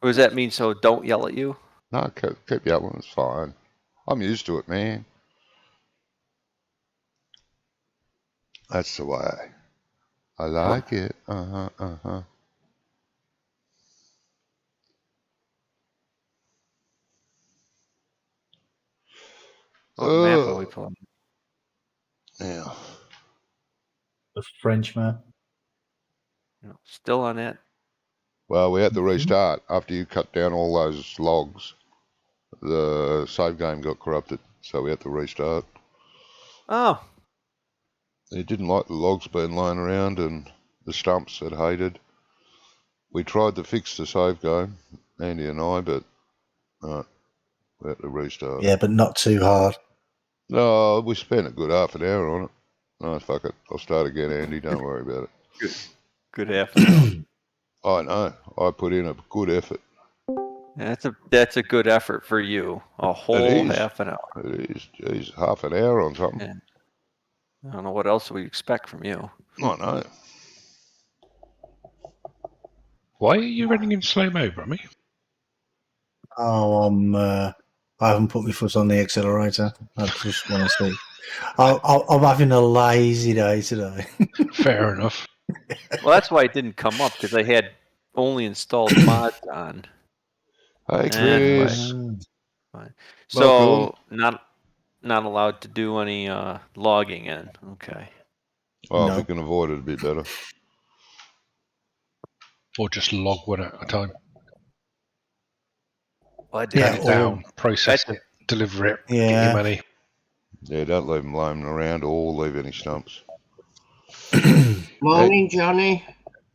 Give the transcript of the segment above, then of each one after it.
What does that mean? So don't yell at you? No, keep yelling. It's fine. I'm used to it, man. That's the way. I like it. What map are we pulling? Yeah. The French map. Still on that? Well, we had to restart after you cut down all those logs. The save game got corrupted, so we had to restart. Oh. He didn't like the logs being lying around, and the stumps had hated. We tried to fix the save game, Andy and I, but we had to restart. Yeah, but not too hard. No, we spent a good half an hour on it. No, fuck it. I'll start again, Andy. Don't worry about it. Good half an hour. I know. I put in a good effort. That's a good effort for you. A whole half an hour. It is. Jeez, half an hour on something. Yeah. I don't know what else we expect from you. I know. Why are you running in slow-mo, Brummy? Oh, I haven't put my foot on the accelerator. I just want to see. I'm having a lazy day today. Fair enough. Well, that's why it didn't come up, because I had only installed mods on. Hey, Chris. So not allowed to do any logging in. Okay. Well, No. if we can avoid it, it'd be better. Or just log one at a time. Well, I did. Pen it down, process it, deliver it, get your money. Yeah, don't leave them lying around or leave any stumps. Morning, Johnny.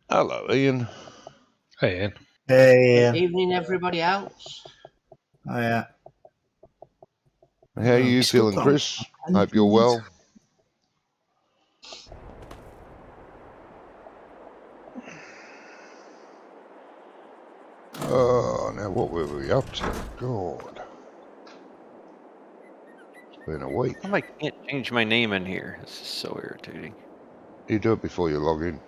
Hello, Ian. Hey, Ian. Hey, Good evening, everybody else. oh, yeah. How are you feeling, Chris? Hope you're well. Oh, now what were we up to? God. It's been a week. I can't change my name in here. This is so irritating. You do it before you log in.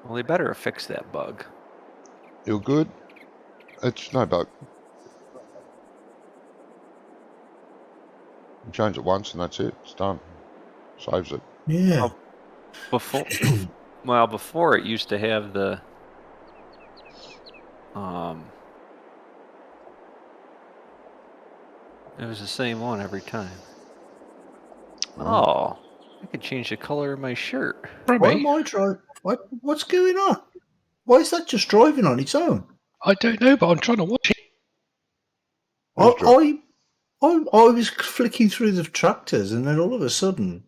Well, they better have fixed that bug. You're good? It's no bug. You change it once and that's it. It's done. Saves it. Yeah. Before it used to have the it was the same one every time. Oh, I could change the color of my shirt. Why am I driving? What's going on? Why is that just driving on its own? I don't know, but I'm trying to watch it. I was flicking through the tractors, and then all of a sudden,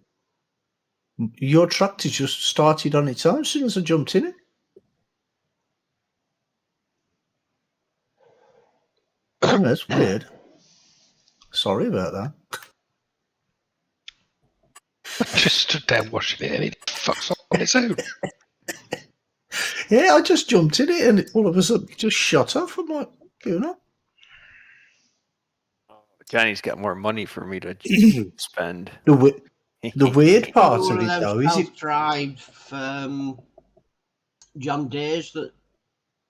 your tractor just started on its own as soon as I jumped in it. Oh, that's weird. Sorry about that. I just stood there watching it, and it fucks on its own. Yeah, I just jumped in it, and all of a sudden, it just shut off. I'm like, you know. Johnny's got more money for me to spend. The weird part of it, though, is it drive John Deere's that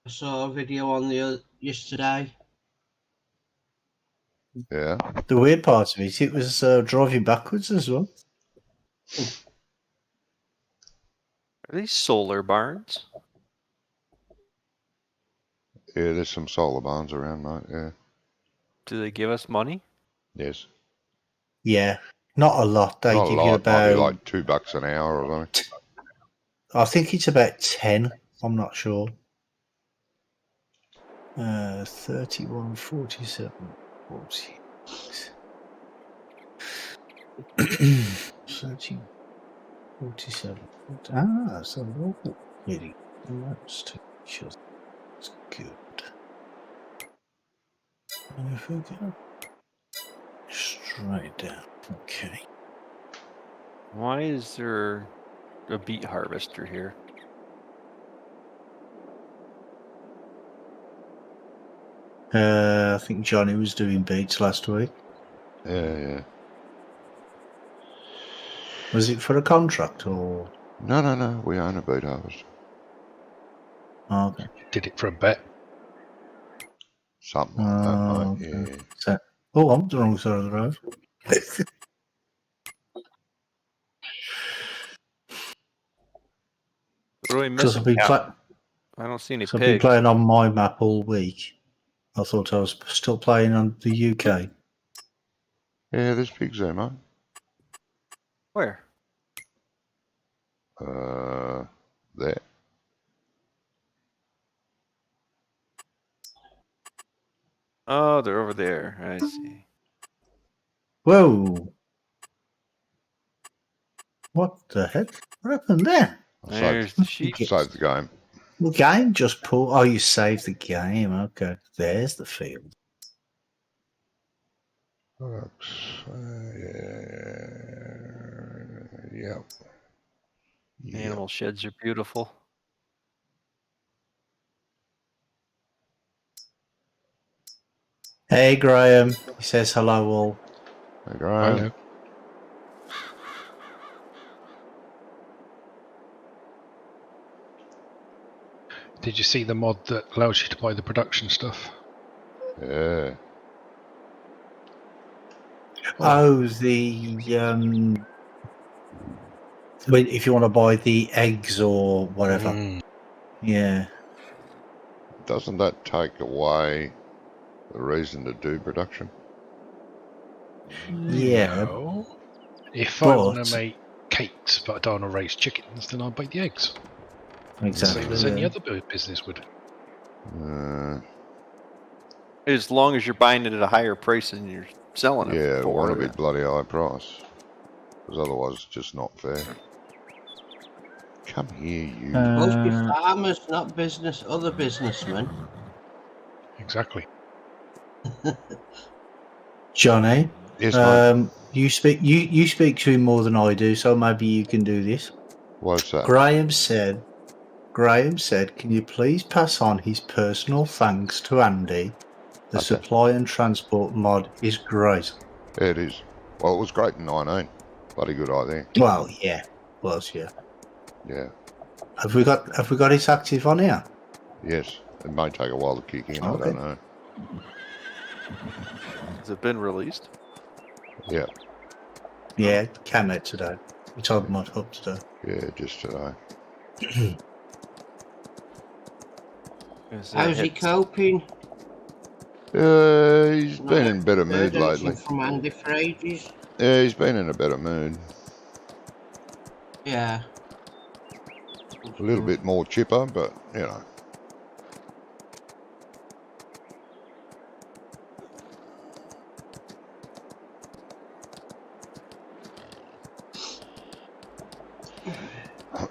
I saw a video on yesterday. Yeah. The weird part of it was driving backwards as well. Are these solar barns? Yeah, there's some solar barns around, mate. Yeah. Do they give us money? Yes. Yeah, not a lot. They Not give a lot. you about Might be like $2 an hour or something. I think it's about 10. I'm not sure. 31, 47, 40. 13, 47. So really close to each other. That's good. And if we go straight down, okay. Why is there a beet harvester here? I think Johnny was doing beats last week. Yeah. Was it for a contract or? No. We own a beet harvest. Oh, okay. Did it for a bet. Something like that, Oh, mate. okay. Yeah. So, oh, I'm the wrong side of the road. What are we Because missing? Cow? I don't see any I've been pigs. playing on my map all week. I thought I was still playing on the UK. Yeah, there's pigs there, mate. Where? There. Oh, they're over there. I see. Whoa! What the heck? What happened there? There's the sheep. Saved the game. The game just pulled. Oh, you saved the game. Okay, there's the field. Yeah. Animal sheds are beautiful. Hey, Graham. He says hello, all. Hey, Graham. Hello. Did you see the mod that allows you to buy the production stuff? Yeah. Oh, the if you want to buy the eggs or whatever. Mm. Yeah. Doesn't that take away the reason to do production? Yeah. No. If I want But- to make cakes but I don't want to raise chickens, then I'll buy the eggs. Exactly. Same as any yeah. other business would. As long as you're buying it at a higher price than you're selling it Yeah, for. want to be bloody high price. Because otherwise it's just not fair. Come here, you. Supposed to be farmers, not business, other businessmen. Exactly. Johnny, Yes, mate. you speak to him more than I do, so maybe you can do this. What's that? Graham said, can you please pass on his personal thanks to Andy? The Okay. supply and transport mod is great. Yeah, it is. Well, it was great in 19. Bloody good idea. Well, yeah, was yeah. Yeah. Have we got it active on here? Yes. It may take a while to kick in. Okay. I don't know. Has it been released? Yeah. Yeah, it came out today. It's on my up today. Yeah, just today. How's he coping? He's been in a better Heard mood lately. anything from Andy for ages? Yeah, he's been in a better mood. Yeah. A little bit more chipper, but, you know.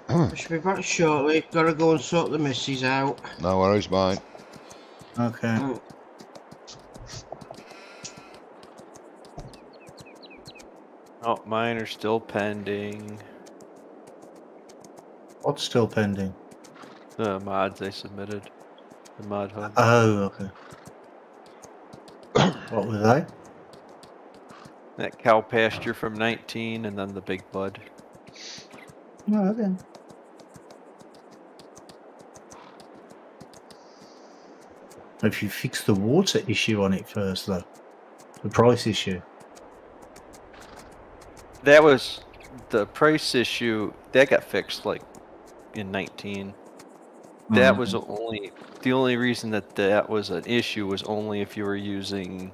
I should be back shortly. Gotta go and sort the missus out. No worries, mate. Okay. Oh, mine are still pending. What's still pending? The mods I submitted. The mod hub. Oh, okay. What were they? That cow pasture from 19 and then the big bud. No, okay. If you fix the water issue on it first, though, the price issue. That was the price issue that got fixed like in 19. That was the only reason that was an issue was only if you were using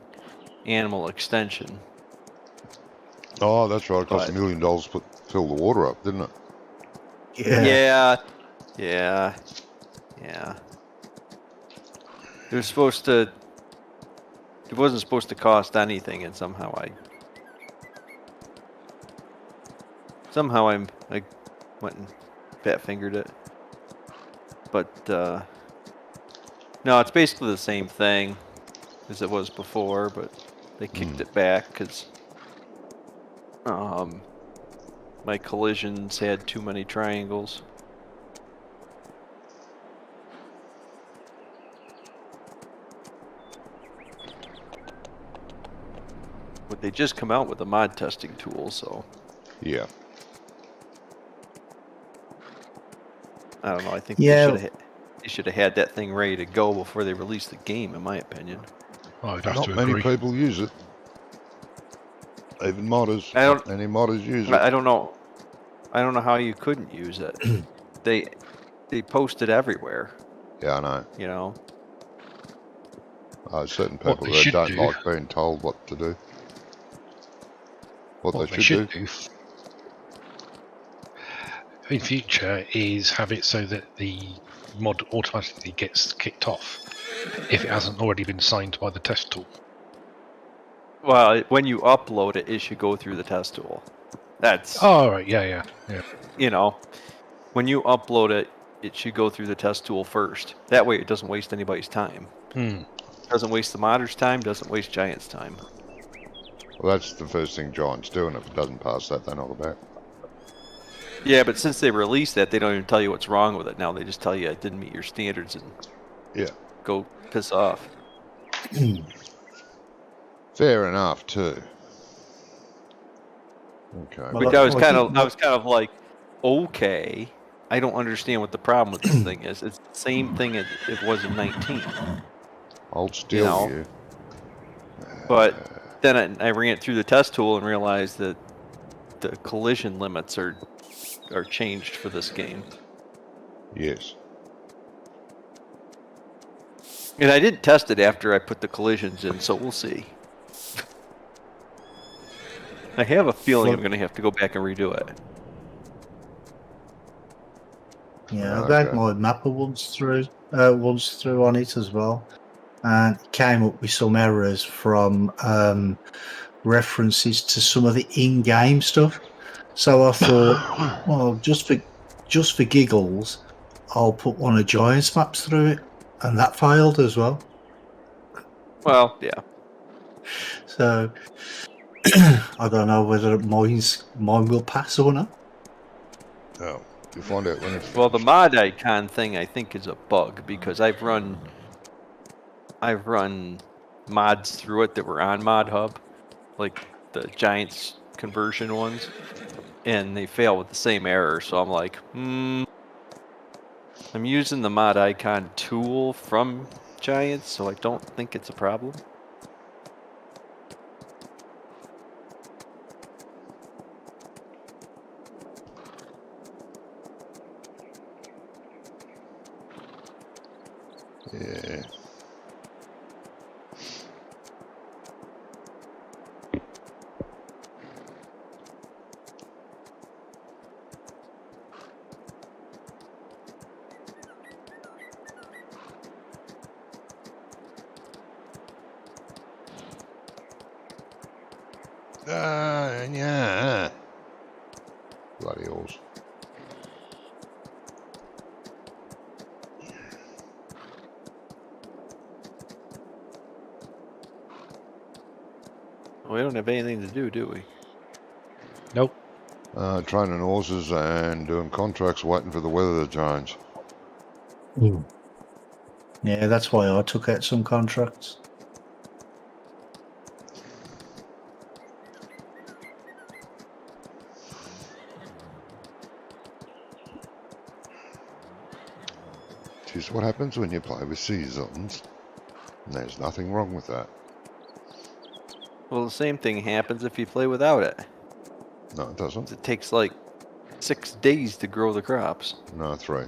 animal extension. Oh, that's right. It cost But- $1 million to fill the water up, didn't it? Yeah. Yeah. It was supposed to. It wasn't supposed to cost anything, and somehow I went and fat fingered it. But no, it's basically the same thing as it was before, but they kicked it back because my collisions had too many triangles. But they just come out with a mod testing tool, so Yeah. I don't know. I think Yeah. they they should have had that thing ready to go before they released the game, in my opinion. I'd have Not to many agree. people use it. Even modders. I Not don't- many modders use it. I don't know. I don't know how you couldn't use it. They post it everywhere, Yeah, I know. you know. Certain What people they that should don't do- like being told what to do. What What they they should should do. do in future is have it so that the mod automatically gets kicked off if it hasn't already been signed by the test tool. Well, when you upload it, it should go through the test tool. That's, Oh, right, yeah. you know, when you upload it, it should go through the test tool first. That way it doesn't waste anybody's time. Doesn't waste the modder's time, doesn't waste Giant's time. Well, that's the first thing Giants do, and if it doesn't pass that, they're not about. Yeah, but since they released that, they don't even tell you what's wrong with it now. They just tell you it didn't meet your standards and Yeah. go piss off. Fair enough, too. Okay. Well, Which I was I kind think- of like, okay, I don't understand what the problem with this thing is. It's the same thing it was in 19. Hold still, know. you. But then I ran it through the test tool and realized that the collision limits are changed for this game. Yes. And I didn't test it after I put the collisions in, so we'll see. I have a feeling I'm going to have to go back and redo it. Yeah, I've Okay. had my mapper once through on it as well, and it came up with some errors from references to some of the in-game stuff. So I thought, well, just for giggles, I'll put one of Giant's maps through it, and that failed as well. Well, yeah. So I don't know whether mine will pass or not. Oh, you find out when it's Well, the mod icon thing I think is a bug because I've run mods through it that were on Mod Hub, like the Giants conversion ones, and they fail with the same error. So I'm like, I'm using the mod icon tool from Giants, so I don't think it's a problem. Yeah. Yeah. Bloody horse. We don't have anything to do we? Nope. Training horses and doing contracts, waiting for the weather to change. Yeah, that's why I took out some contracts. Tis what happens when you play with seasons. And there's nothing wrong with that. Well, the same thing happens if you play without it. No, it doesn't. It takes like 6 days to grow the crops. No, 3.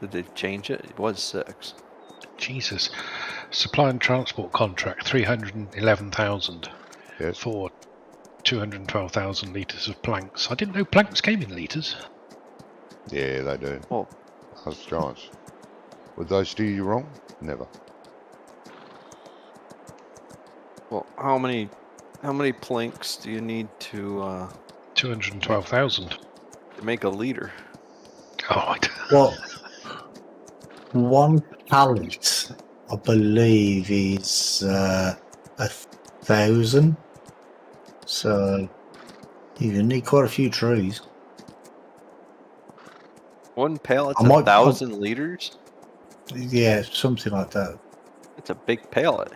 Did they change it? It was 6. Jesus. Supply and transport contract, 311,000 Yes. for 212,000 litres of planks. I didn't know planks came in litres. Yeah, they do. Well, Us giants. Would they steer you wrong? Never. well, how many planks do you need to 212,000. make a liter? Oh, Well, one pallet, I believe, is 1,000. So you need quite a few trees. One pallet's I might- 1,000 liters? Yeah, something like that. It's a big pallet.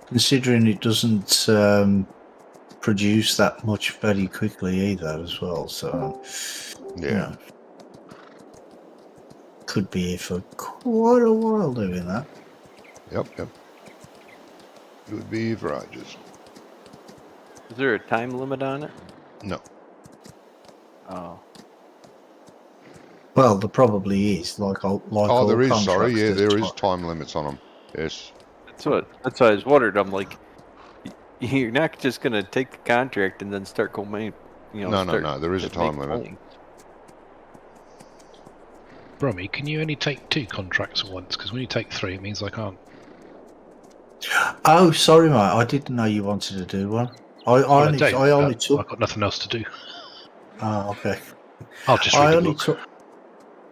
Considering it doesn't produce that much very quickly either, as well. So, Yeah. you know, could be here for quite a while doing that. Yep. It would be for ages. Is there a time limit on it? No. Oh. Well, there probably is, like all There is. contracts. Sorry. Yeah, there's there is ti- time limits on them. Yes. That's what I was wondering. I'm like, you're not just gonna take the contract and then start going, No. There is a time limit. Planes. Brummy, can you only take 2 contracts at once? Because when you take 3, it means I can't. Oh, sorry, mate. I didn't know you wanted to do one. I only took. I've got nothing else to do. Oh, okay. I'll just read I the only book. took.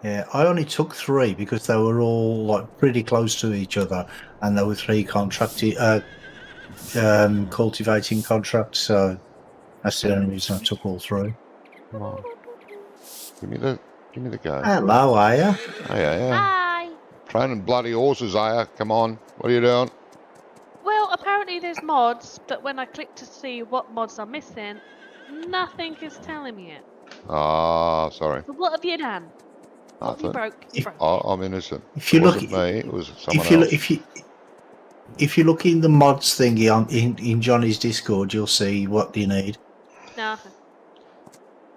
Yeah, I only took 3 because they were all like pretty close to each other, and there were 3 cultivating contracts. So that's the only reason I took all 3. Come on. Give me the go. Hello, are you? Hey. Hi. Training bloody horses, are ya? Come on. What are you doing? Well, apparently there's mods, but when I click to see what mods are missing, nothing is telling me it. Ah, sorry. So what have you done? What you broke? You broke. I'm innocent. If you It look, wasn't me. It was someone if you else. look, if you look in the mods thingy in Johnny's Discord, you'll see what you need. Nothing.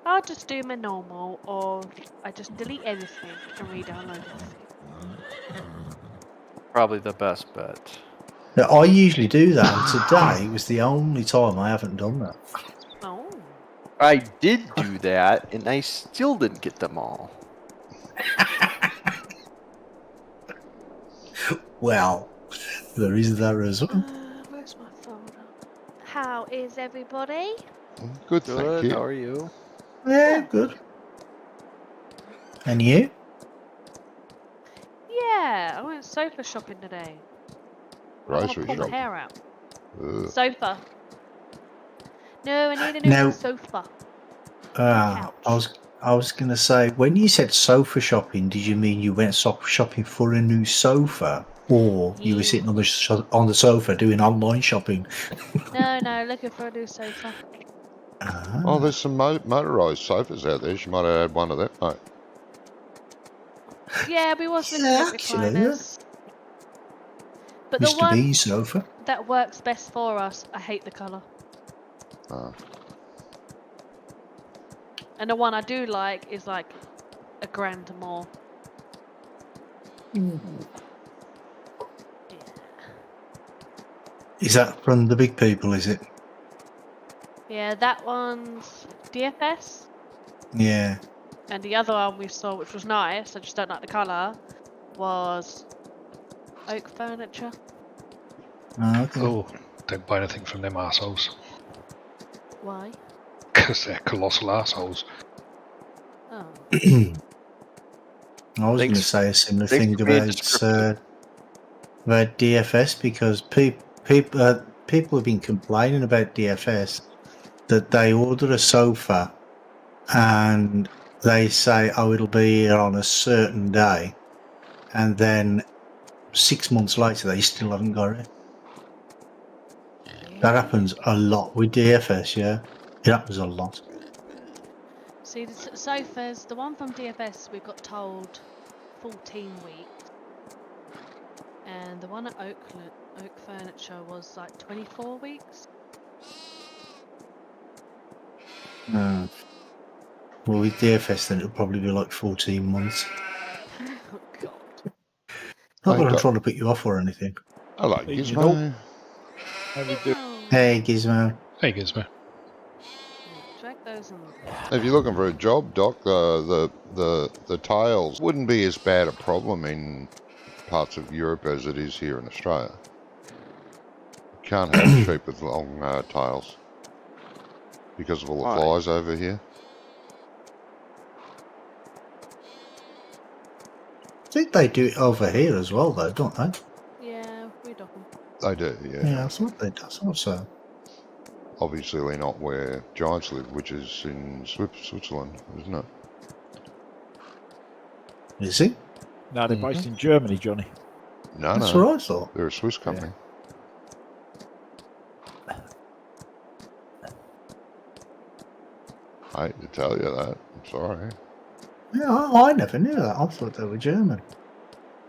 I'll just do my normal, or I just delete everything and re-download everything. Probably the best bet. Now, I usually do that, and today was the only time I haven't done that. Oh. I did do that, and I still didn't get them all. Well, there is that as well. Where's my folder? How is everybody? Good, thank Good. you. How are you? Yeah, good. And you? Yeah, I went sofa shopping today. I want to Grocery pull my shop. hair out. Ugh. Sofa. No, I need a new Now- sofa. I was going to say, when you said sofa shopping, did you mean you went shopping for a new sofa, or you were Yeah. sitting on the sofa doing online shopping? No, looking for a new sofa. Ah. Oh, there's some motorised sofas out there. She might have had one of them, mate. Yeah, we was looking Yeah, at actually, recliners. But the Mr. one B sofa. that works best for us, I hate the colour. Ah. And the one I do like is like $1,000 more. Is that from the big people, is it? Yeah, that one's DFS. Yeah. And the other one we saw, which was nice, I just don't like the colour, was oak furniture. Oh, okay. Oh, don't buy anything from them arseholes. Why? Because they're colossal arseholes. Oh. I was going to Thanks- say a similar thanks thing for being about descriptive. DFS, because people have been complaining about DFS that they order a sofa and they say, oh, it'll be here on a certain day, and then 6 months later they still haven't got it. That happens a lot with DFS, yeah. It happens a lot. See, the sofas, the one from DFS, we got told 14 weeks. And the one at Oak Furniture was like 24 weeks. Well, with DFS then it'll probably be like 14 months. Oh, God. Not that I'm Okay. trying to put you off or anything. Hello, Hey, you Gizmo. know- How we do? Oh, Hey, Gizmo. Hey, Gizmo. drag those in. If you're looking for a job, Doc, the tails wouldn't be as bad a problem in parts of Europe as it is here in Australia. You can't have sheep with long tails because of all the Why? flies over here. I think they do it over here as well, though, don't they? Yeah, we dock them. They do, yeah. I thought they. I thought so. Obviously not where giants live, which is in Switzerland, isn't it? Is it? No, they're based in Germany, Johnny. No, That's no. what I thought. They're a Swiss company. tell you that. I'm sorry. Yeah, I never knew that. I thought they were German.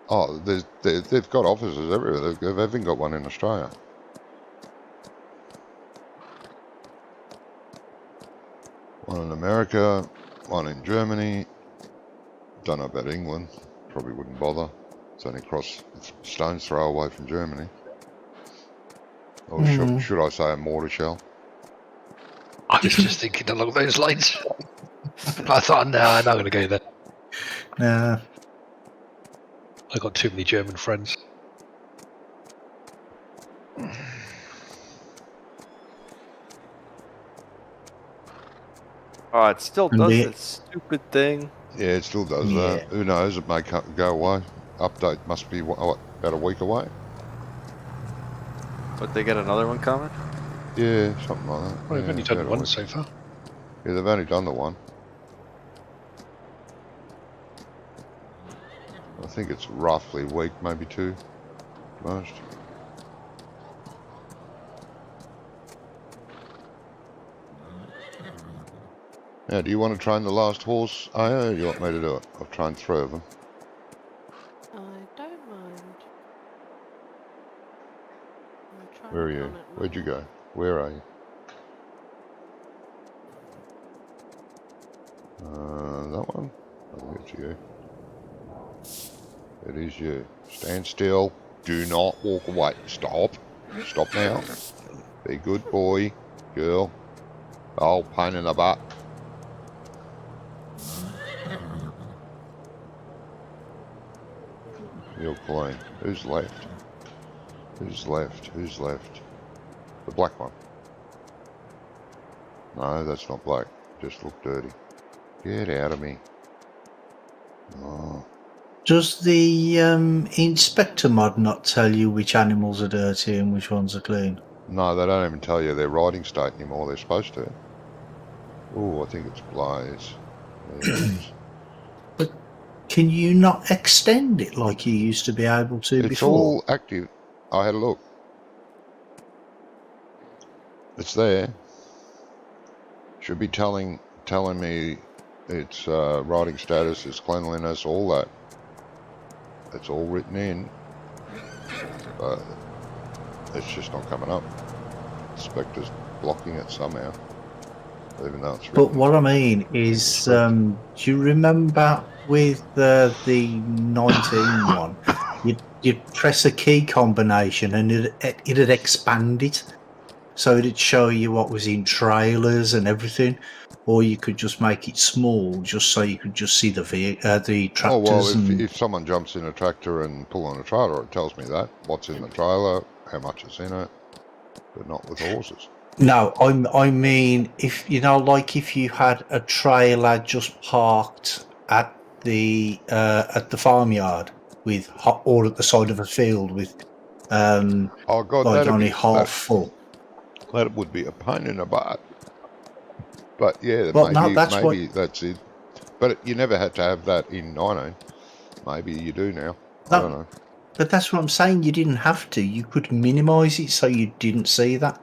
Oh, they've got offices everywhere. They've even got one in Australia. One in America, one in Germany. Don't know about England. Probably wouldn't bother. It's only across stone's throw away from Germany. Or should I say a mortar shell? I was just thinking along those lines. I thought, no, I'm not going to go there. Nah. I got too many German friends. Oh, it still And does the- that stupid thing. Yeah, it still does Yeah. that. Who knows? It may go away. Update must be what, about a week away. But they got another one coming? Yeah, something like that. Well, we've Yeah, only done about a one week. so far. Yeah, they've only done the one. I think it's roughly a week, maybe two, most. Now, do you want to train the last horse, Aya, or you want me to do it? I've trained 3 of them. I don't mind. I'm trying Where are to you? come at Where'd you mine. go? Where are you? That one? I think it's you. It is you. Stand still. Do not walk away. Stop. Stop now. Be good boy. Girl. Oh, pain in the butt. You're clean. Who's left? Who's left? Who's left? The black one. No, that's not black. Just look dirty. Get out of me. Oh. Does the inspector mod not tell you which animals are dirty and which ones are clean? No, they don't even tell you their riding state anymore. They're supposed to. Oh, I think it's Blaze. There it is. But can you not extend it like you used to be able to It's before? all active. I had a look. It's there. Should be telling me its riding status, its cleanliness, all that. It's all written in, but it's just not coming up. Inspector's blocking it somehow, even though it's written. But what I mean is, do you remember with the 19 one, you'd press a key combination and it'd expand it, so it'd show you what was in trailers and everything, or you could just make it small, just so you could just see the tractors. Oh well, and if someone jumps in a tractor and pull on a trailer, it tells me that what's in the trailer, how much is in it, but not with horses. No, I mean, if you know, like if you had a trailer just parked at the farmyard with or at the side of a field with Oh God, like that'd only be half full. that would be a pain in the butt. But yeah, Well, no, that's maybe that's it. But you never had to have that in 19. Maybe you do now. I don't know. But that's what I'm saying. You didn't have to. You could minimise it so you didn't see that,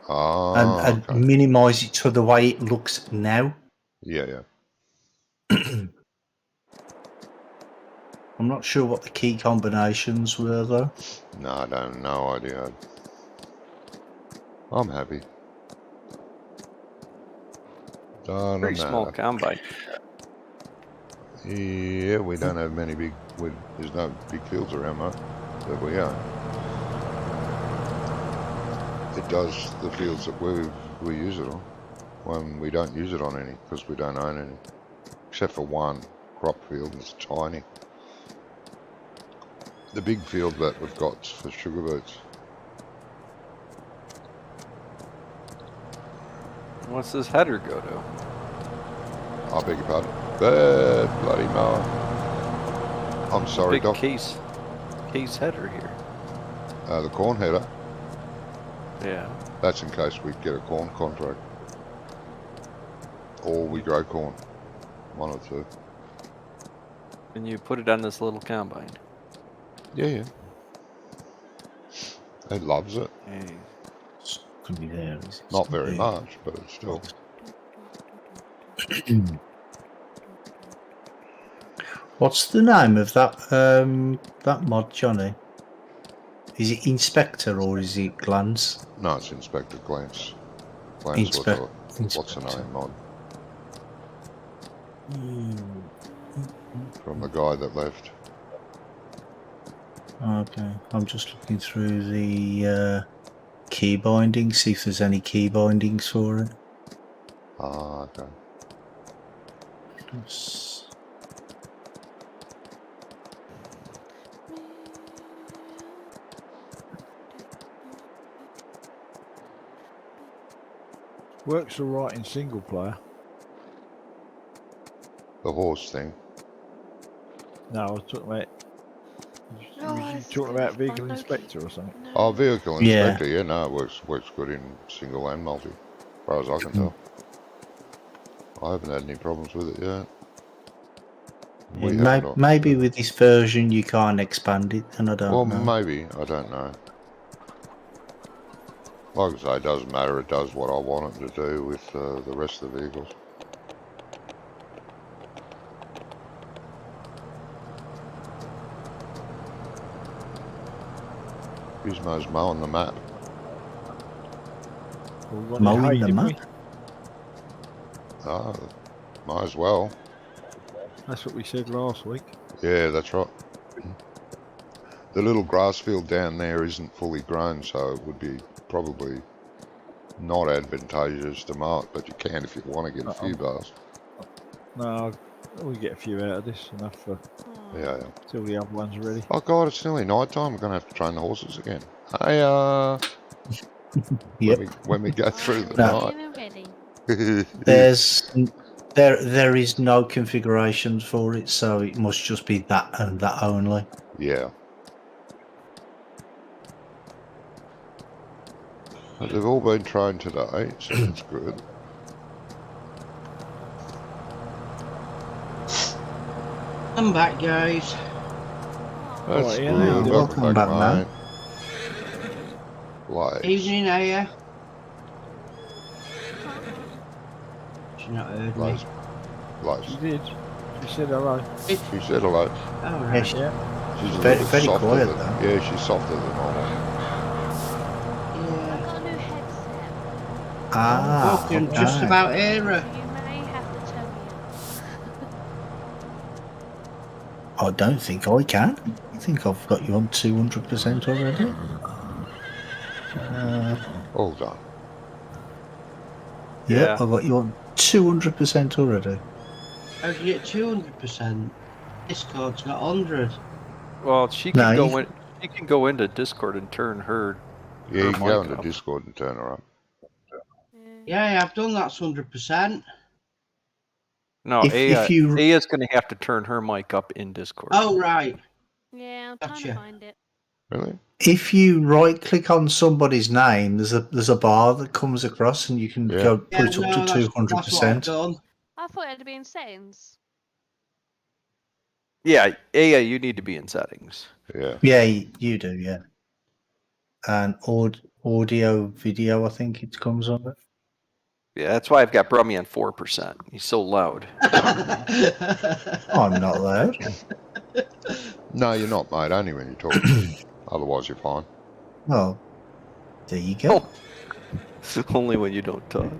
Ah, and okay. minimise it to the way it looks now. Yeah. I'm not sure what the key combinations were though. No, I don't. No idea. I'm happy. Pretty small combine. Yeah, we don't have many big. There's no big fields around, mate. But we are. It does the fields that we use it on. When we don't use it on any, because we don't own any, except for one crop field. It's tiny. The big field that we've got for sugar beets. What's this header go to? I beg your pardon. Bloody mower. I'm sorry, Big Doc. case header here. The corn header. Yeah. That's in case we get a corn contract. Or we grow corn. One or two. And you put it on this little combine. Yeah. It loves it. Hey. Could be there. Not very much, but it's still. What's the name of that mod, Johnny? Is it Inspector or is it Glance? No, it's Inspector Glance. Glance, what's the Inspector. name mod? Mm. From the guy that left. Okay, I'm just looking through the key bindings, see if there's any key bindings for it. Ah, okay. Yes. Works alright in single player. The horse thing. No, I was talking about. Oh, Was you it's talking gonna about be vehicle fun, okay. inspector or something? No. Oh, Vehicle Yeah. Inspector, yeah, no, it works good in single and multi, as far as I can tell. I haven't had any problems with it yet. We haven't on- Maybe with this version you can't expand it, and I Well, don't know. maybe, I don't know. Like I say, it doesn't matter, it does what I want it to do with the rest of the vehicles. Gizmo's mowing the map. Well, we wanted Mowing hay, the didn't map? we? Oh, might as well. That's what we said last week. Yeah, that's right. The little grass field down there isn't fully grown, so it would be probably not advantageous to mow it, but you can if you want to get a few bars. No, we get a few out of this, enough for Oh. Yeah, yeah. till the other ones are ready. Oh god, it's nearly night time. We're gonna have to train the horses again. Hey, Yep. when we go through the No. night. Already. There is no configurations for it, so it must just be that and that only. Yeah. But they've all been trained today, so that's good. I'm back, guys. That's Alright, yeah, good. yeah. Welcome back, man. Lights. Evening, Aya. She's not heard me. Lights. Lights. She did. She said hello. She said hello. Oh, Yeah, right. She's a Very- little bit very softer quiet, than, though. yeah, she's softer than normal. Yeah. I've got a new headset. Ah, Welcome, okay. just about era. You may have to turn me up. I don't think I can. I think I've got you on 200% already. Hold on. Yeah, Yeah. I've got you on 200% already. How do you get 200%? Discord's got 100. Well, she No, can you- go in. She can go into Discord and turn her. Yeah, you can go mic into up. Discord and turn her up. Yeah, I've done that's 100%. No, If you- Aya's going to have to turn her mic up in Discord. Oh, right. Yeah, I'm trying to Gotcha. find it. Really? If you right click on somebody's name, there's a bar that comes across, and you can Yeah. go Yeah, put it up no, to that's what I've 200%. done. I thought it'd be in settings. Yeah, Aya, you need to be in settings. Yeah. Yeah, you do, yeah. And audio, video, I think it comes on it. Yeah, that's why I've got Brummy on 4%. He's so loud. I'm not loud. No, you're not, mate. Only when you talk. Otherwise, you're fine. Well, there you go. Only when you don't talk.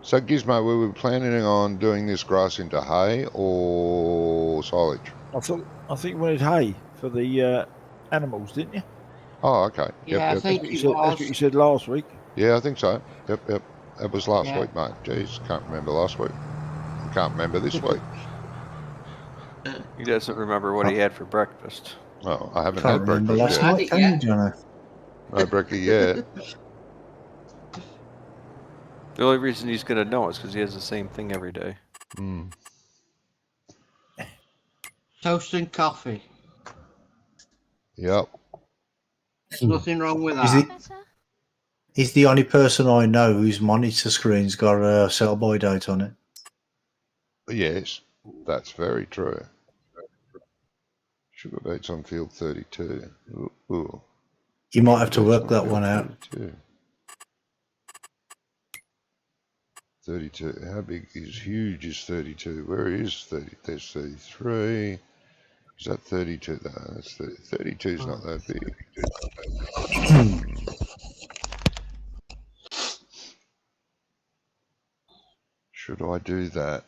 So, Gizmo, we were planning on doing this grass into hay or silage? I think you wanted hay for the animals, didn't you? Oh, okay. Yeah, I think That's it what was. you said last week. Yeah, I think so. Yep. That was last Yeah. week, mate. Jeez, can't remember last week. Can't remember this week. He doesn't remember what he had for breakfast. Oh, I haven't Can't had remember breakfast last yet. night, can you, Johnny? No brekkie yet. The only reason he's going to know is because he has the same thing every day. Mm. Toast and coffee. Yep. Nothing wrong with Is that. it- Better? He's the only person I know whose monitor screen's got a sell-by date on it. Yes, that's very true. Sugar beets on field 32. Ooh. You might have to work that one out. 32. 32. How big is huge is 32? Where is 30? There's 33. Is that 32? No, that's 30. 32 is not that big. Should I do that?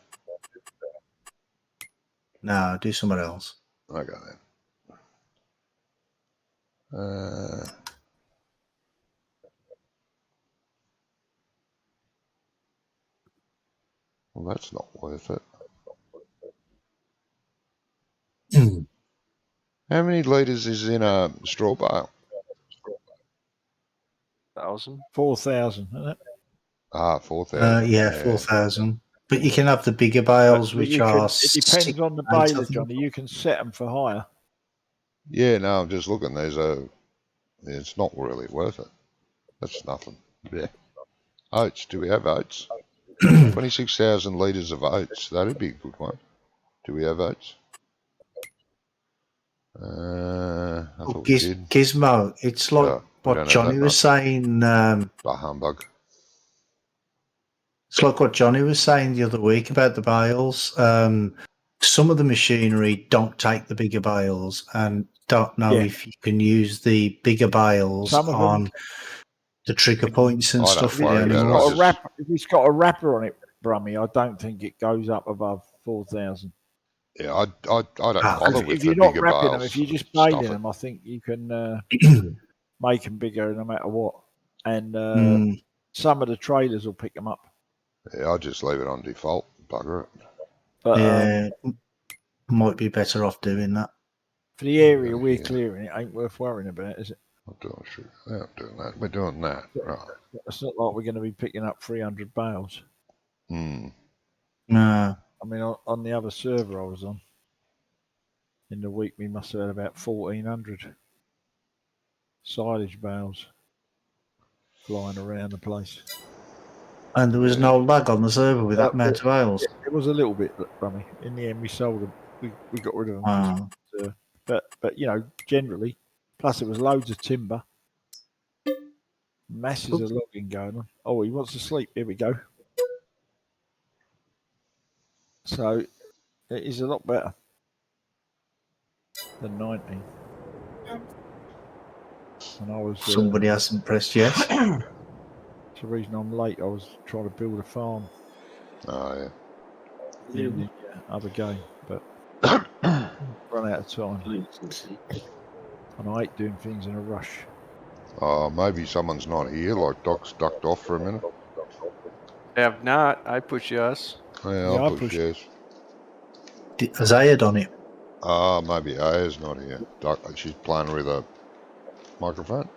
No, do somewhere else. Okay then. Well, that's not worth it. How many litres is in a straw bale? 1,000. 4,000, isn't it? Ah, 4,000. Yeah, 4,000. But you can have the bigger bales, But which you are. it depends on the 6, 8, I baler, think. Johnny. You can set them for higher. Yeah, no, I'm just looking. It's not really worth it. That's nothing. Yeah. Oats. Do we have oats? 26,000 litres of oats. That'd be a good one. Do we have oats? I thought we did. Gizmo, it's like we what don't have Johnny that was much. saying. Bah humbug. It's like what Johnny was saying the other week about the bales. Some of the machinery don't take the bigger bales and don't know Yeah. if you can use the bigger bales Some of them- on the trigger points and I don't stuff worry about it. anymore. If it's got a wrapper on it, Brummy, I don't think it goes up above 4,000. Yeah, I don't Ah, bother with If the you're not bigger wrapping bales. them, if you're just Stuff baling it. them, I think you can make them bigger no matter what. And some of the trailers will pick them up. Yeah, I'll just leave it on default. Bugger it. But Yeah, might be better off doing that. for the area Yeah. we're clearing, it ain't worth worrying about, is it? I'm doing shit. Yeah, I'm doing that. We're doing that. Right. It's not like we're going to be picking up 300 bales. Hmm. No. I mean, on the other server I was on, in the week we must have had about 1,400 silage bales flying around the place. And there was no lag on the server with that amount of bales. It was a little bit rummy. In the end, we sold them. We got rid of them. Wow. But you know, generally, plus it was loads of timber, masses of logging going on. Oh, he wants to sleep. Here we go. So it is a lot better than 19. And I was Somebody hasn't pressed yes. It's the reason I'm late. I was trying to build a farm Oh, in the other game, but run out of time. And I hate doing things in a rush. yeah. Maybe someone's not here, like Doc's ducked off for a minute. Have not. I push yes. Yeah, Yeah, I'll I push pushed. yes. Has Aya done it? Maybe Aya's not here. She's playing with a microphone,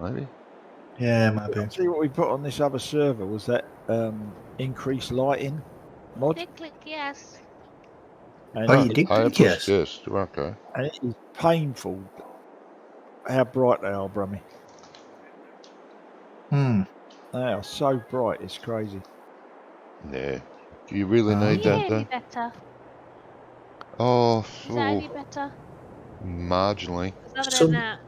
maybe? Yeah, maybe. See what we put on this other server was that increased lighting mod, Click yes. and, Oh, you did Aya click pushed yes. yes. Okay. and it is painful how bright they are, Brummy. Hmm. They are so bright, it's crazy. Yeah. Do you really need Yeah, that, any though? better? Oh, Is that any better? marginally. 'Cause other Some- than that,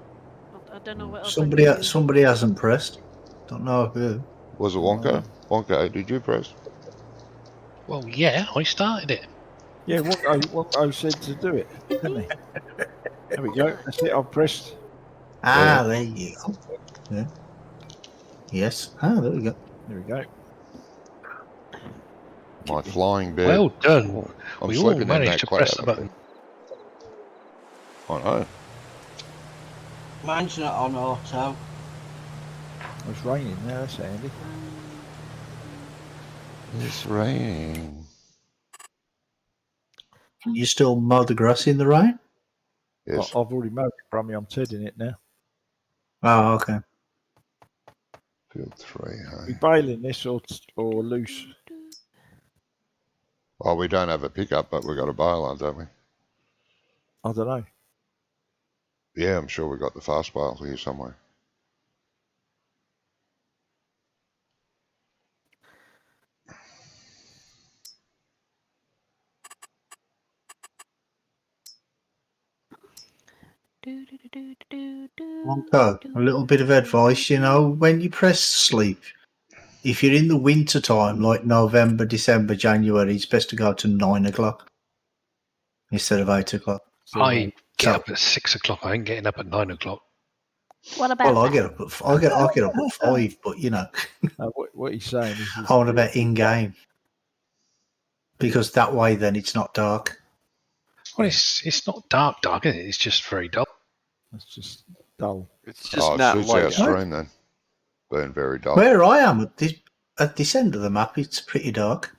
I don't know what else I can do. Somebody hasn't pressed. Don't know who. Was it Wonka? Wonka, did you press? Well, yeah, I started it. Yeah, what I said to do it, didn't he? There we go. That's it. I've pressed. Ah, there you go. Yeah. Yes. Ah, there we go. There we go. My flying bed. Well done. I'm We all sleeping in managed that to cloud. press the button. I know. Mine's not on auto. It's raining now. That's handy. It's raining. Can you still mow the grass in the rain? Yes. I've already mowed it, Brummy. I'm tedding it now. Oh, okay. Field 3, We hey. baling this or loose? Oh, we don't have a pickup, but we've got a baler, don't we? I don't know. Yeah, I'm sure we've got the fast bale here somewhere. Wonko, a little bit of advice, when you press sleep, if you're in the winter time, like November, December, January, it's best to go to 9 o'clock instead of 8 o'clock. So, I get So- up at 6 o'clock. I ain't getting up at 9 o'clock. What about Well, I that? get up at I get up at 5, but you know, what he's saying is, I want about in game because that way then it's not dark. Well, it's not dark, is it? It's just very dull. it's just dull. It's just it not suits our light. stream then. Being very dull. Where I am at this end of the map, it's pretty dark.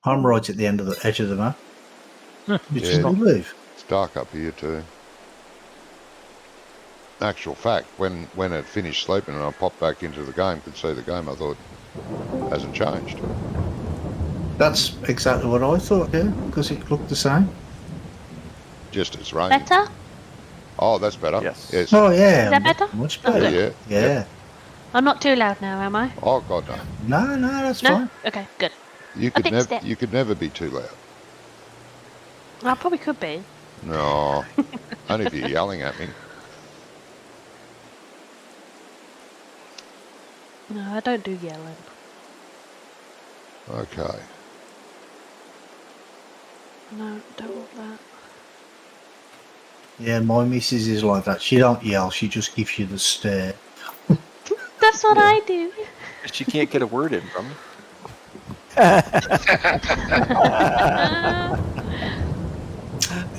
I'm right at the end of the edge of the map. Which is Yeah. not live. It's dark up here too. Actual fact, when it finished sleeping and I popped back into the game, could see the game, I thought, hasn't changed. That's exactly what I thought, yeah, because it looked the same. Just it's raining. Better? Oh, that's better. Yes. Yes. Oh yeah, Is that better? much Oh, better. good. Yeah. Yeah. I'm not too loud now, am I? Oh God, no. No, that's No? fine. Okay, good. You I could fixed never. it. You could never be too loud. I probably could be. No. Only if you're yelling at me. No, I don't do yelling. Okay. No, don't want that. Yeah, my missus is like that. She don't yell, she just gives you the stare. That's what I do. She can't get a word in from me.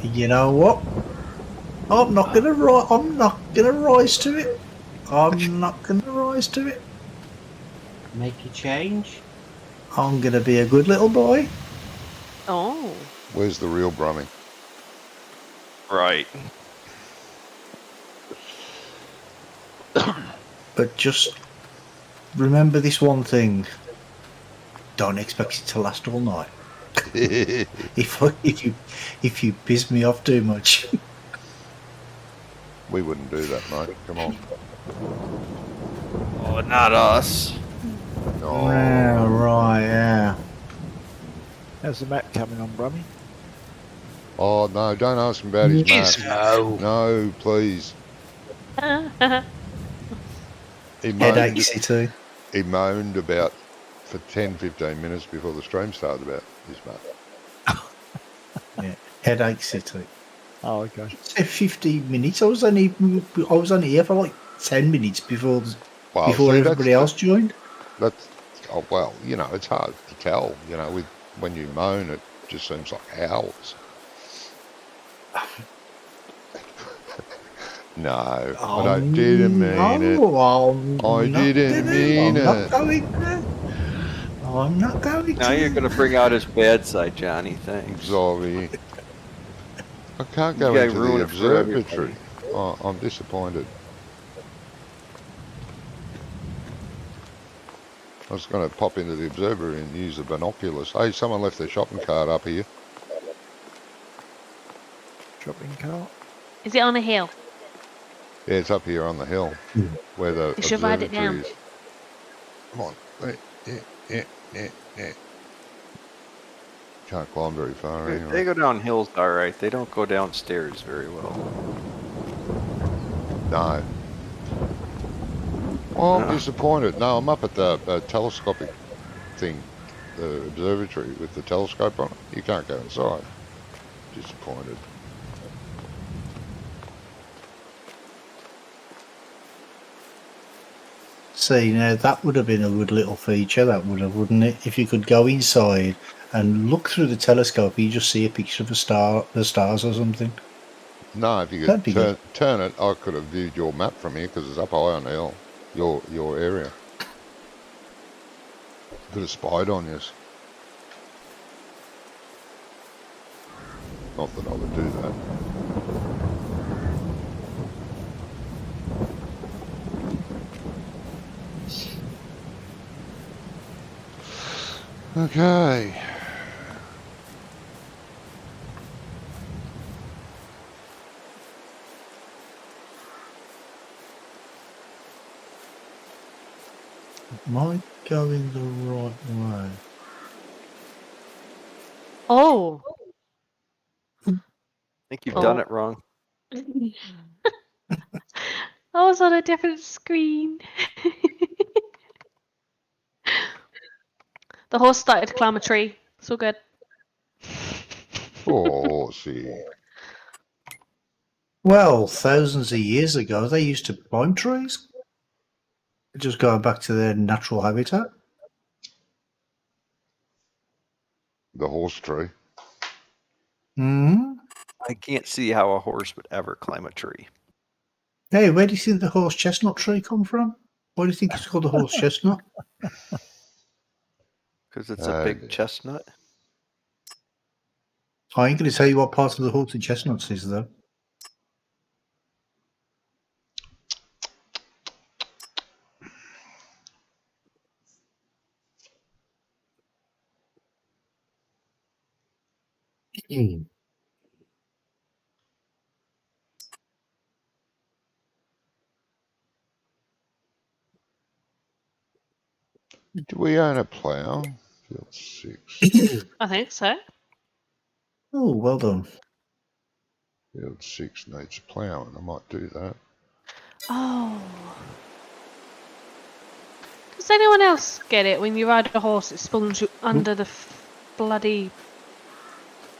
You know what? I'm not gonna rise to it. I'm not gonna rise to it. Make a change. I'm gonna be a good little boy. Oh. Where's the real Brummy? Right. But just remember this one thing. Don't expect it to last all night. If you piss me off too much. We wouldn't do that, mate. Come on. Oh, not us. No. Yeah, right, yeah. How's the map coming on, Brummy? Oh no! Don't ask him about his Yes, map. no. No, please. He Headache moaned, City. he moaned about for 10-15 minutes before the stream started about his map. Yeah. Headache City. Oh, okay. Say 15 minutes. I was only here for like 10 minutes before Well, before see, everybody else joined. That's oh well, you know, it's hard to tell. You know, with when you moan, it just seems like howls. No, but I didn't mean it. I didn't mean it. I'm not going to. Now you're going to bring out his bad side, Johnny. Thanks. Sorry. I can't go You guys into ruin the it for observatory. Oh, I'm disappointed. I was going to pop into the observatory and use the binoculars. Hey, someone left their shopping cart up here. Shopping cart. Is it on a hill? Yeah, it's up here on the hill where the You should write it observatory down. is. Come on. Yeah. Can't climb very far They anyway. go down hills all right. They don't go downstairs very well. No. Oh, I'm disappointed. No, I'm up at the telescopic thing, the observatory with the telescope on it. You can't go inside. Disappointed. See, now that would have been a good little feature, that would have, wouldn't it? If you could go inside and look through the telescope, you just see a picture of the stars or something. No, if you That'd be could turn it, I could have viewed your map from here because it's up high on the hill. Your area. Could have spied on you. Not that I would do that. Okay. Am I going the right way? Oh. I think you've Oh. done it wrong. I was on a different screen. The horse started to climb a tree. It's all good. Oh, see. Well, thousands of years ago, they used to climb trees. Just going back to their natural habitat. The horse tree. Hmm. I can't see how a horse would ever climb a tree. Hey, where do you think the horse chestnut tree come from? Why do you think it's called a horse chestnut? Because it's a big chestnut. I ain't going to tell you what part of the horse and chestnuts is, though. Do we own a plough? Field 6. I think so. Oh, well done. Field 6 needs ploughing. I might do that. Oh. Does anyone else get it when you ride a horse? It spawns you under the bloody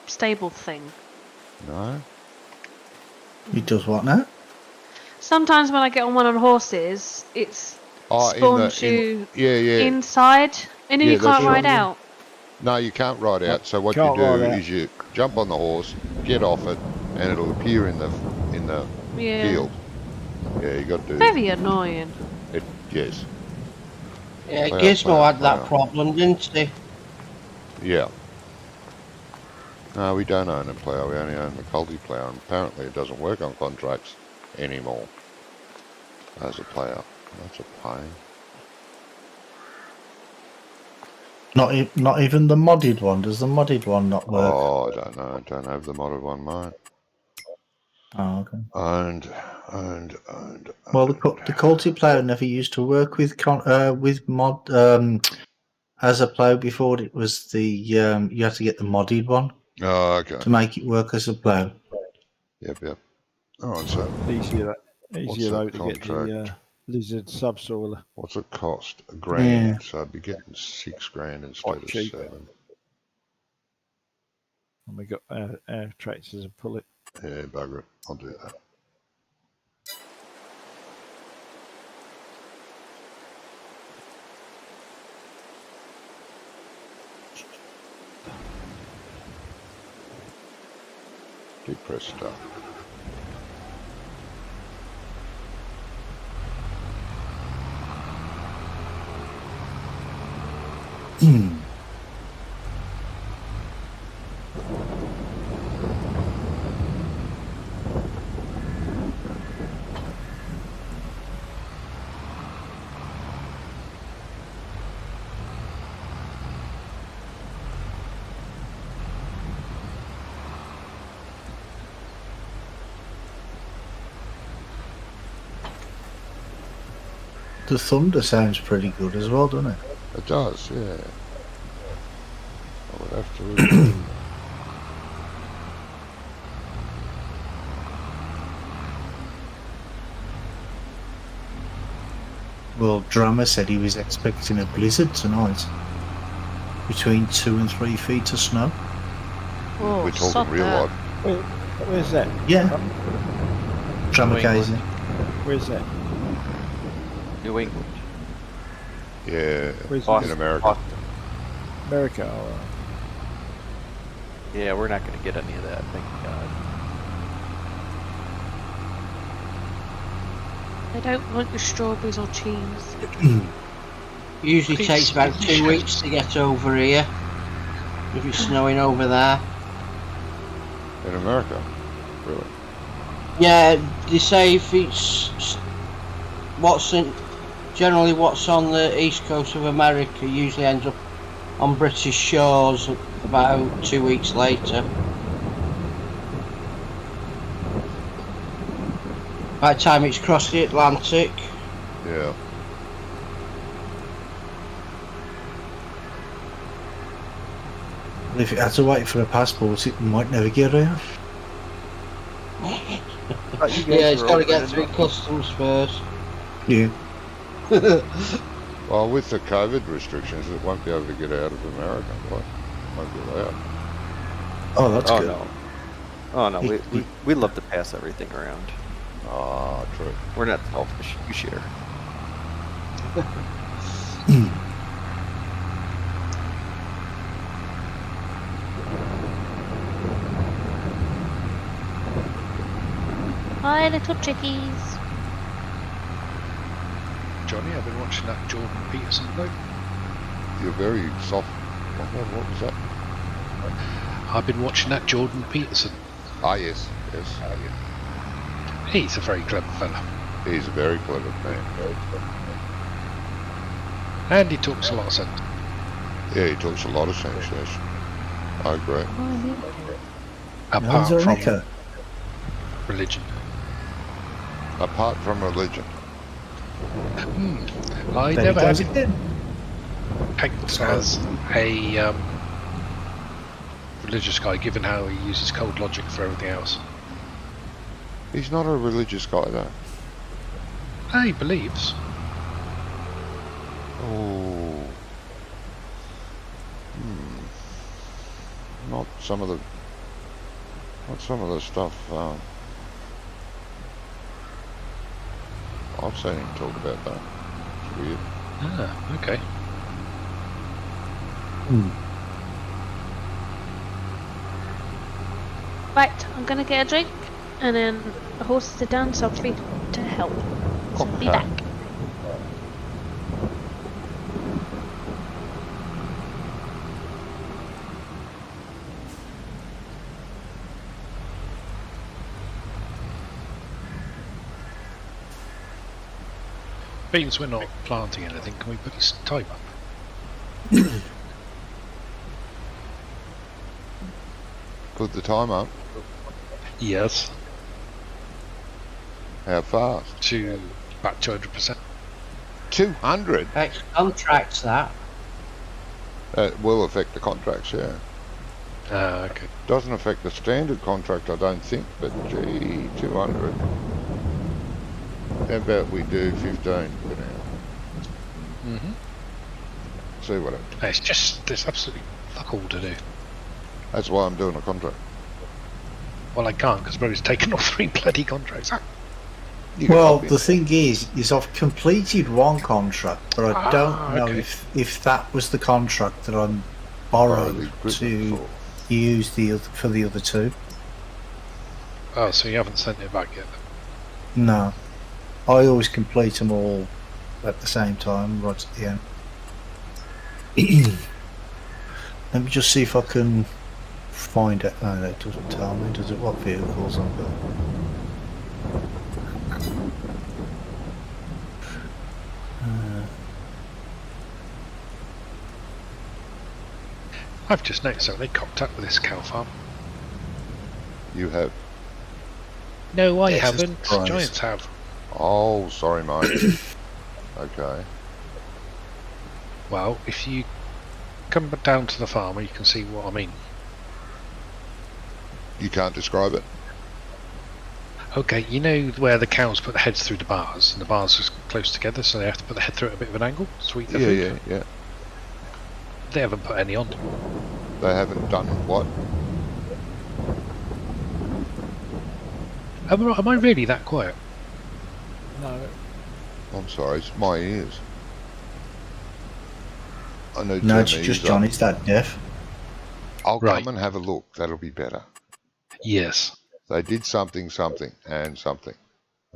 stable thing. No? It does what now? Sometimes when I get on one of the horses, it's spawns you inside, and then Yeah, you can't that's ride right. out. No, you can't ride out. So what Can't you do ride out. is you jump on the horse, get off it, and it'll appear in the Yeah. field. Yeah, you got to do Very annoying. it. Yes. Yeah, Plough, Gizmo plough, had that plough. problem, didn't he? Yeah. No, we don't own a plough. We only own the culti plough, and apparently it doesn't work on contracts anymore as a plough. That's a pain. Not even the modded one. Does the modded one not work? Oh, I don't know. I don't have the modded one, mate. Oh, okay. And Well, the culti plough never used to work with mod as a plough before. It was the you had to get the modded one oh, okay. to make it work as a plough. Yep. All right. So, Easier though that to get the contract? lizard subsoiler. what's it cost? $1,000. Yeah. So I'd be getting $6,000 instead Quite of cheap. 7. And we got our tractors and pull it. Yeah, bugger it. I'll do that. Press start. The thunder sounds pretty good as well, doesn't it? It does, yeah. I would have to agree. Well, Drummer said he was expecting a blizzard tonight. Between 2 and 3 feet of snow. Oh, We're sod talking real that. life. Where's that? Yeah. Drummer New Casey. Where's that? New England. Yeah, Where's in Boston. America. America. Oh, Yeah, we're not going to get any of that, thank God. They don't want your strawberries or cheese. Usually Please, takes about please. 2 weeks to get over here. If it's snowing over there. In America, really. Yeah, they say if it's generally what's on the east coast of America usually ends up on British shores about 2 weeks later. By the time it's crossed the Atlantic. Yeah. If it had to wait for a passport, it might never get here. Yeah, it's got to get through customs first. Yeah. Well, with the COVID restrictions, it won't be able to get out of America. What? Won't be allowed. Oh, that's Oh good. no. Oh no, we love to pass everything around. Ah, true. We're not selfish. We share. Hi, little chickies. Johnny, I've been watching that Jordan Peterson bloke. You're very soft. What was that? I've been watching that Jordan Peterson. Ah, yes. He's a very clever fella. He's a very clever man. And he talks a lot of sense. Yeah, he talks a lot of sense, yes. I agree. Apart How's from Veronica? religion. Apart from religion. I There never he had goes him again. pegged as a religious guy, given how he uses cold logic for everything else. He's not a religious guy, though. He believes. Oh. Not some of the stuff. I've seen him talk about that. It's weird. Ah, okay. Right, I'm gonna get a drink, and then the horses are down, so I'll be to help. So be Okay. back. Beans, we're not planting anything. Can we put this time up? Put the time up. Yes. How fast? To about 200%. 200? Ex contracts that. That will affect the contracts, yeah. Okay. Doesn't affect the standard contract, I don't think, but gee, 200. How about we do 15 for now? See what happens. It's just, there's absolutely fuck all to do. That's why I'm doing a contract. Well, I can't because Bro's taken all 3 bloody contracts. You can Well, help me. the thing is I've completed one contract, but I don't know okay. if that was the contract that I borrowed Holy goodness, to or- use for the other two. Oh, so you haven't sent it back yet? No, I always complete them all at the same time, right at the end. Let me just see if I can find it. No, that doesn't tell me, does it? What vehicles I've got? I've just noticed that they cocked up with this cow farm. You have. No, I It's a haven't. surprise. Giants have. Oh, sorry, mate. Okay. Well, if you come down to the farm, you can see what I mean. You can't describe it. Okay, you know where the cows put the heads through the bars, and the bars are close together, so they have to put the head through at a bit of an angle to sweep the food? Yeah. They haven't put any on. They haven't done what? Am I really that quiet? No, I'm sorry, it's my ears. I need to No, turn it's the just ears up. Johnny's that deaf. I'll Right. come and have a look. That'll be better. Yes. They did something, and something.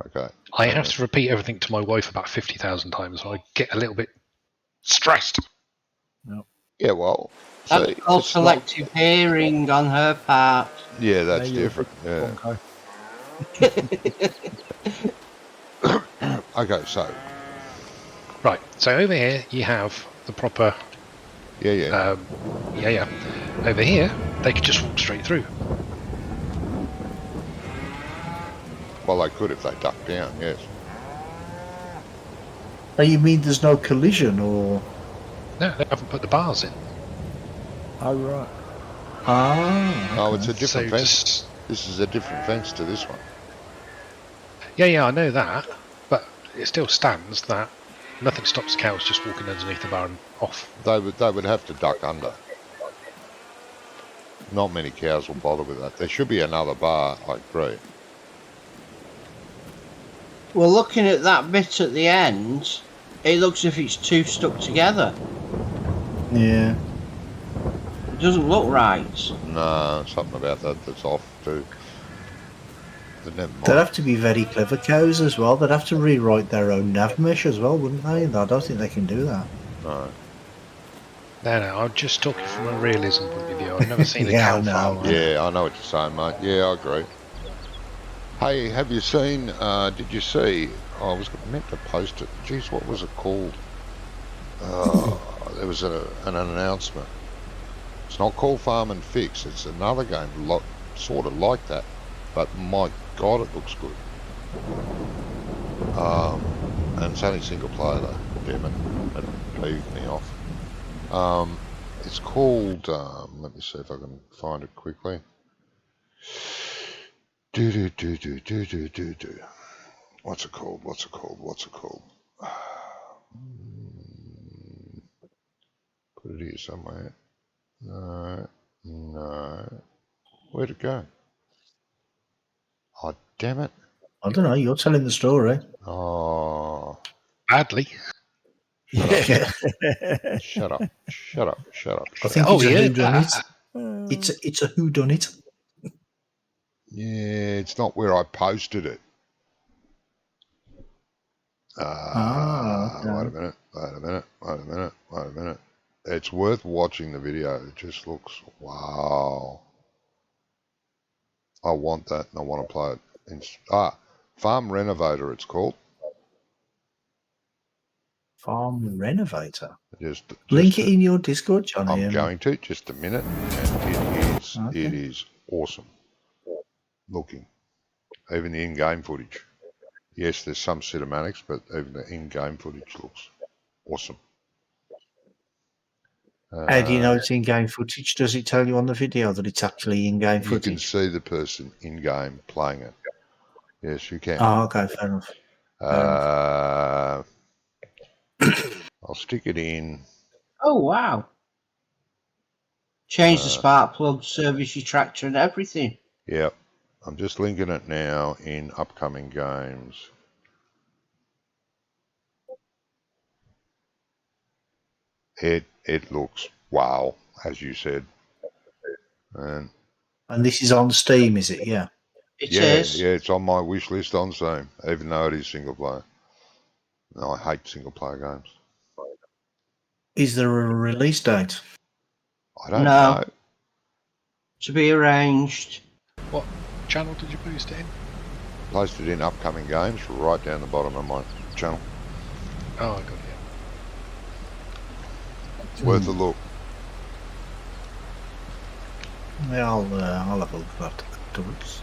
Okay. I have to repeat everything to my wife about 50,000 times, so I get a little bit stressed. Yeah, well. That's see, called it's not- selective hearing on her part. Yeah, that's now you're a different. big Yeah. bonko. Okay, so. Right, so over here you have the proper... Yeah. yeah. Over here, they could just walk straight through. Well, they could if they ducked down, yes. Oh, you mean there's no collision, or? No, they haven't put the bars in. Oh, right. Ah. No, it's a different So fence. just- This is a different fence to this one. Yeah, I know that, but it still stands that Nothing stops cows just walking underneath the bar and off. They would have to duck under. Not many cows will bother with that. There should be another bar, I agree. Well, looking at that bit at the end, it looks as if it's two stuck together. Yeah. It doesn't look right. No, something about that's off too. But never They'd mind. have to be very clever cows as well. They'd have to rewrite their own nav mesh as well, wouldn't they? I don't think they can do that. No. No, I'm just talking from a realism point of view. I've never seen a Yeah, cow I know. farm. Yeah, I know what you're saying, mate. Yeah, I agree. Hey, have you seen, did you see, I was meant to post it. Jeez, what was it called? There was an announcement. It's not called Farm and Fix. It's another game, sort of like that. But my God, it looks good. And it's only single player though. Damn it. It peeved me off. It's called, let me see if I can find it quickly. What's it called? Put it here somewhere. No. Where'd it go? Oh, damn it. I don't know. You're telling the story. Oh, Badly. Yeah. shut up. I think Oh, it's a yeah, whodunit. It's a whodunit. Yeah, it's not where I posted it. Okay. Wait a minute. It's worth watching the video. It just looks, wow. I want that and I want to play it. Farm Renovator it's called. Farm Renovator. Just Link it in your Discord, Johnny. I'm going to, just a minute. And Okay. it is awesome looking. Even the in-game footage. Yes, there's some cinematics, but even the in-game footage looks awesome. How do you know it's in-game footage? Does it tell you on the video that it's actually in-game You can footage? see the person in-game playing it. Yes, you can. Oh, okay, fair enough. I'll stick it in. Oh, wow. Change the spark plug, service your tractor and everything. Yep. I'm just linking it now in upcoming games. It looks wow, as you said. And And this is on Steam, is it? Yeah. It yeah, is. yeah, it's on my wish list on Steam, even though it is single player. No, I hate single player games. Is there a release date? I don't No. know. To be arranged. What channel did you post it in? Posted in upcoming games right down the bottom of my channel. Oh, I got it. Worth a look. Yeah, I'll have a look at that afterwards.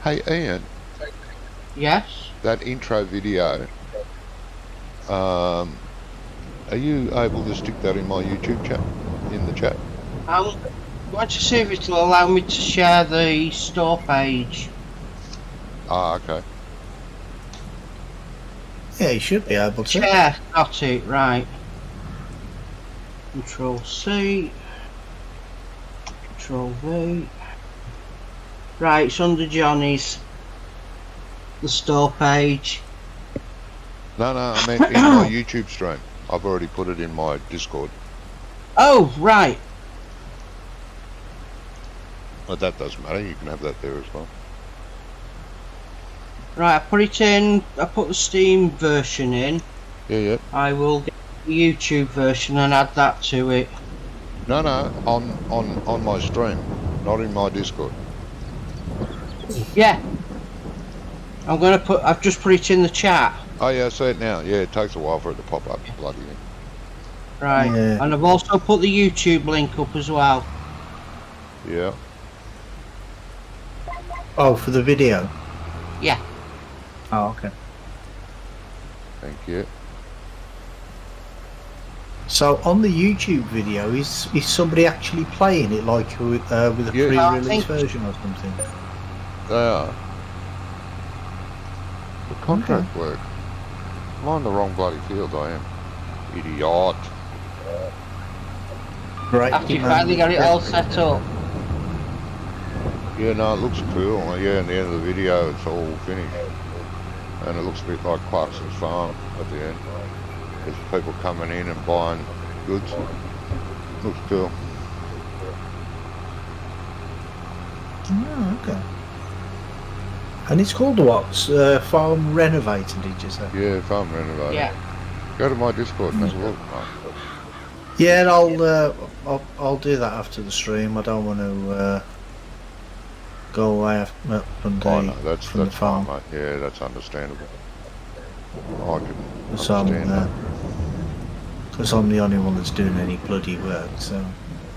Hey Ian, Yes. that intro video, are you able to stick that in my YouTube chat, in the chat? I'm going to see if it'll allow me to share the store page. Ah, okay. Yeah, you should be able to. Yeah, got it, right. Control C. Control V. Right, it's under Johnny's. The store page. No, I meant in my YouTube stream. I've already put it in my Discord. Oh, right. But that doesn't matter, you can have that there as well. Right, I put it in. I put the Steam version in. Yeah. I will get the YouTube version and add that to it. No, on my stream, not in my Discord. Yeah. I've just put it in the chat. Oh yeah, I see it now. Yeah, it takes a while for it to pop up, bloody thing. Right. Yeah. And I've also put the YouTube link up as well. Yeah. Oh, for the video? Yeah. Oh, okay. Thank you. So on the YouTube video, is somebody actually playing it like with a Yeah. pre-release I think- version or something? They are. The contract work. I'm on the wrong bloody field, I am. Idiot. Right. After you finally got it all set up. Yeah, no, it looks cool. Yeah, in the end of the video, it's all finished. And it looks a bit like Clarkson's farm at the end. There's people coming in and buying goods. Looks cool. Oh, okay. And it's called what? Farm Renovating, did you say? Yeah, farm renovating. Yeah. Go to my Discord and have a look, mate. Yeah, I'll do that after the stream. I don't want to go away from the, Oh, no, that's farm. fine, mate. Yeah, that's understandable. I can Because understand that. I'm the only one that's doing any bloody work. So,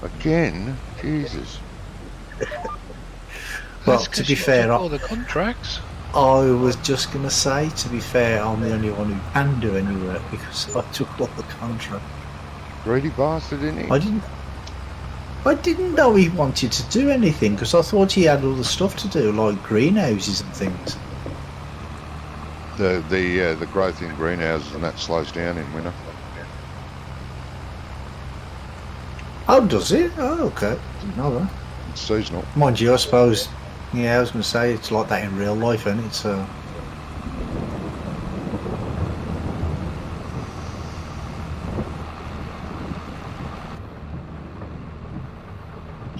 Again? Jesus. well, That's to 'cause be you fair, took all the contracts. I was just gonna say, to be fair, I'm the only one who can do any work because I took all the contract. Greedy bastard, isn't he? I didn't know he wanted to do anything because I thought he had other stuff to do, like greenhouses and things. The growth in greenhouses and that slows down in winter. Oh, does it? Oh, okay. Didn't know that. It's seasonal. Mind you, I suppose. Yeah, I was going to say it's like that in real life, isn't it? So.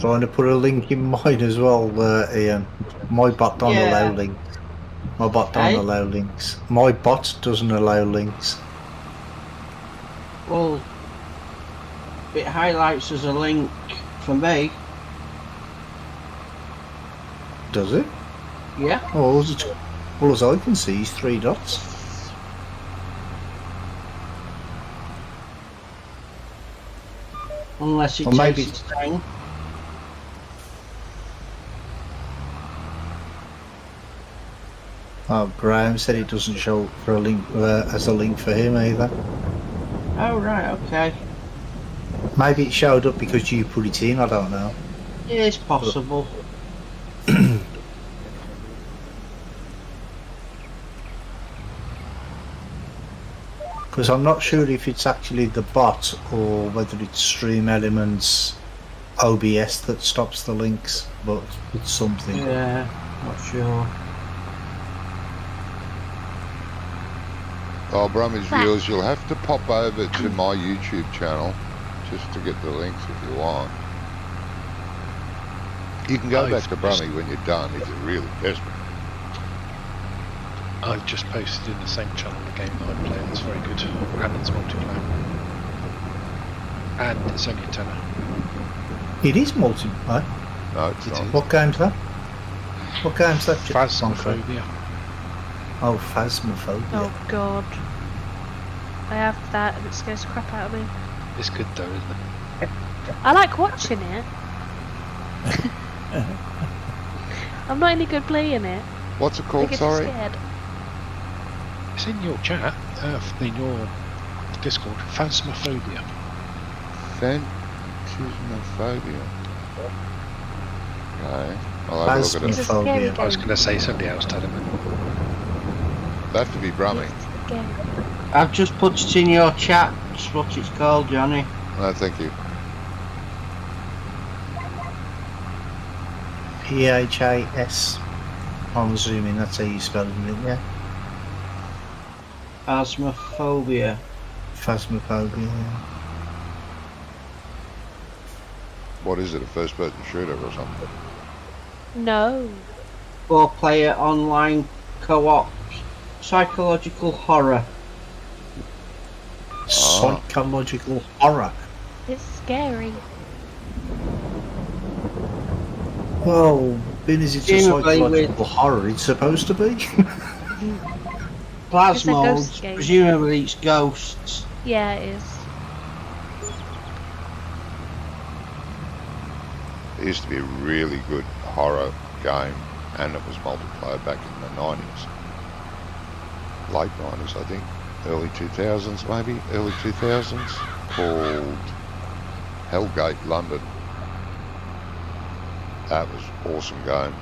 Trying to put a link in mine as well, Ian. My bot don't allow links. My bot don't allow links. My bot doesn't allow links. Well, it highlights as a link for me. Does it? Yeah. Oh, all as I can see is 3 dots. Unless it Or takes maybe its time. Oh, Graham said it doesn't show for a link as a link for him either. Oh, right, okay. Maybe it showed up because you put it in, I don't know. Yeah, it's possible. Because I'm not sure if it's actually the bot or whether it's Stream Elements OBS that stops the links, but it's something. Yeah, not sure. Oh, Brummy's viewers, you'll have to pop over to my YouTube channel just to get the links if you want. You can go back to Brummy when you're done if you're really desperate. I've just posted in the same channel the game that I'm playing. It's very good. And it's multiplayer. And it's only a tenner. It is multiplayer. No, it's not. What game's that? What game's that? Phasmophobia. Oh, Phasmophobia. Oh god. I have that and it scares the crap out of me. It's good though, isn't it? I like watching it. I'm not any good playing it. What's it I called, get sorry? scared. It's in your chat, in your Discord. Phasmophobia. Phasmophobia. Okay. I'll have a look at It's it. a scary Phasmophobia. I was game. going to say somebody else tell him. That'd have to be Brummy. Scary. I've just put it in your chat. That's what it's called, Johnny. No, thank you. PHAS. I'm assuming that's how you spell it, yeah? Phasmophobia. Phasmophobia, yeah. What is it, a first-person shooter or something? No. 4-player online co-op. Psychological horror. Psychological horror. It's scary. Well, being as it's a Presumably psychological horror, it's supposed to be. It's a ghost Plasmodes. game. Presumably it's ghosts. Yeah, it is. It used to be a really good horror game, and it was multiplayer back in the 90s. Late 90s, I think. Early 2000s, maybe? Early 2000s? Called Hellgate London. That was awesome game.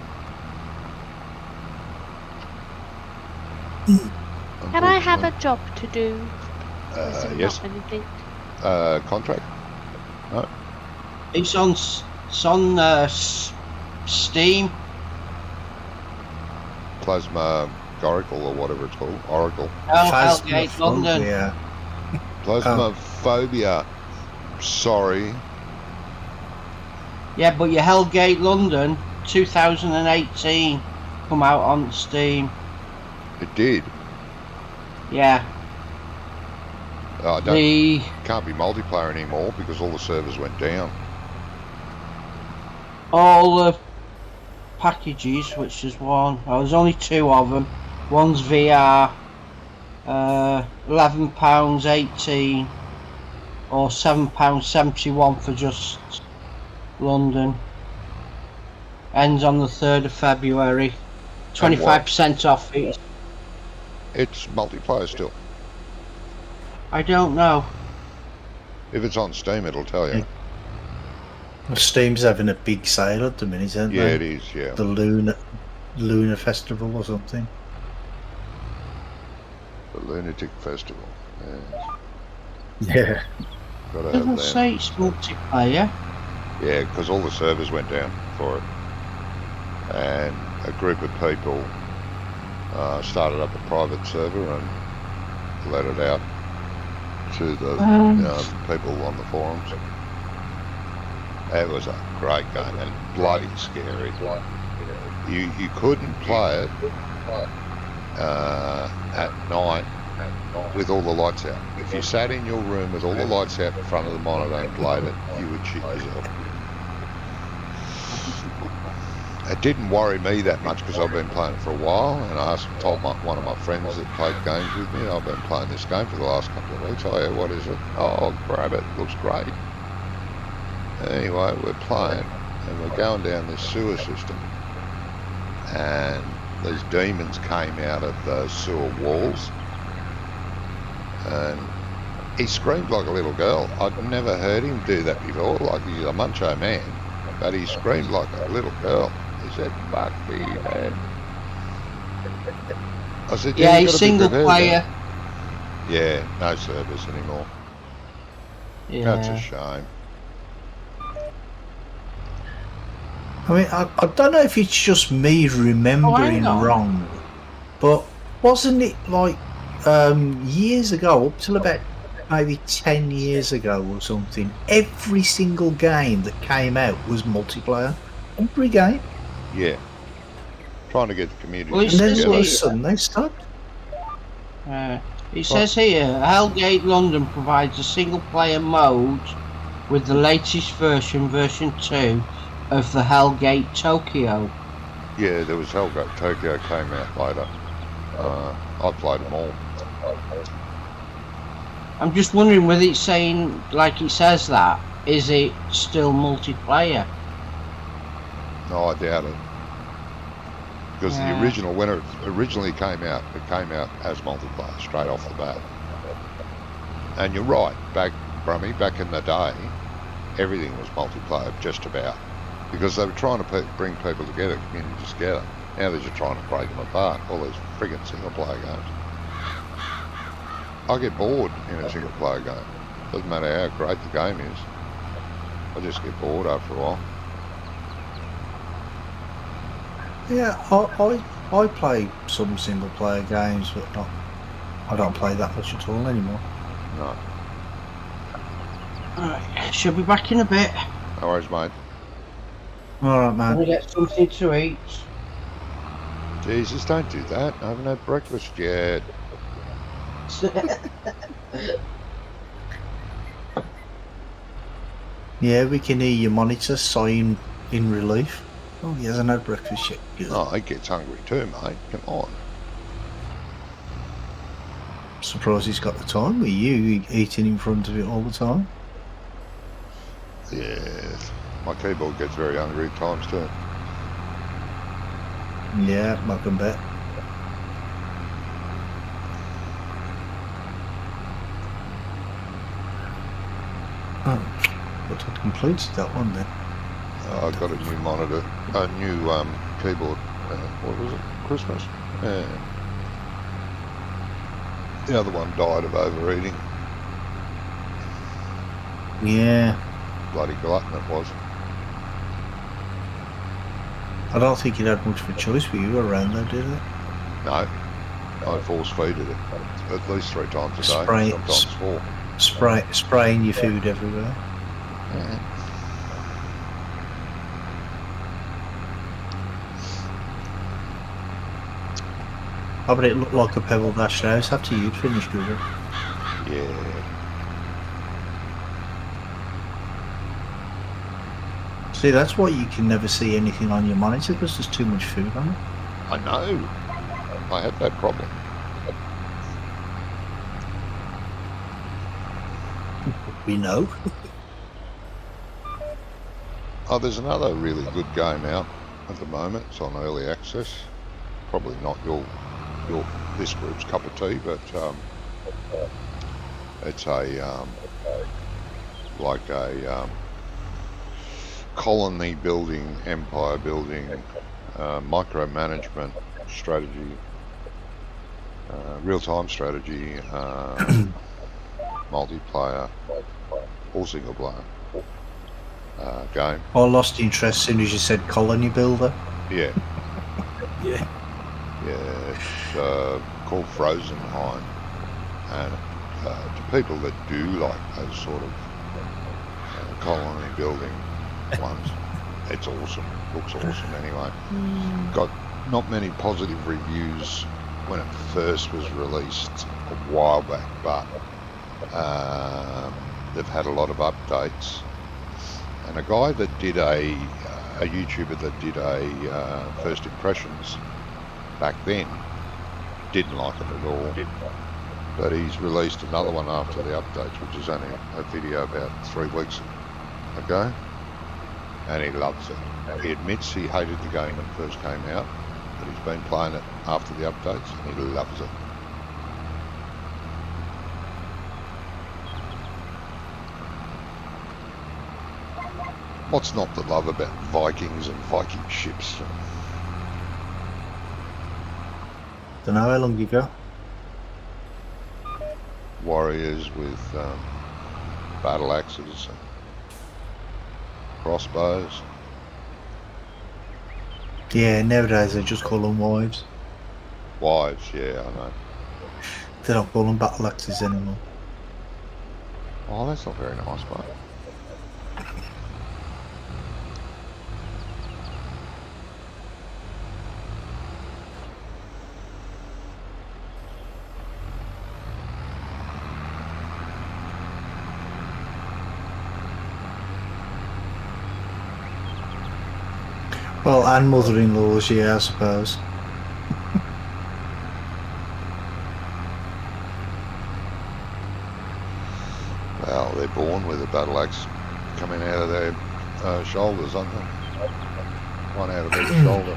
Can I have a job to do? Is there Yes. not anything? Contract? It's on Steam. Plasma Oracle or whatever it's called. Oracle. Oh, Hellgate, London. Phasmophobia. Plasmophobia. Sorry. Yeah, but your Hellgate London 2018 come out on Steam. It did. Yeah. I don't. Can't be multiplayer anymore because all the servers went down. All the packages, which is one. Oh, there's only 2 of them. One's VR, £11.18 or £7.71 for just London. Ends on the 3rd of February. 25% off it. It's multiplayer still. I don't know. If it's on Steam, it'll tell you. Well, Steam's having a big sale at the minute, isn't Yeah, they? it is. Yeah. The Lunar Festival or something. The Lunatic Festival. Yeah. Yeah. Gotta It have doesn't that. say it's multiplayer. Yeah, because all the servers went down for it, and a group of people started up a private server and let it out to the people on the forums. It was a great game and bloody scary. You couldn't play it at night with all the lights out. If you sat in your room with all the lights out in front of the monitor and played it, you would shit yourself. It didn't worry me that much because I've been playing it for a while, and I told one of my friends that played games with me, I've been playing this game for the last couple of weeks. Oh yeah, what is it? Oh, I'll grab it. Looks great. Anyway, we're playing, and we're going down this sewer system, and these demons came out of the sewer walls, and he screamed like a little girl. I'd never heard him do that before. Like, he's a macho man, but he screamed like a little girl. He said, "Fuck me, man." I said, Yeah, you he's gotta be single prepared, player. man." Yeah, no service anymore. That's a Yeah. shame. I mean, I don't know if it's just me remembering on. wrong, but wasn't it like years ago, up till about maybe 10 years ago or something, every single game that came out was multiplayer? Every game. Yeah. Trying to get the community Well, And then It's all of a just- sudden they stopped. It says here, Hellgate London provides a single-player mode with the latest version 2 of the Hellgate Tokyo. Yeah, there was Hellgate Tokyo came out later. I played them all. I'm just wondering whether it's saying, like it says that, is it still multiplayer? No, I doubt it. Because Yeah. the original, when it originally came out, it came out as multiplayer straight off the bat. And you're right, back in the day, everything was multiplayer, just about. Because they were trying to bring people together, communities together. Now they're just trying to break them apart, all those friggin' single player games. I get bored in a single player game. Doesn't matter how great the game is. I just get bored after a while. Yeah, I play some single player games, but I don't play that much at all anymore. No. Alright, she'll be back in a bit. No worries, mate. Alright, I'm man. gonna get something to eat. Jesus, don't do that. I haven't had breakfast yet. Yeah, we can hear your monitor sighing in relief. Oh, he hasn't had breakfast yet. Good. Oh, he gets hungry too, mate. Come on. Surprised he's got the time with you eating in front of it all the time. Yeah. My keyboard gets very hungry at times too. Yeah, I can bet. Oh, but I completed that one then. I got a new monitor, a new keyboard. What was it? Christmas? Yeah. The other one died of overeating. Yeah. Bloody glutton it was. I don't think you'd had much of a choice with you around there, did it? No, I force-feeded it at least 3 times a day, Spray- sometimes 4. Spraying your food everywhere. I bet it looked like a pebble dashed house after you'd finished with it. Yeah. See, that's why you can never see anything on your monitor, because there's too much food on it. I know. I had that problem. We know. Oh, there's another really good game out at the moment. It's on early access. Probably not this group's cup of tea, but it's a like a colony building, empire building, micromanagement strategy, real-time strategy, multiplayer, or single player game. I lost interest as soon as you said colony builder. Yeah. Yeah. Yeah, it's called Frozen Hind, and to people that do like those sort of colony building ones, it's awesome. Looks awesome anyway. Got not many positive reviews when it first was released a while back, but they've had a lot of updates. And a guy that did a YouTuber that did a first impressions back then didn't like it at all, but he's released another one after the updates, which is only a video about 3 weeks ago, and he loves it. He admits he hated the game when it first came out, but he's been playing it after the updates and he loves it. What's not to love about Vikings and Viking ships? Don't know how long you go. Warriors with battle axes and crossbows. Yeah, nowadays they just call them wives. Wives, yeah, I know. They don't call them battle axes anymore. Oh, that's not very nice, mate. Well, and mother-in-laws, yeah, I suppose. Well, they're born with a battle axe coming out of their shoulders, aren't they? One out of each shoulder.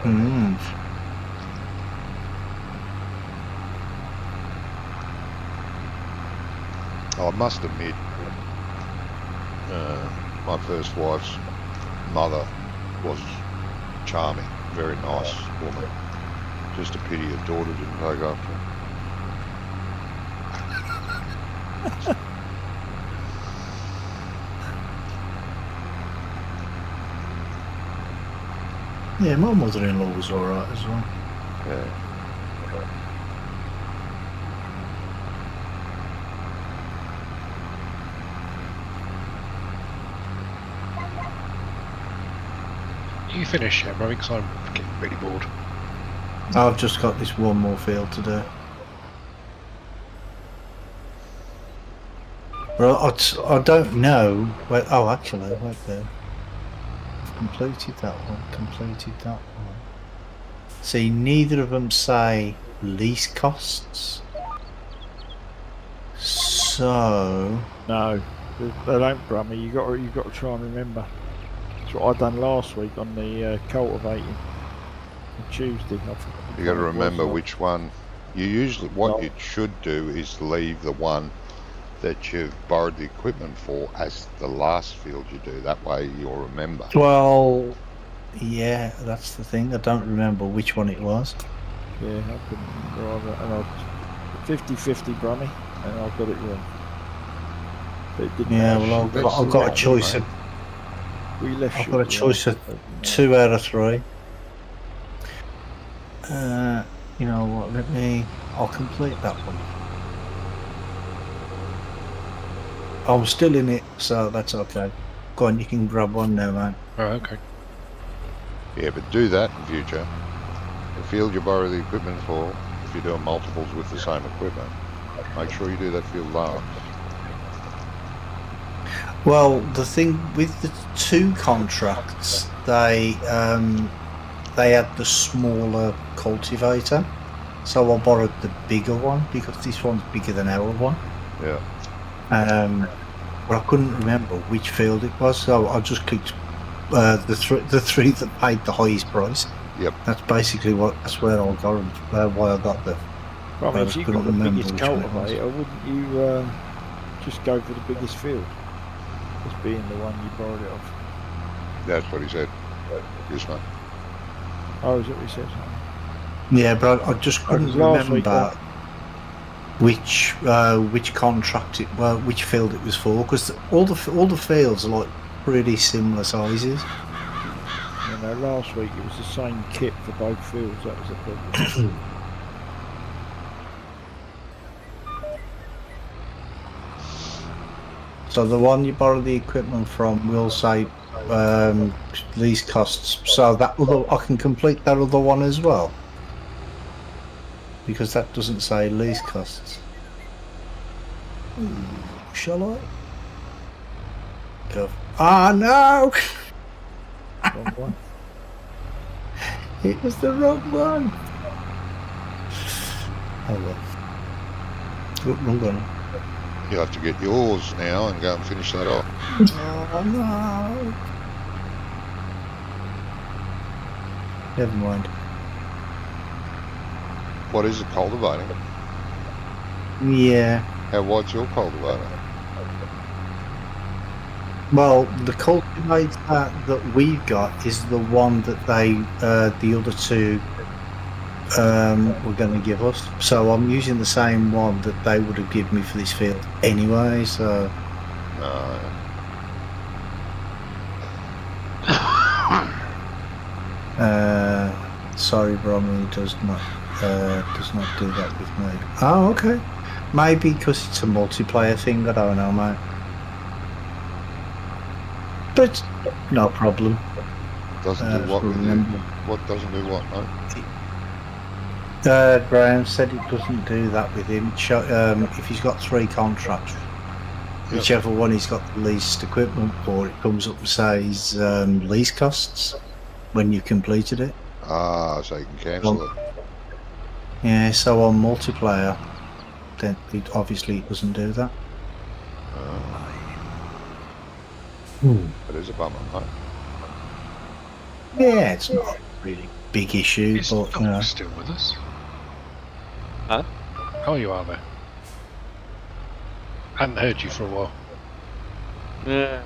I must admit, my first wife's mother was charming, very nice woman. Just a pity her daughter didn't take after her. Yeah, my mother-in-law was alright as well. Yeah. You finish yet, Robbie? Because I'm getting really bored. I've just got this one more field to do. Well, I don't know. Wait, oh, actually, wait there. I've completed that one. See, neither of them say lease costs. So No, they don't, Brummy. You got to try and remember. That's what I done last week on the cultivating on Tuesday. You got to remember which one. You usually, what you should do is leave the one that you've borrowed the equipment for as the last field you do. That way you'll remember. well, yeah, that's the thing. I don't remember which one it was. Yeah, I couldn't remember either. And 50-50, Brummy, and I got it wrong. But it didn't Yeah, matter. well, That's I've got a right, choice. mate. We left. I've got a shortly choice after, of so it didn't 2 out of 3. You know what? I'll complete that one. I'm still in it, so that's okay. Go on, you can grab one now, man. Oh, okay. Yeah, but do that in future. The field you borrow the equipment for, if you're doing multiples with the same equipment, make sure you do that field last. Well, the thing with the 2 contracts, they had the smaller cultivator, so I borrowed the bigger one because this one's bigger than our one. Yeah. But I couldn't remember which field it was, so I just clicked the three that paid the highest price. Yep. That's basically that's where I got why I got the. I mean, I if you've couldn't got the remember biggest which one it was. cultivator, wouldn't you just go for the biggest field? As being the one you borrowed it off. That's what he said. Yes, mate. Oh, is that what he said? Yeah, but I just couldn't last week, remember which contract which field it was for, because all the fields are like pretty similar sizes. You know, last week it was the same kit for both fields. That was the problem. So the one you borrow the equipment from will say lease costs. So that I can complete that other one as well, because that doesn't say lease costs. Shall I? Go. Ah, no! Wrong one. It was the wrong one. Oh well. Wrong one. You'll have to get yours now and go and finish that off. Oh no. Never mind. What is it, cultivating? Yeah. How wide's your cultivator? Well, the cultivator that we've got is the one that the other 2 were going to give us. So I'm using the same one that they would have given me for this field anyway. So sorry, Bromley does not do that with me. Oh, okay. Maybe because it's a multiplayer thing. I don't know, mate. But no problem. Doesn't do what with you? What doesn't do what, mate? Graham said it doesn't do that with him. If he's got 3 contracts, whichever one he's got the least equipment for, it comes up and says lease costs when you completed it. Ah, so you can cancel it. Yeah, so on multiplayer, then it doesn't do that. It is a bummer, mate. Yeah, it's not a really big issue, Is but Doc still with us? Huh? Oh, you are there. Hadn't heard you for a while. Yeah.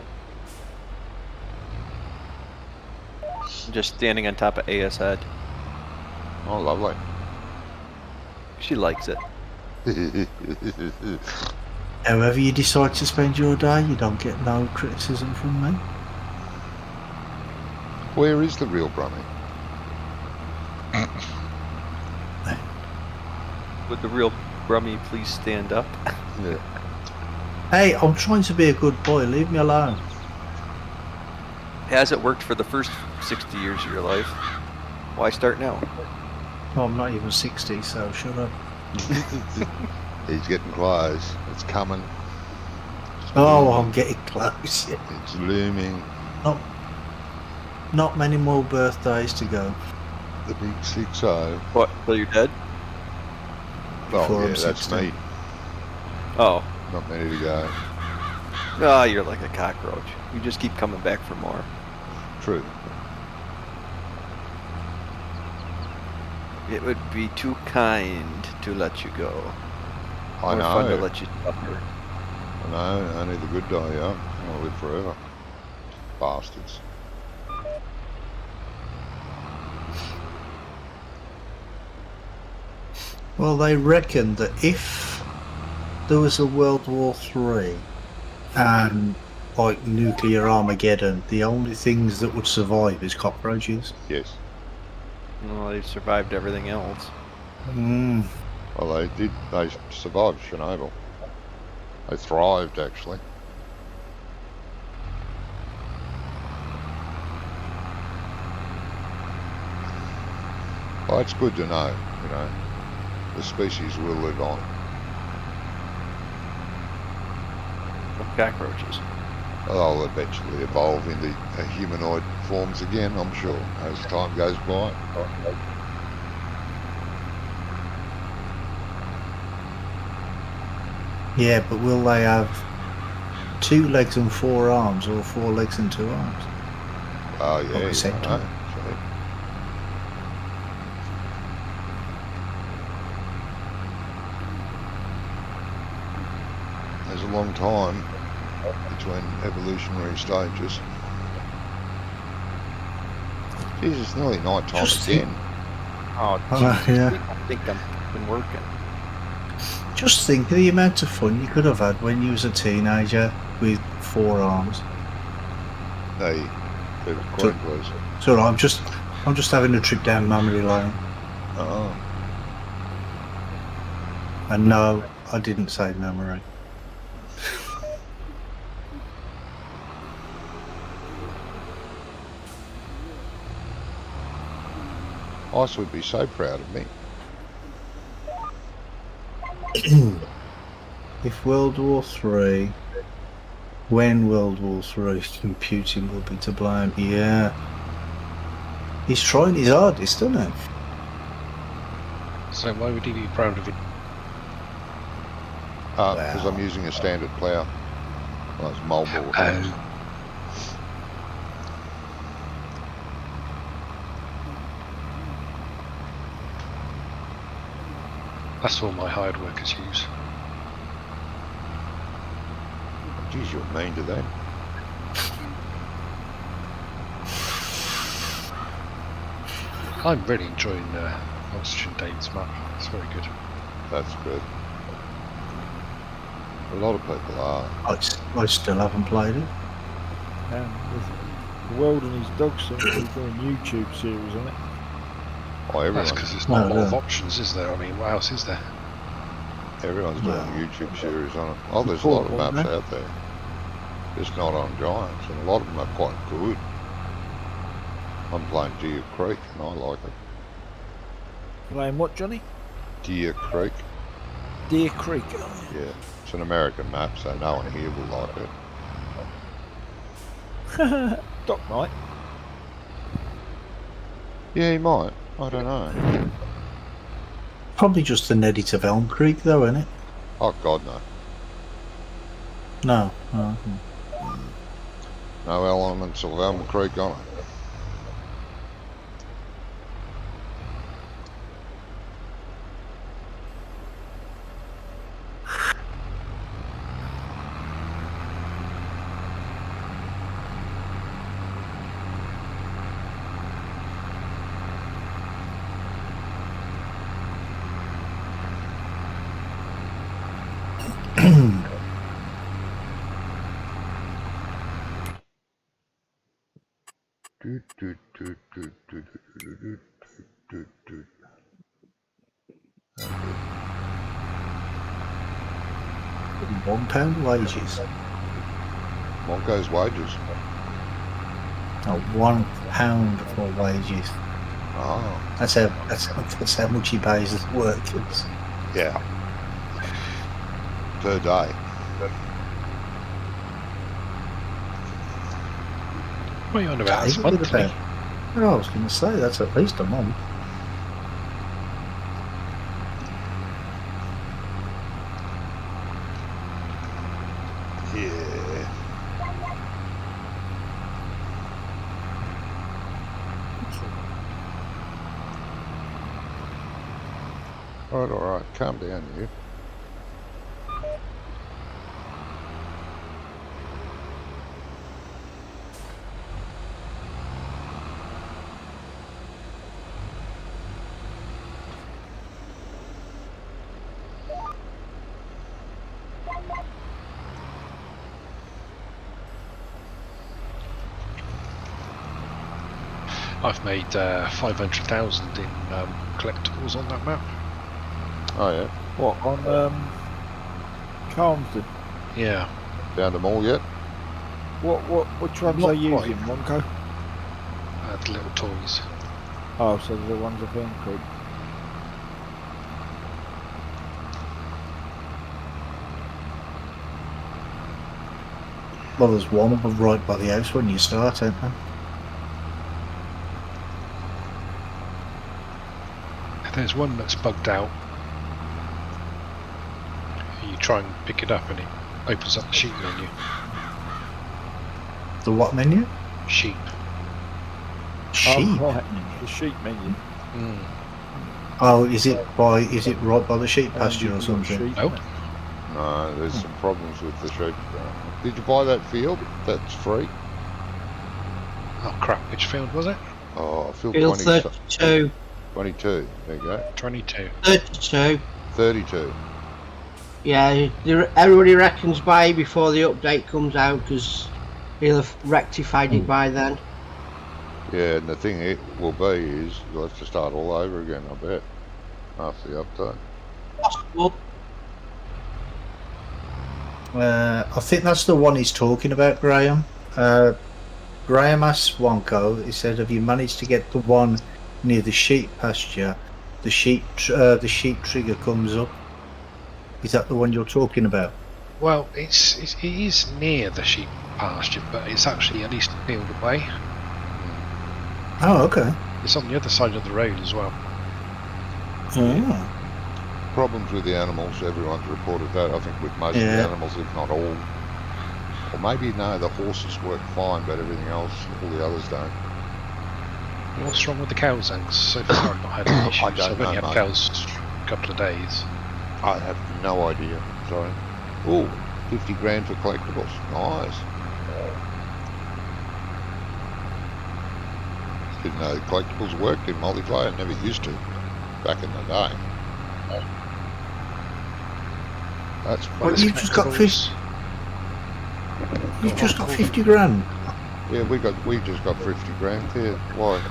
I'm just standing on top of Aya's head. Oh, lovely. She likes it. however you decide to spend your day, you don't get no criticism from me. Where is the real Brummy? Would the real Brummy please stand up? Yeah. Hey, I'm trying to be a good boy, leave me alone. Has it worked for the first 60 years of your life? Why start now? Well, I'm not even 60, so shut up. He's getting close. It's coming. Oh, I'm getting close. It's looming. Not many more birthdays to go. The big 6-0. What, till you're dead? Oh, Before yeah, I'm that's 60. me. Oh. Not many to go. Ah, you're like a cockroach. You just keep coming back for more. True. It would be too kind to let you go. I More fun to know. let you suffer. I know. Only the good die young. I'll live forever. Bastards. Well, they reckon that if there was a World War III and like nuclear Armageddon, the only things that would survive is cockroaches. Yes. Well, they survived everything else. Mm. Well, they did. They survived Chernobyl. They thrived, actually. Well, it's good to know, you know, the species will live on. Cockroaches. They'll eventually evolve into humanoid forms again, I'm sure, as time goes by. Yeah, but will they have 2 legs and 4 arms, or 4 legs and 2 arms? Oh, yeah, Like a you centaur. don't know. See? There's a long time between evolutionary stages. Jeez, it's nearly night time Just again. Oh, Yeah. I think I'm been working. Just think of the amount of fun you could have had when you was a teenager with 4 arms. Hey, keep it quiet, please. So I'm just having a trip down memory lane. Oh, And no, I didn't say memory. Ice would be so proud of me. If World War III, when World War III, Putin will be to blame. Yeah. He's trying his hardest, doesn't he? So why would he be proud of it? Because I'm using a standard plough. Well, it's moldboard. That's all my hired workers use. Geez, you're mean to them. I'm really enjoying Oxygen Dane's map. It's very good. That's good. A lot of people are. I still haven't played it. The World and His Dog seem to be doing a YouTube series on it. Oh, That's everyone's, because there's not a lot No, of no. options, is there? I mean, what else is there? everyone's doing Well, a YouTube series on it. Oh, there's a cool, lot of maps isn't it? out there. Just not on Giants, and a lot of them are quite good. I'm playing Deer Creek, and I like it. Playing what, Johnny? Deer Creek. Deer Creek. Yeah, it's an American map, so no one here will like it. Doc might. Yeah, he might. I don't know. Probably just an edit of Elm Creek, though, isn't it? Oh God, no. No. Oh, No elements of Elm Creek on it. Do, do, do, do, do, do, do, do, do, do. £1 wages. What goes wages? Oh, £1 for wages. Oh, That's how much he pays his workers. yeah. Per day. What are you on about? That's Hey, what monthly. about- Well, I was going to say that's at least a month. Yeah. All right. Calm down, you. I've made 500,000 in collectibles on that map. Oh yeah. What, on Calmsden? Yeah. Found them all yet? Which ones Not are you quite. using, Monco? The little toys. Oh, so the ones of Elm Creek. Well, there's one right by the house when you start, ain't there? There's one that's bugged out. You try and pick it up and it opens up the sheep menu. The what menu? Sheep. Sheep. Oh, right. The sheep menu. Mm. Oh, is it right by the sheep pasture or You've got something? sheep, Nope. innit? No, there's some problems with the sheep. Did you buy that field? That's free. Oh crap, which field was it? Oh, field Field 20, 32. 22. There you go. 22. 32. 32. Yeah, everybody reckons buy before the update comes out because he'll have rectified it by then. Yeah, and the thing it will be is you'll have to start all over again, I bet, after the update. Possible. I think that's the one he's talking about, Graham. Graham asked Wonko, he said, have you managed to get the one near the sheep pasture? The sheep trigger comes up. Is that the one you're talking about? Well, it is near the sheep pasture, but it's actually at least a field away. Oh, okay. It's on the other side of the road as well. Oh. Problems with the animals, everyone's reported that. I think with most of the Yeah. animals, if not all. Or maybe, no, the horses work fine, but everything else, all the others don't. What's wrong with the cows then? 'Cause so far I've not had any issues. I don't I've only know, had mate. cows a couple of days. I have no idea. Sorry. Oh, 50 grand for collectibles. Nice. Didn't know collectibles worked in multiplayer. Never used to. Back in the day. That's Well, funny. you just got 50. You just got 50 grand. Yeah, we just got 50 grand here. Why?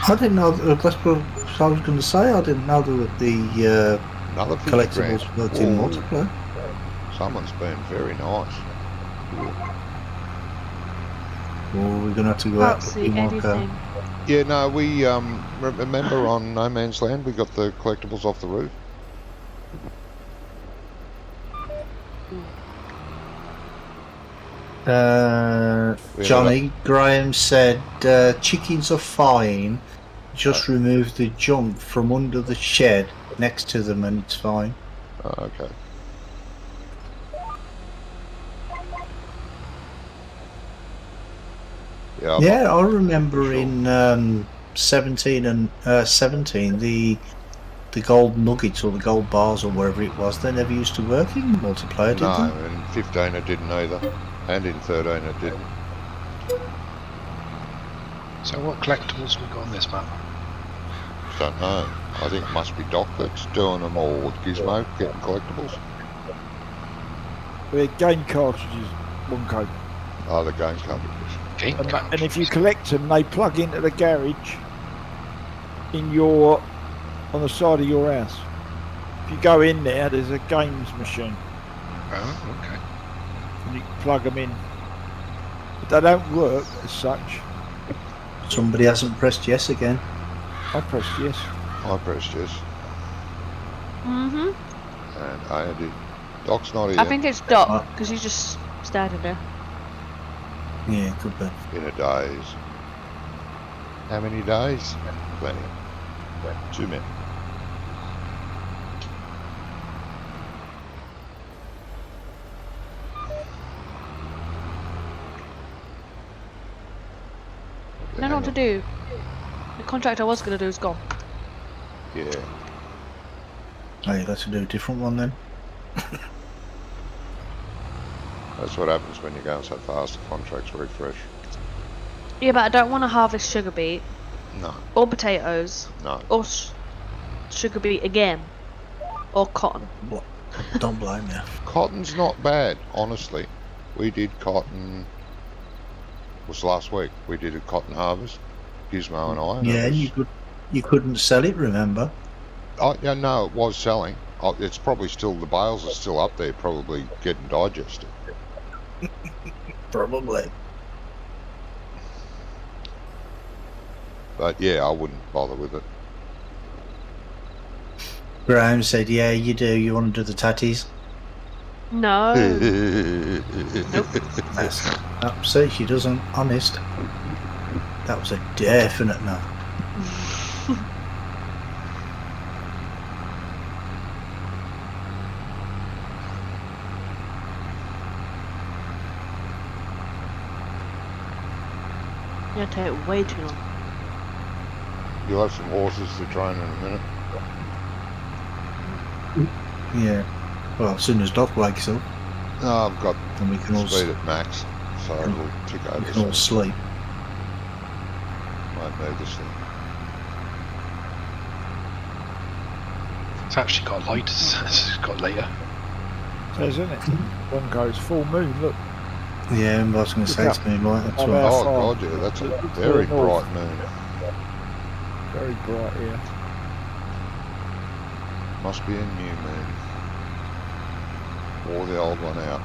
I didn't know. That's what I was going to say. I didn't know that the Another 50 collectibles grand. worked in Ooh, multiplayer. Someone's been very nice. Well, we're going to have to go Can't out see to anything. Yeah, no, we remember on No Man's Land we got the collectibles off the roof. We ended Johnny Graham said chickens are fine. Just remove the junk from under the shed next to them and it's fine. Oh, okay. Yeah, Yeah, I remember Sure. in 17 and 17 the gold nuggets or the gold bars or wherever it was. They never used to work in multiplayer, did no, they? in 15 it didn't either, and in 13 it didn't. So what collectibles we got on this map? Don't know. I think it must be Doc that's doing them all with Gizmo, getting collectibles. They're game cartridges, Monco. Oh, the game cartridges. Game And if you collect them, they plug into the garage on the side of your house. If you go in there, there's a games machine, Oh, okay. and you can plug them in. But they don't work as such. Somebody hasn't pressed yes again. I pressed yes. I pressed yes, Mhm. and I did. Doc's not here I think it's Doc because he's just standing there. Yeah, could be. in a days. How many days? Plenty. 2 minutes. I don't know what to do. The contract I was going to do is gone. Yeah. Hey, let's do a different one then. That's what happens when you're going so fast, the contracts refresh. Yeah, but I don't want to harvest sugar beet No, or potatoes no. or sugar beet again or cotton. Don't blame me. Cotton's not bad, honestly. We did cotton, was last week, we did a cotton harvest. Gizmo and I. And Yeah, it was, you couldn't sell it, remember? oh, yeah, no, it was selling. Oh, it's probably still, the bales are still up there, probably getting digested. Probably. But yeah, I wouldn't bother with it. Graham said, yeah, you do. You want to do the tatties? No. See, she doesn't. Honest. That was a definite no. It'll take way too long. You'll have some horses to train in a minute. Yeah. Well, as soon as Doc wakes up, No, I've got then we can all speed at max, so we'll tick we over can all soon. sleep. Won't need this thing. It's actually got light. It's got later. Says, isn't it? One goes full moon. Look. Yeah, I was going to say it's going to be like that's Oh, right. How Oh far? god, yeah, that's a It's very very north. bright moon. Very bright here. Must be a new moon. Or the old one out.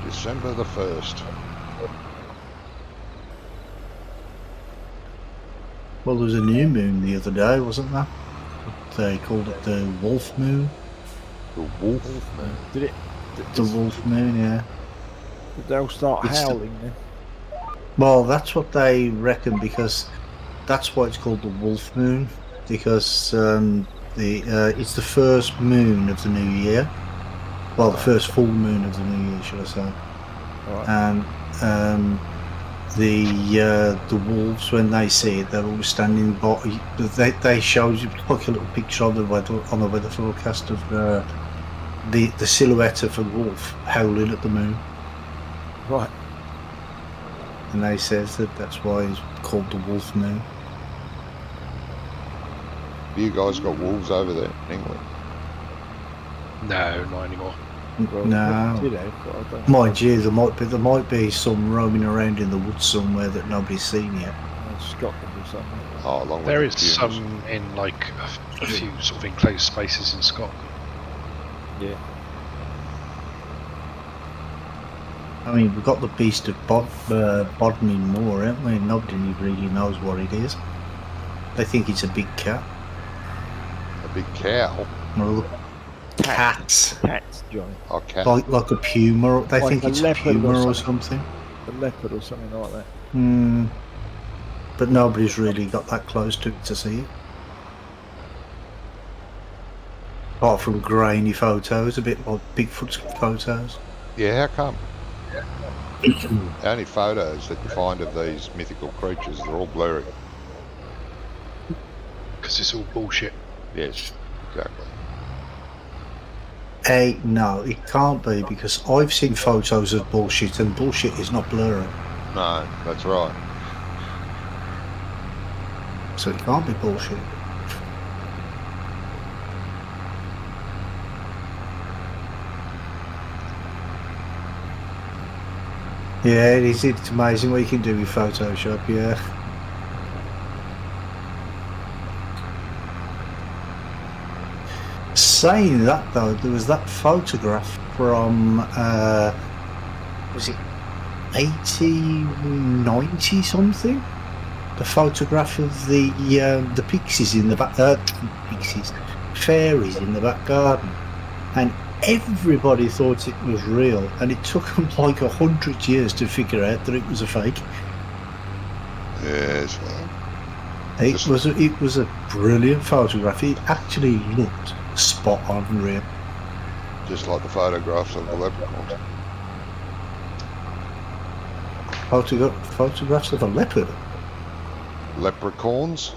December the 1st. Well, there was a new moon the other day, wasn't there? They called it the Wolf Moon. The wolf moon. Did it? The Wolf Moon, yeah. Did they all start It's the- howling then? Well, that's what they reckon because that's why it's called the Wolf Moon because it's the first moon of the new year. Well, the first full moon of the new year, should I say? Right. And the wolves, when they see it, they're all standing by. They showed you like a little picture on the weather forecast of the silhouette of a wolf howling at the moon. Right. And they says that's why it's called the Wolf Moon. Have you guys got wolves over there in England? No, not anymore. Well, No. did they? But I don't Mind you, there might be some roaming around in the woods somewhere that nobody's seen yet. know, Scotland or something. Oh, along with There the is pumas. some in like a few sort of enclosed spaces in Scotland. Yeah. I mean, we've got the beast of Bodmin Moor, haven't we? Nobody really knows what it is. They think it's a big cat. A big cow. Well, cats. Cats, Johnny. Oh, cat. Like a puma. They Like think a it's a leopard or puma or something. something. A leopard or something like that. Hmm. But nobody's really got that close to it to see it. Apart from grainy photos, a bit like Bigfoot's photos. Yeah, how come? The only photos that you find of these mythical creatures, they're all blurry. Because it's all bullshit. Yes, exactly. No, it can't be because I've seen photos of bullshit and bullshit is not blurry. No, that's right. So it can't be bullshit. Yeah, it is. It's amazing what you can do with Photoshop, yeah. Saying that though, there was that photograph from, was it 1890 something? The photograph of the pixies in the back, fairies in the back garden, and everybody thought it was real, and it took them like 100 years to figure out that it was a fake. Yes, well, It was a brilliant photograph. It actually looked spot on real. just like the photographs of the leprechauns. Photographs of a leopard. Leprechauns?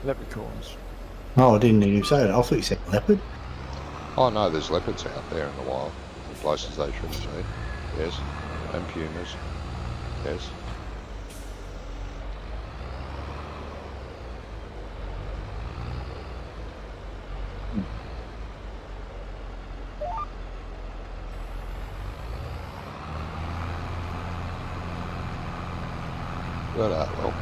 Leprechauns. Oh, I didn't hear you say that. I thought you said leopard. Oh no, there's leopards out there in the wild, in places they shouldn't be. Yes, and pumas. Yes. Well.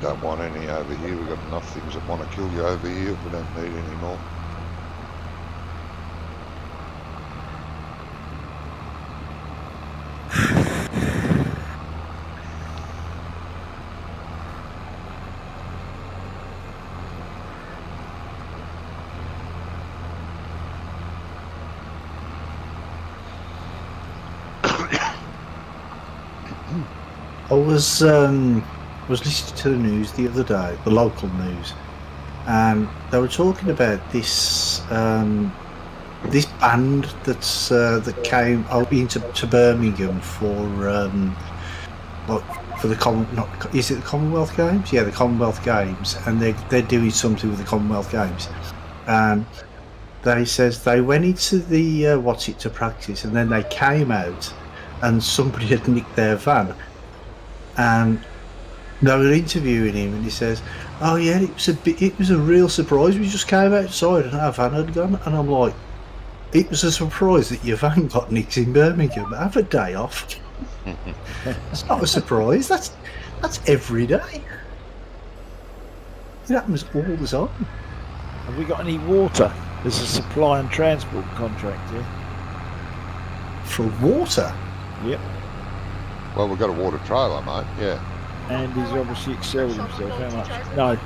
Don't want any over here. We've got enough things that want to kill you over here. We don't need any more. I was listening to the news the other day, the local news, and they were talking about this this band that came into Birmingham for is it the Commonwealth Games? Yeah, the Commonwealth Games, and they're doing something with the Commonwealth Games, and they says they went into the to practice, and then they came out, and somebody had nicked their van. And they were interviewing him, and he says, "Oh yeah, it was a real surprise. We just came outside and our van had gone." And I'm like, "It was a surprise that your van got nicked in Birmingham. Have a day off." It's not a surprise. That's every day. It happens all the time. Have we got any water? There's a supply and transport contract here. For water? Yep. Well, we've got a water trailer, mate. Yeah. And he's obviously excelled himself. How much? No.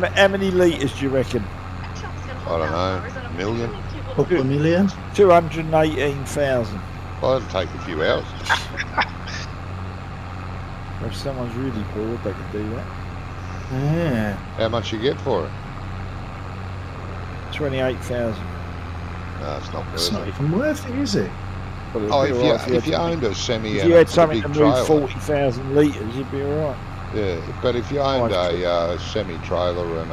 How many litres do you reckon? I don't know. A million? Couple of million? 218,000. Well, it'll take a few hours. If someone's really bored, they could do that. Yeah. How much you get for it? 28,000. No, it's not It's worth not it. even worth it, is it? Well, it'd Oh, be all right if you owned a semi if and you had a something big to move trailer. 40,000 litres, you'd be all right. Yeah, but if you owned Right. a semi-trailer and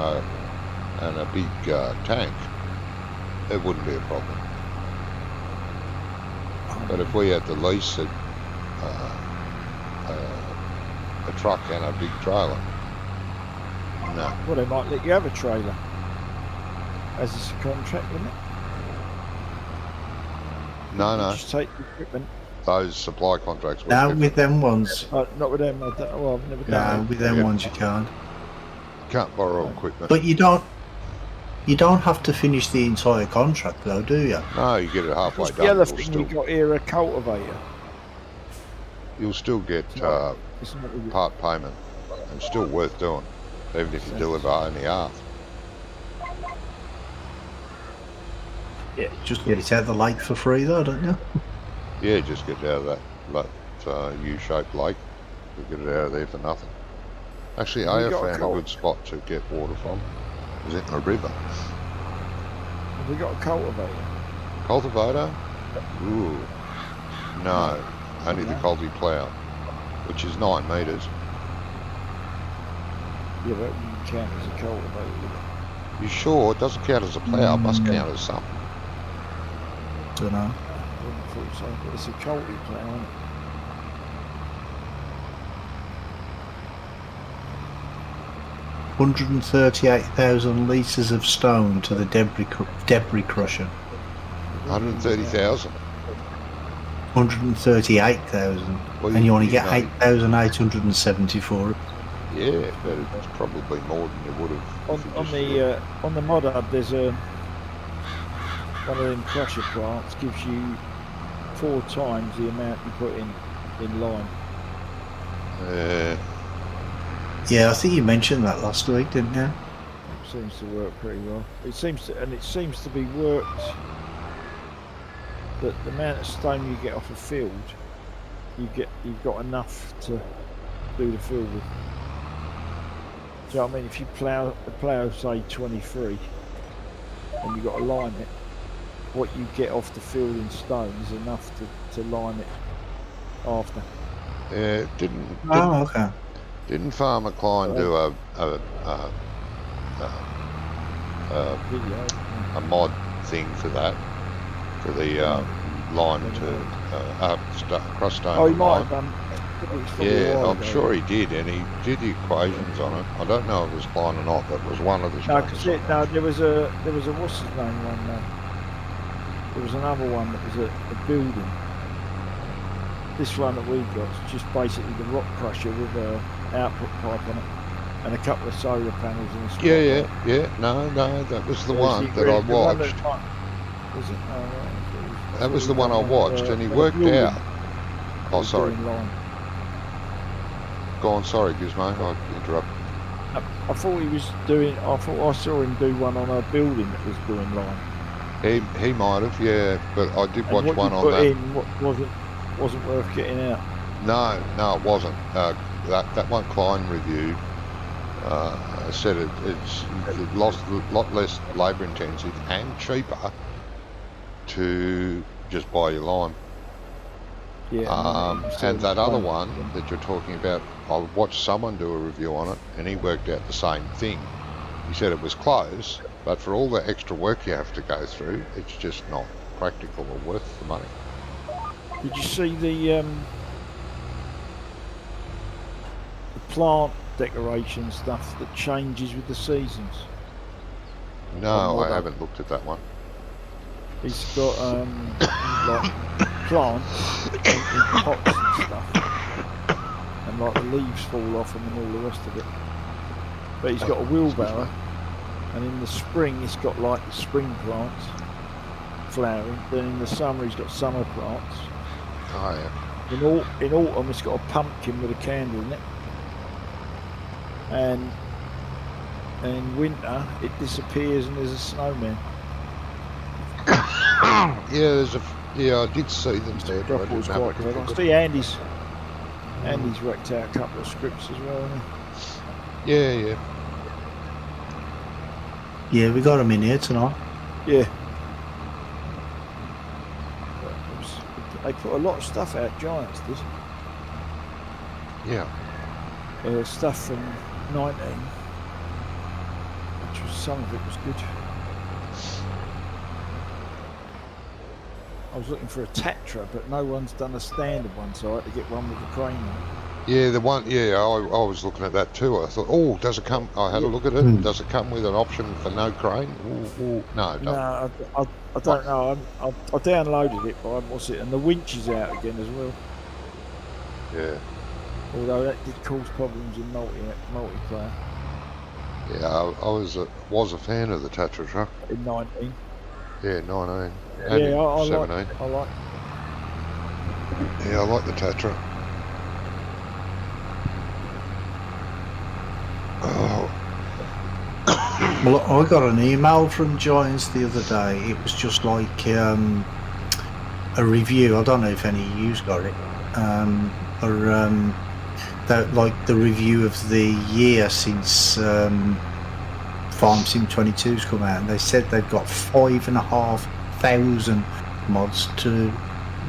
a big tank, it wouldn't be a problem. But if we had to lease a truck and a big trailer, no. Well, they might let you have a trailer as a contract, wouldn't it? No, no. Just take the equipment. Those supply contracts were No, different. with them ones. Not with them. I don't know. Well, I've never No, done that. with them Yeah. ones you can't. Can't borrow equipment. But you don't have to finish the entire contract, though, do you? No, you get it halfway What's done. the other thing we got here? A cultivator. You'll still get It's not really- part payment, and still worth doing, even if you deliver only half. Yeah. Just get it out of the lake for free, though, don't you? Yeah, just get out of that U-shaped lake. You get it out of there for nothing. Actually, I We have got a found a good spot to get water from. Is it in a river? Have we got a cultivator? Cultivator? Ooh. No, only the culti plough, which is 9 metres. Yeah, that wouldn't count as a cultivator. You sure? It doesn't count as a plough, it must count as something. Don't know. I wouldn't have thought so, but it's a culti plough, isn't it? $138,000 litres of stone to the debris crusher. 130,000. 138,000, Well, and you only you get know- 8,870 for it. Yeah, but it's probably more than you would have. On the mod hub, there's one of them crusher plants gives you 4 times the amount you put in line. Yeah, I think you mentioned that last week, didn't you? It seems to work pretty well. It seems to be worked that the amount of stone you get off a field, you've got enough to do the field with. Do you know what I mean? If you plough say 23 and you've got to line it, what you get off the field in stone is enough to line it after. Yeah, Oh, okay. didn't Farmer Klein do a Video. mod thing for that? For the line to cross stone Oh, he to might line? have done. It was probably a Yeah, while I'm ago. sure he did, and he did the equations on it. I don't know if it was Klein or not, but it was one of the No, structures. because there was a what's his name one. there was another one that was a building. This one that we've got is just basically the rock crusher with a output pipe on it and a couple of solar panels and a spotlight. Yeah. No, that was the Or is one it that I really the one watched. Was it? Oh, right. That was the one I watched, and he on a worked building out. that Oh, was sorry. doing line. Go on, sorry, Gizmo, I interrupted. I thought he was doing. I thought I saw him do one on a building that was doing line. He might have, yeah, but I did And watch what one you on put that. in wasn't worth getting out. No, it wasn't. That one Klein reviewed said it's a lot less labour intensive and cheaper to just buy your lime. Yeah. And that other one that you're talking about, I watched someone do a review on it, and he worked out the same thing. He said it was close, but for all the extra work you have to go through, it's just not practical or worth the money. Did you see the plant decoration stuff that changes with the seasons? No, I haven't looked at that one. He's got like plants in pots and stuff, and like the leaves fall off them and all the rest of it. But he's got a wheelbarrow, and in the spring he's got like the spring plants flowering. Then in the summer he's got summer plants. Oh yeah. In autumn it's got a pumpkin with a candle in it, and in winter it disappears and there's a snowman. Yeah, I did see them there. But I didn't have a quick look. See, Andy's worked out a couple of scripts as well, hasn't he? Yeah. Yeah, we got them in here tonight. Yeah. They put a lot of stuff out, Giants did. Yeah. Stuff from 19, which was, some of it was good. I was looking for a Tatra, but no one's done a standard one, so I had to get one with the crane on it. Yeah, the one. Yeah, I was looking at that too. I thought, oh, does it come? I had a look at it. Does it come with an option for no crane? No, it doesn't. No, I don't know. I downloaded it, but what's it? And the winch is out again as well. Yeah. Although that did cause problems in multiplayer. Yeah, I was a fan of the Tatra truck. In 19. Yeah, 19. Yeah, And I 17. like. Yeah, I like the Tatra. Oh. Well, I got an email from Giants the other day. It was just like a review. I don't know if any of you got it. That like the review of the year since Farm Sim 22's come out, and they said they've got 5,500 mods to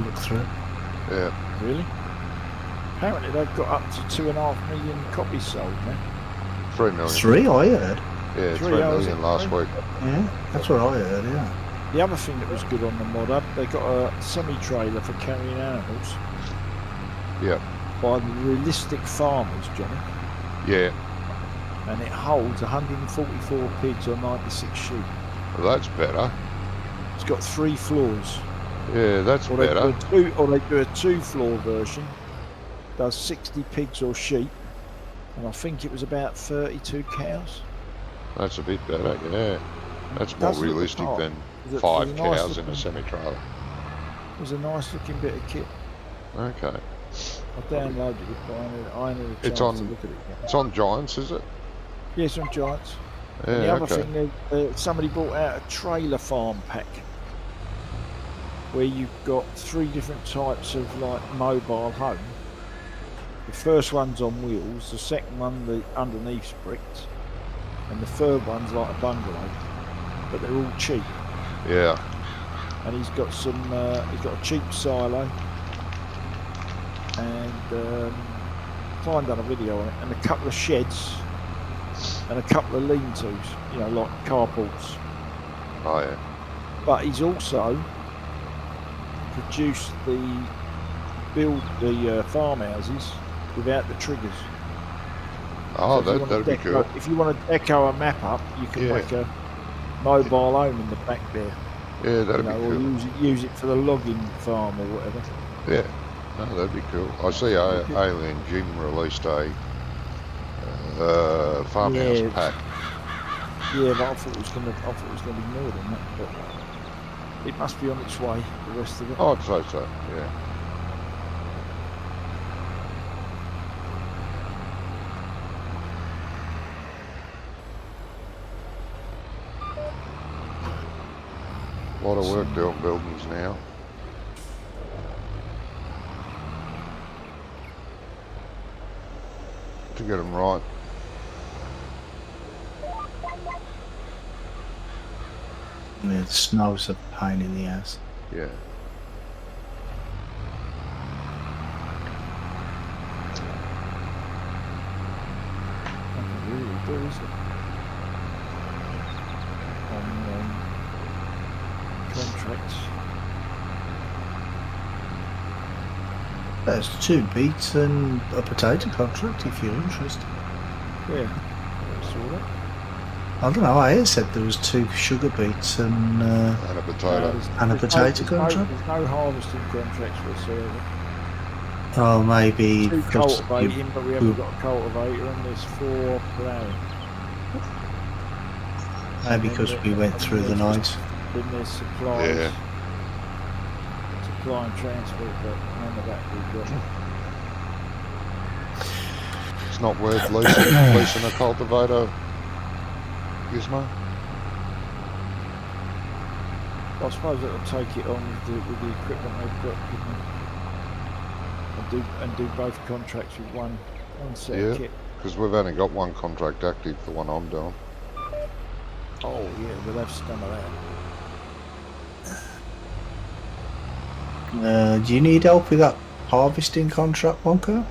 look through. Yeah. Really? Apparently they've got up to 2.5 million copies sold now. 3 million. 3, I heard. Yeah, 3 3 million last week. Yeah, that's what I heard. Yeah. The other thing that was good on the mod, they got a semi-trailer for carrying animals. Yeah. By the Realistic Farmers, Johnny. Yeah. And it holds 144 pigs or 96 sheep. Well, that's better. It's got 3 floors. Yeah, that's Or better. they do a 2-floor version. Does 60 pigs or sheep. And I think it was about 32 cows. That's a bit better, yeah. That's more Does look realistic apart. than There's 5 a nice cows in a looking- semi-trailer. It was a nice looking bit of kit. Okay. I downloaded it, but I ain't had a chance It's on- to look at it yet. It's on Giants, is it? Yes, on Giants. And the Yeah, other okay. thing, somebody brought out a trailer farm pack where you've got 3 different types of like mobile home. The first one's on wheels, the second one the underneath's bricked, and the third one's like a bungalow. But they're all cheap. Yeah. And he's got some. He's got a cheap silo, and Klein done a video on it, and a couple of sheds, and a couple of lean-tos, you know, like carports. Oh, yeah. But he's also produced the farmhouses without the triggers. Oh, So if you that'd be wanna good. If you want to deco a map up, you can Yeah. make a mobile home in the back there. Yeah, that'd be or cool. use it for the logging farm or whatever. Yeah, no, that'd be cool. I see Alien Jim released a farmhouse Yeah. pack. Yeah, but I thought it was gonna be more than that. But it must be on its way. The rest of it. Oh, I'd say so. Yeah. A lot of work doing buildings now. To get them right. Yeah, the snow's a pain in the ass. Yeah. Nothing really do, is it? On contracts. There's 2 beets and a potato contract if you're interested. Yeah, I saw that. I don't know, I said there was 2 sugar beets and And a potato. And a potato contract? There's no harvesting contracts whatsoever. oh, maybe 2 because cultivating, but we haven't got a cultivator, and there's 4 ploughing. maybe because we went through the night. Then there's supplies. Yeah. Supply and transport, but none of that we've got. It's not worth leasing a cultivator, Gizmo? I suppose it'll take it on with the equipment they've got, couldn't it? And do both contracts with one set of kit. Because we've only got one contract active, the one I'm doing. Oh yeah, we'll have some of that. Do you need help with that harvesting contract, Wonka?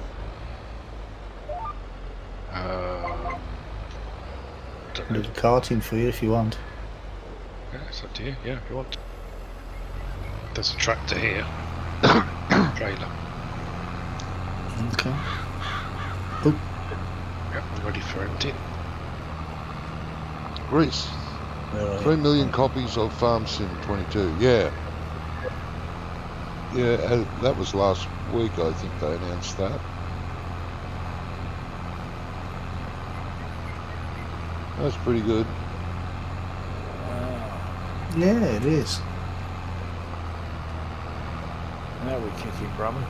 Don't I'll know. do the carting for you if you want. Yeah, it's up to you. Yeah, if you want. There's a tractor here. Trailer. Okay. Yeah, I'm ready for emptying. Greece. Where are 3 you? million copies of Farm Sim 22. Yeah. Yeah, that was last week, I think they announced that. That's pretty good. Yeah, it is. Now we're kicking, Brummy.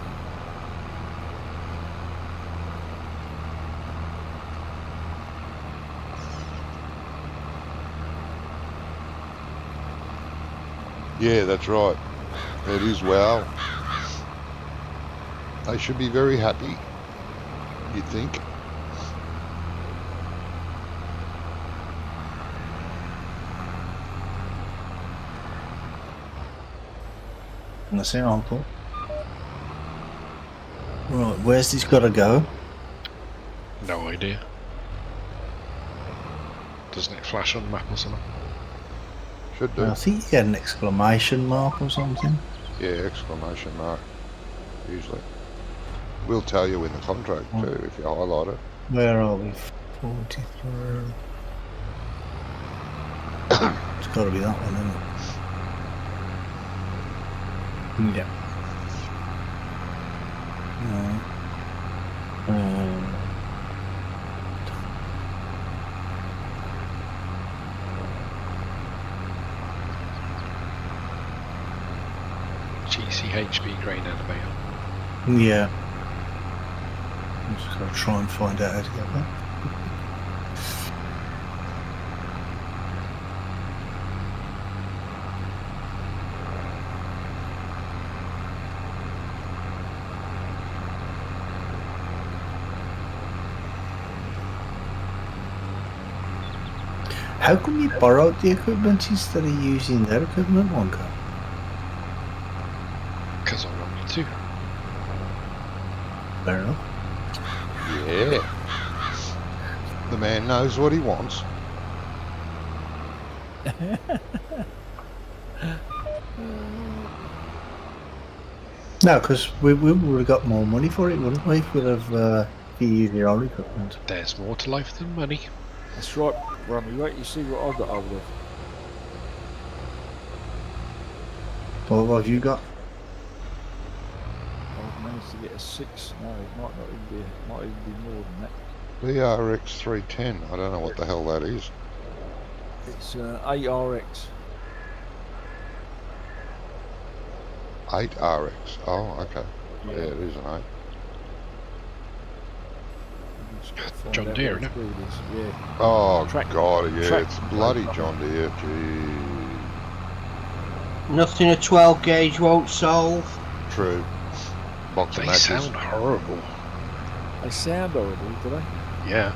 Yeah, that's right. It is well. They should be very happy, you'd think. That's it, Uncle. Right, where's this got to go? No idea. Doesn't it flash on the map or something? Should do. I think you get an exclamation mark or something. Yeah, exclamation mark, usually. We'll tell you in the contract too, if you highlight it. Where are we? 43. It's got to be that one, isn't it? Yeah. GCHB grain elevator. Yeah. I'm just going to try and find out how to get that. How come you borrowed the equipment instead of using their equipment, Wonka? Because I want you to. Fair enough. Yeah. The man knows what he wants. No, because we would have got more money for it, wouldn't we? If we'd have if you used your own equipment. There's more to life than money. That's right, Brummy. Wait, you see what I got hold of. What have you got? I've managed to get a 6. No, it might not even be. Might even be more than that. BRX 310. I don't know what the hell that is. It's 8RX. 8RX. Oh, okay. Yeah, it is an 8. John Deere, isn't it? Yeah. Oh, Track- God, yeah, track- it's bloody John Deere. Gee. Nothing a 12 gauge won't solve. True. Box of They matches. sound horrible. They sound horrible, do they? Yeah.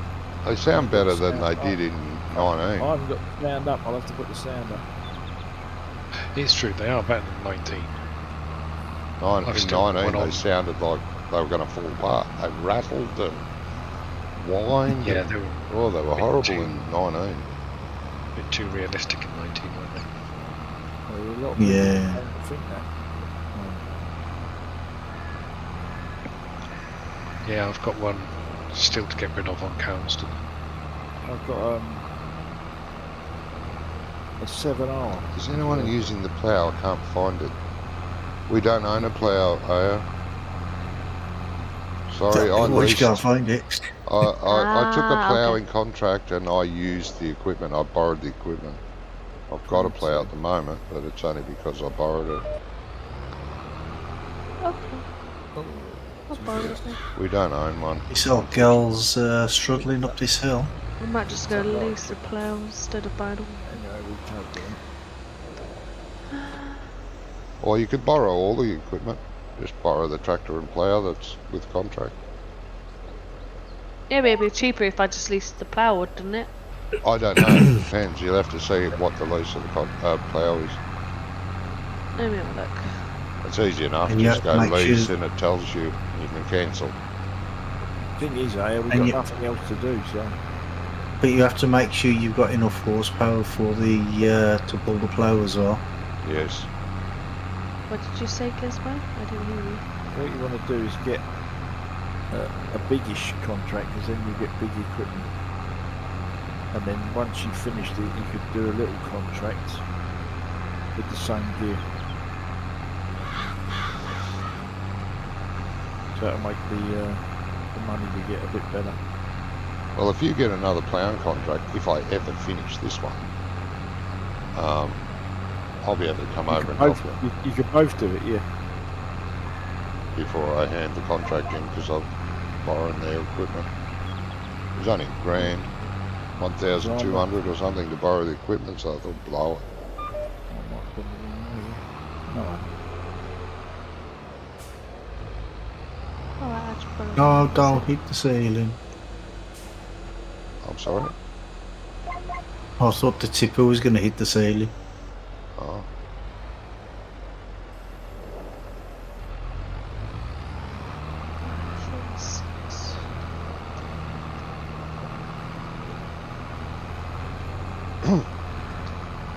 They sound better than they Sound- did in I 19. haven't got the sound up. I'll have to put the sound up. It's true, they are better than 19. I've In still got 19, one they on. sounded like they were going to fall apart. They rattled and whined. Yeah, and, they were oh, they were bit horrible too- in 19. a bit too realistic in 19, weren't they? There are a lot of people Yeah. that don't think that. Yeah, I've got one still to get rid of on Cowanston. I've got a 7R. Is anyone using the plough? I can't find it. We don't own a plough, Sorry, I Well, you leased. can't find it. I took a Ah, ploughing okay. contract and I used the equipment. I borrowed the equipment. I've got a plough at the moment, but it's only because I borrowed it. Okay. I'll borrow it then. We don't own one. This old girl's struggling up this hill. I might just go lease the plough instead of buying one. Anyway, we can't do it. Or you could borrow all the equipment. Just borrow the tractor and plough that's with contract. Yeah, but it'd be cheaper if I just leased the plough, wouldn't it? I don't know. It depends. You'll have to see what the lease of the plough is. Let me have a look. It's easy enough. And you Just have go to make lease sure- and it tells you you can cancel. Thing is, we've And got you- nothing else to do, so. But you have to make sure you've got enough horsepower for the to pull the plough as well. Yes. What did you say, Gizmo? I didn't hear you. What you want to do is get a biggish contract, because then you get big equipment. And then once you've finished it, you could do a little contract with the same gear. So that'll make the money we get a bit better. Well, if you get another ploughing contract, if I ever finish this one, I'll be able to come over and help you You could both do it, yeah. before I hand the contract in because I'm borrowing their equipment. It was only $1,000, 1,200 or something to borrow the equipment, so I thought blow it. I might put it in there, yeah. No. Alright, I'll just borrow No, one. don't hit the ceiling. I'm sorry. I thought the tipper was going to hit the ceiling. Oh.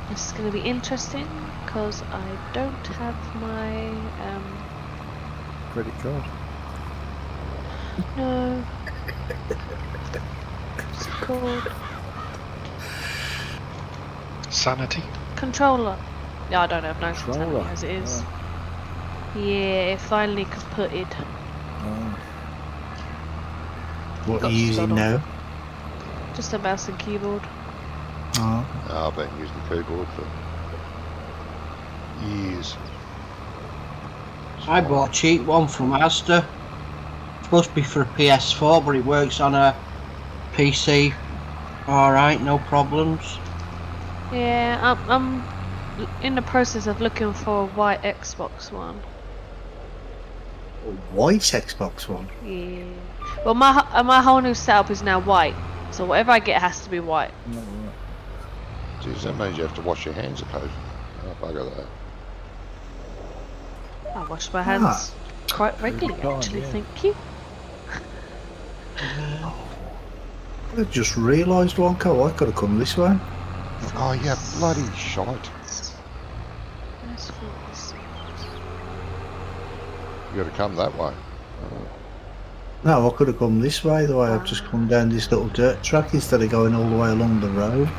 This is going to be interesting because I don't have my Credit card. no. What's it called? Sanity? Controller. Yeah, I don't have no Controller. controller as it is. Yeah, it finally kaputted. What are Got you using spot on. now? Just a mouse and keyboard. Oh, I've been using the keyboard for years. I bought a cheap one from Asda. It's supposed to be for a PS4, but it works on a PC. Alright, no problems. Yeah, I'm in the process of looking for a white Xbox One. white Xbox One. Yeah. Well, my whole new setup is now white, so whatever I get has to be white. Geez, that means you have to wash your hands occasionally. Oh, bugger that. I wash my hands quite regularly, time, actually. yeah. Thank you. I just realised, Wonko, I could have come this way. Oh, yeah, bloody shite. Where's 46? You got to come that way. No, I could have come this way, the way I've just come down this little dirt track instead of going all the way along the road.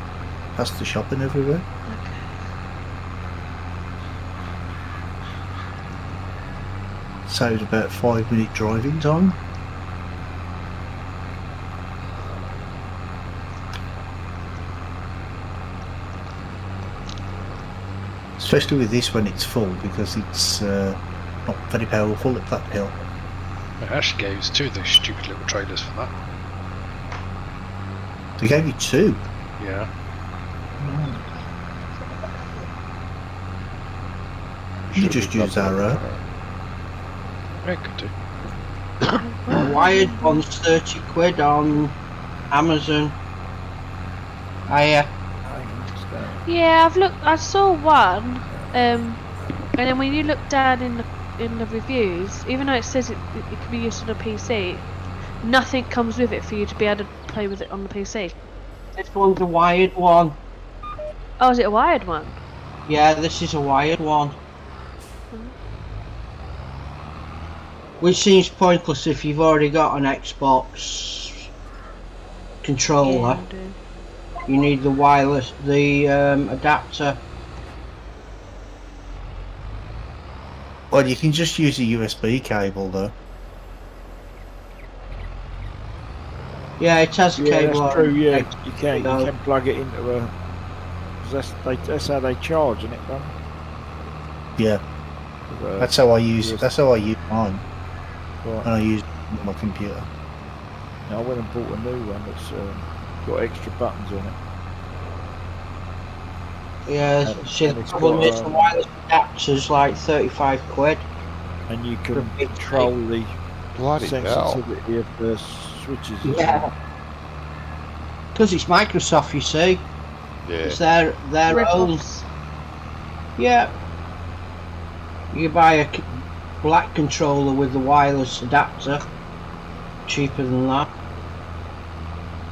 Past the shopping everywhere. Saved about 5-minute driving time. Especially with this when it's full, because it's not very powerful at that hill. It actually goes to those stupid little trailers for that. They gave you 2. Yeah. You just use our Yeah, could do. The wired one's 30 quid on Amazon. Yeah, I've looked. I saw one, and then when you look down in the reviews, even though it says it can be used on a PC, nothing comes with it for you to be able to play with it on the PC. This one's a wired one. Oh, is it a wired one? Yeah, this is a wired one. Which seems pointless if you've already got an Xbox controller. Yeah, I do. You need the wireless, the adapter. Well, you can just use a USB cable though. Yeah, it has a Yeah, cable. that's on true. Yeah, it. you can plug it into a. 'Cause that's how they charge, isn't it, man? Yeah, With, that's how I use. USB. That's how I use mine Right. when I use it on my computer. Now, I went and bought a new one that's got extra buttons on it. Yeah, see, the and it's problem got, is the wireless adapter's like 35 quid. And you For can a big control the Bloody hell. sensitivity of the switches. as Yeah. well. Because it's Microsoft, you see. Yeah. It's their own. Rip-offs. Yeah. You buy a black controller with the wireless adapter. Cheaper than that.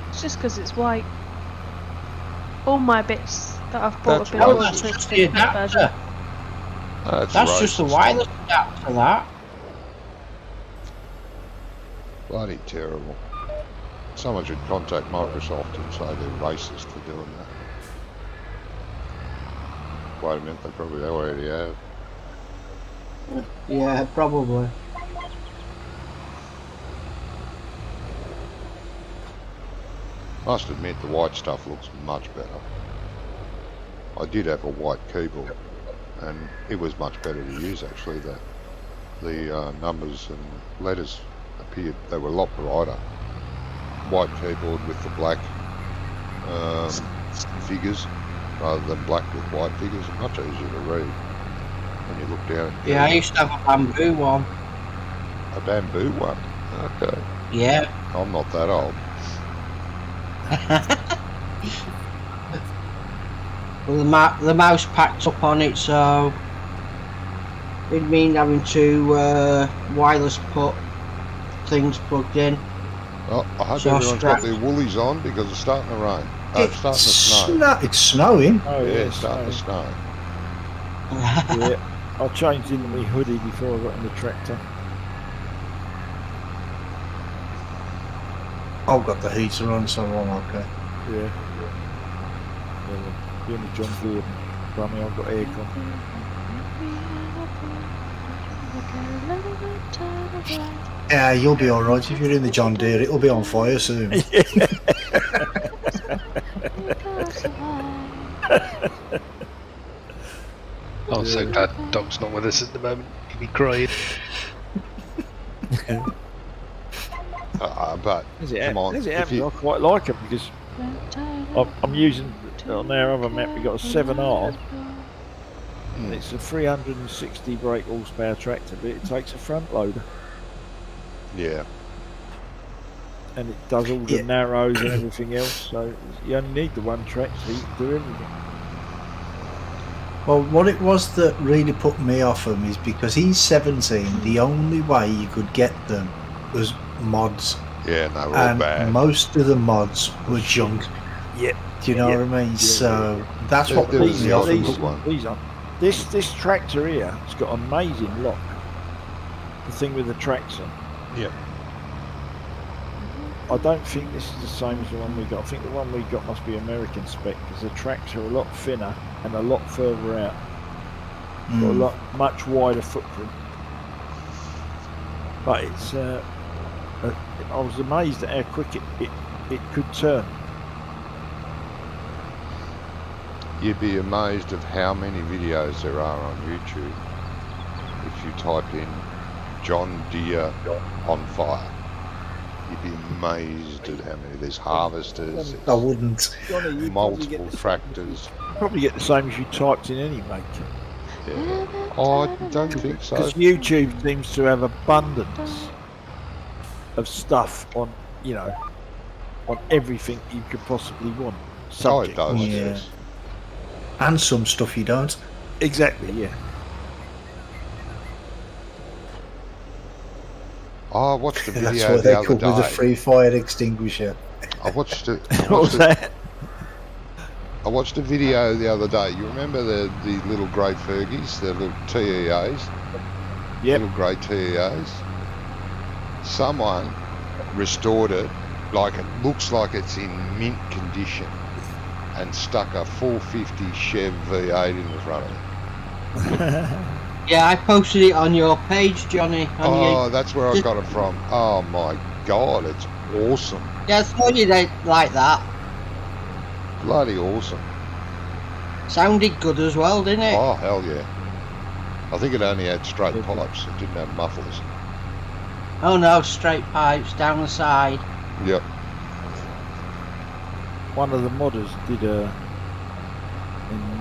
It's just because it's white. All my bits that I've bought have been That's on right. the That's just the 20 version. adapter. That's just the racist. wireless adapter, that. Bloody terrible. Someone should contact Microsoft and say they're racist for doing that. Wait a minute, they probably already have. Yeah, probably. Must admit the white stuff looks much better. I did have a white keyboard and it was much better to use actually. The numbers and letters appeared, they were a lot brighter. White keyboard with the black figures rather than black with white figures, much easier to read when you look down at Yeah, I used to have a bamboo one. a bamboo one. Okay, Yeah. I'm not that old. Well, the mouse packed up on it, so it'd mean having to wireless put things plugged in. Well, I hope So everyone's strapped. got their woolies on because it's starting to rain. It's starting to snow. It's snowing. Oh, Yeah, yeah, it's starting to snow. Yeah, I changed into my hoodie before I got in the tractor. I've got the heater on, so I'm okay. Yeah. The only John Gordon. Bummy, I've got aircon. Yeah, you'll be alright if you're in the John Deere. It'll be on fire soon. I'm so glad Doc's not with us at the moment. He'd be crying. But As it come on, happens, if you, I quite like them because I'm using on our other map. We got a 7R, and it's a 360 brake horsepower tractor, but it takes a front loader, yeah, and it does all the Yeah. narrows and everything else. So you only need the one tractor so you can do everything. Well, what it was that really put me off him is because he's 17, the only way you could get them was mods. yeah, and they were all And bad. most of the mods were junk. Yep. Do you know Yep. what I mean? So that's There- what there put was me the off other him. good one. These are this tractor here. It's got amazing lock. The thing with the traction. Yep. I don't think this is the same as the one we got. I think the one we got must be American spec because the tracks are a lot thinner and a lot further out. Got a Mm. lot much wider footprint. but it's. I was amazed at how quick it could turn. You'd be amazed of how many videos there are on YouTube if you type in John Deere on fire. You'd be amazed at how many. There's harvesters, I wouldn't. Johnny, you multiple tractors. probably get the same as you typed in any make. Yeah. Oh, I don't think so. Because YouTube seems to have abundance of stuff on, you know, on everything you could possibly want. Oh, it Subject. does, Yeah. yes. And some stuff you don't. Exactly, yeah. Oh, I watched a That's video why the they other come with a day. free fire extinguisher. I watched it. What was that? I watched a video the other day. You remember the little grey Fergies, the little TEAs? Yep. Little grey TEAs? Someone restored it like it looks like it's in mint condition and stuck a 450 Chev V8 in the front of it. Yeah, I posted it on your page, Johnny. Oh, that's where I got it from. Oh my God, it's awesome. Yeah, I thought you did like that. Bloody awesome. Sounded good as well, didn't it? Oh, hell yeah. I think it only had straight pipes. It didn't have mufflers. Oh no, straight pipes down the side. Yep. One of the modders did in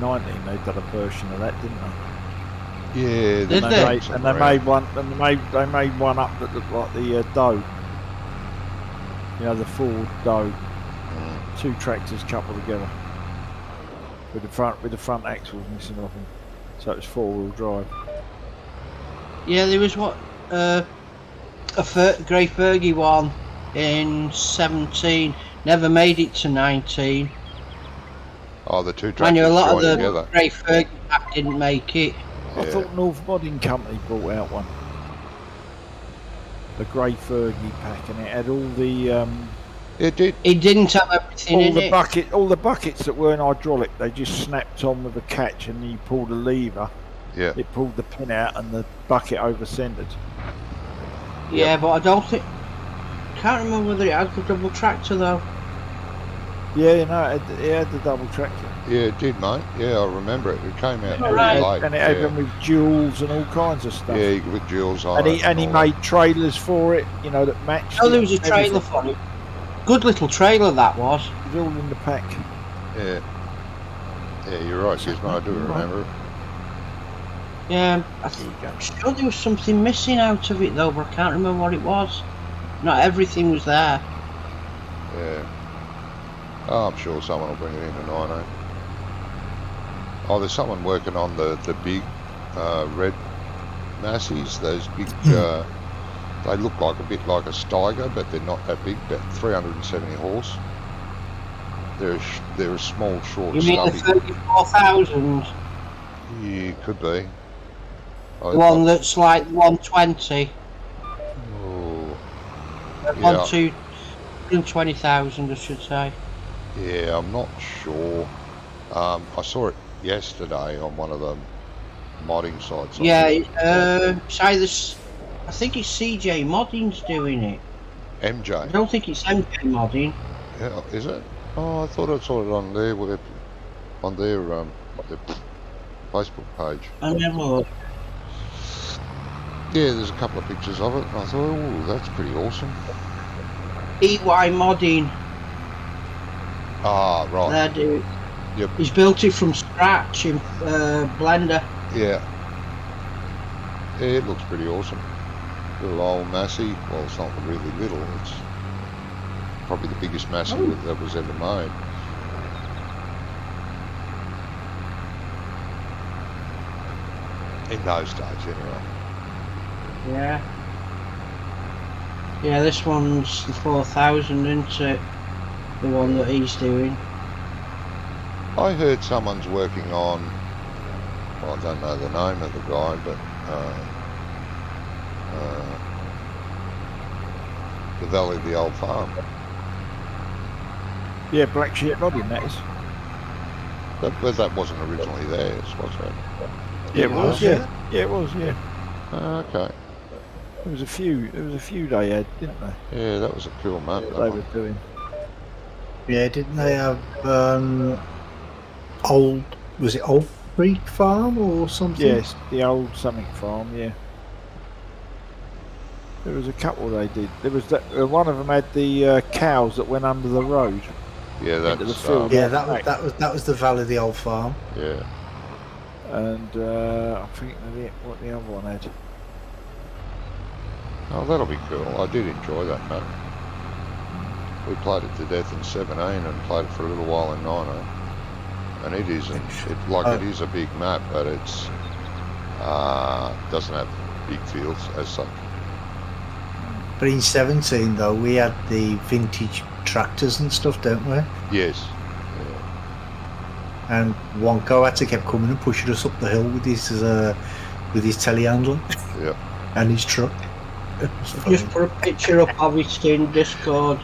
19 they did a version of that, didn't they? Yeah. Did And they? they made one, and they made one up that looked like the Doe. You know, the Ford Doe. Two tractors coupled together with the front axles missing off them, so it was 4-wheel drive. Yeah, there was what Grey Fergie one in 17. Never made it to 19. Oh, the two I tractors knew a lot of joined the together. Grey Fergie pack didn't make it. I Yeah. thought North Modding Company brought out one, the Grey Fergie pack, and it had all the It did. It didn't have everything in it. all the buckets that weren't hydraulic. They just snapped on with a catch, and you pulled a lever. Yeah. It pulled the pin out, and the bucket over-centered. Yeah, but I don't think. Can't remember whether it had the double tractor though. Yeah, you know, it had the double tractor. Yeah, it did, mate. Yeah, I remember it. It came out All really right. late. And it had yeah. them with jewels and all kinds of stuff. Yeah, you could put jewels on and it. he all made trailers for it, you know, that matched. Oh, it, there was a everything. trailer for it. Good little trailer that was. It was all in the pack. that. Yeah. Yeah, you're right, Gizmo. I do remember it. Yeah, There you go. I'm sure there was something missing out of it though, but I can't remember what it was. Not everything was there. Yeah. Oh, I'm sure someone will bring it in tonight, eh? Oh, there's someone working on the big red Massies. Those big, they look like a bit like a Steiger, but they're not that big. About 370 horse. They're a small, short, You mean the stubby. 34,000? Yeah, could be. The one that's like 120? Oh, One Yeah. 220,000 I should say. yeah, I'm not sure. I saw it yesterday on one of the modding sites. Yeah, it's either, I think it's CJ Modding's doing it. I MJ. don't think it's MJ Modding. Yeah, is it? Oh, I thought I saw it on their Facebook page. I never look. Yeah, there's a couple of pictures of it, and I thought, oh, that's pretty awesome. EY Modding, Ah, right. there dude. Yep. He's built it from scratch in Blender. Yeah. Yeah, it looks pretty awesome. Little old Massey. Well, it's not really little. It's probably the biggest Massey that was ever made. In those days, anyway. Yeah. Yeah, this one's the 4,000, isn't it? The one that he's doing. I heard someone's working on, well, I don't know the name of the guy, but the Valley of the Old Farm. Yeah, black sheep modding that is. But that wasn't originally theirs, was it? Yeah, it was. Yeah, yeah, it was. Yeah. Okay. There was a few they had, didn't they? Yeah, that was a cool map. That They one. were doing. Yeah, didn't they have old? Was it Old Creek Farm or something? Yes, the old something farm. Yeah. There was a couple they did. There was that one of them had the cows that went under the road. Yeah, Into the that's field. Yeah, that was the Valley of the Old Farm. yeah. And I think what the other one had. Oh, that'll be cool. I did enjoy that map. We played it to death in 17 and played it for a little while in 19. And it isn't. It is a big map, but it's doesn't have big fields as such. But in 17 though, we had the vintage tractors and stuff, don't we? Yes. And Wonko had to keep coming and pushing us up the hill with his telehandler Yeah. and his truck. It was funny. Just put a picture up of it in Discord,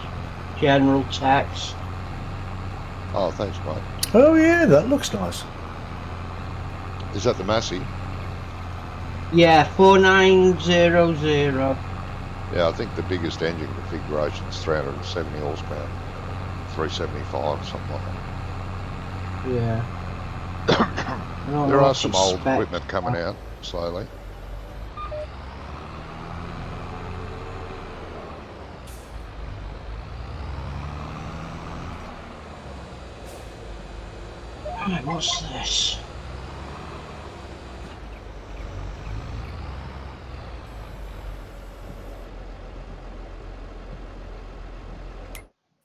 general text. Oh, thanks, mate. Oh yeah, that looks nice. Is that the Massey? Yeah, 4900. Yeah, I think the biggest engine configuration is 370 horsepower. 375, something like that. Yeah. There are some old equipment coming out slowly. Right, what's this?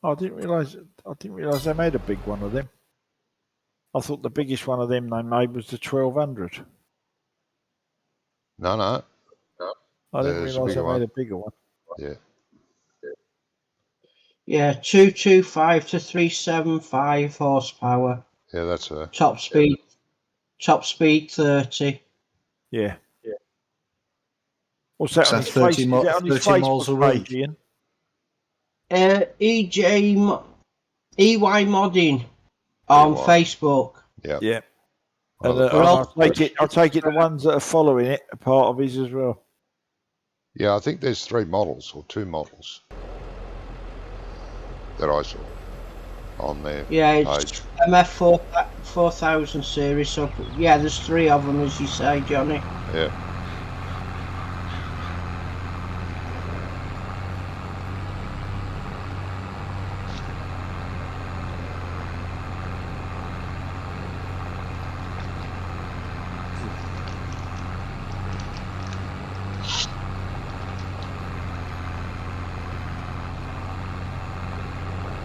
Oh, I didn't realise they made a big one of them. I thought the biggest one of them they made was the 1200. No. I didn't There's a realise they bigger one. made a bigger one. Yeah. Yeah, 225 to 375 horsepower. Yeah, that's a... Top speed 30. Yeah. What's that So on that's his 30 miles a Facebook range. page, Ian? EY Modding on EY. Facebook. Yeah. Yeah. Well, And, well- I'll take it the ones that are following it are part of his as well. Yeah, I think there's 3 models or 2 models that I saw on their Yeah, it's page. MF 4000 series. So yeah, there's 3 of them, as you say, Johnny. Yeah.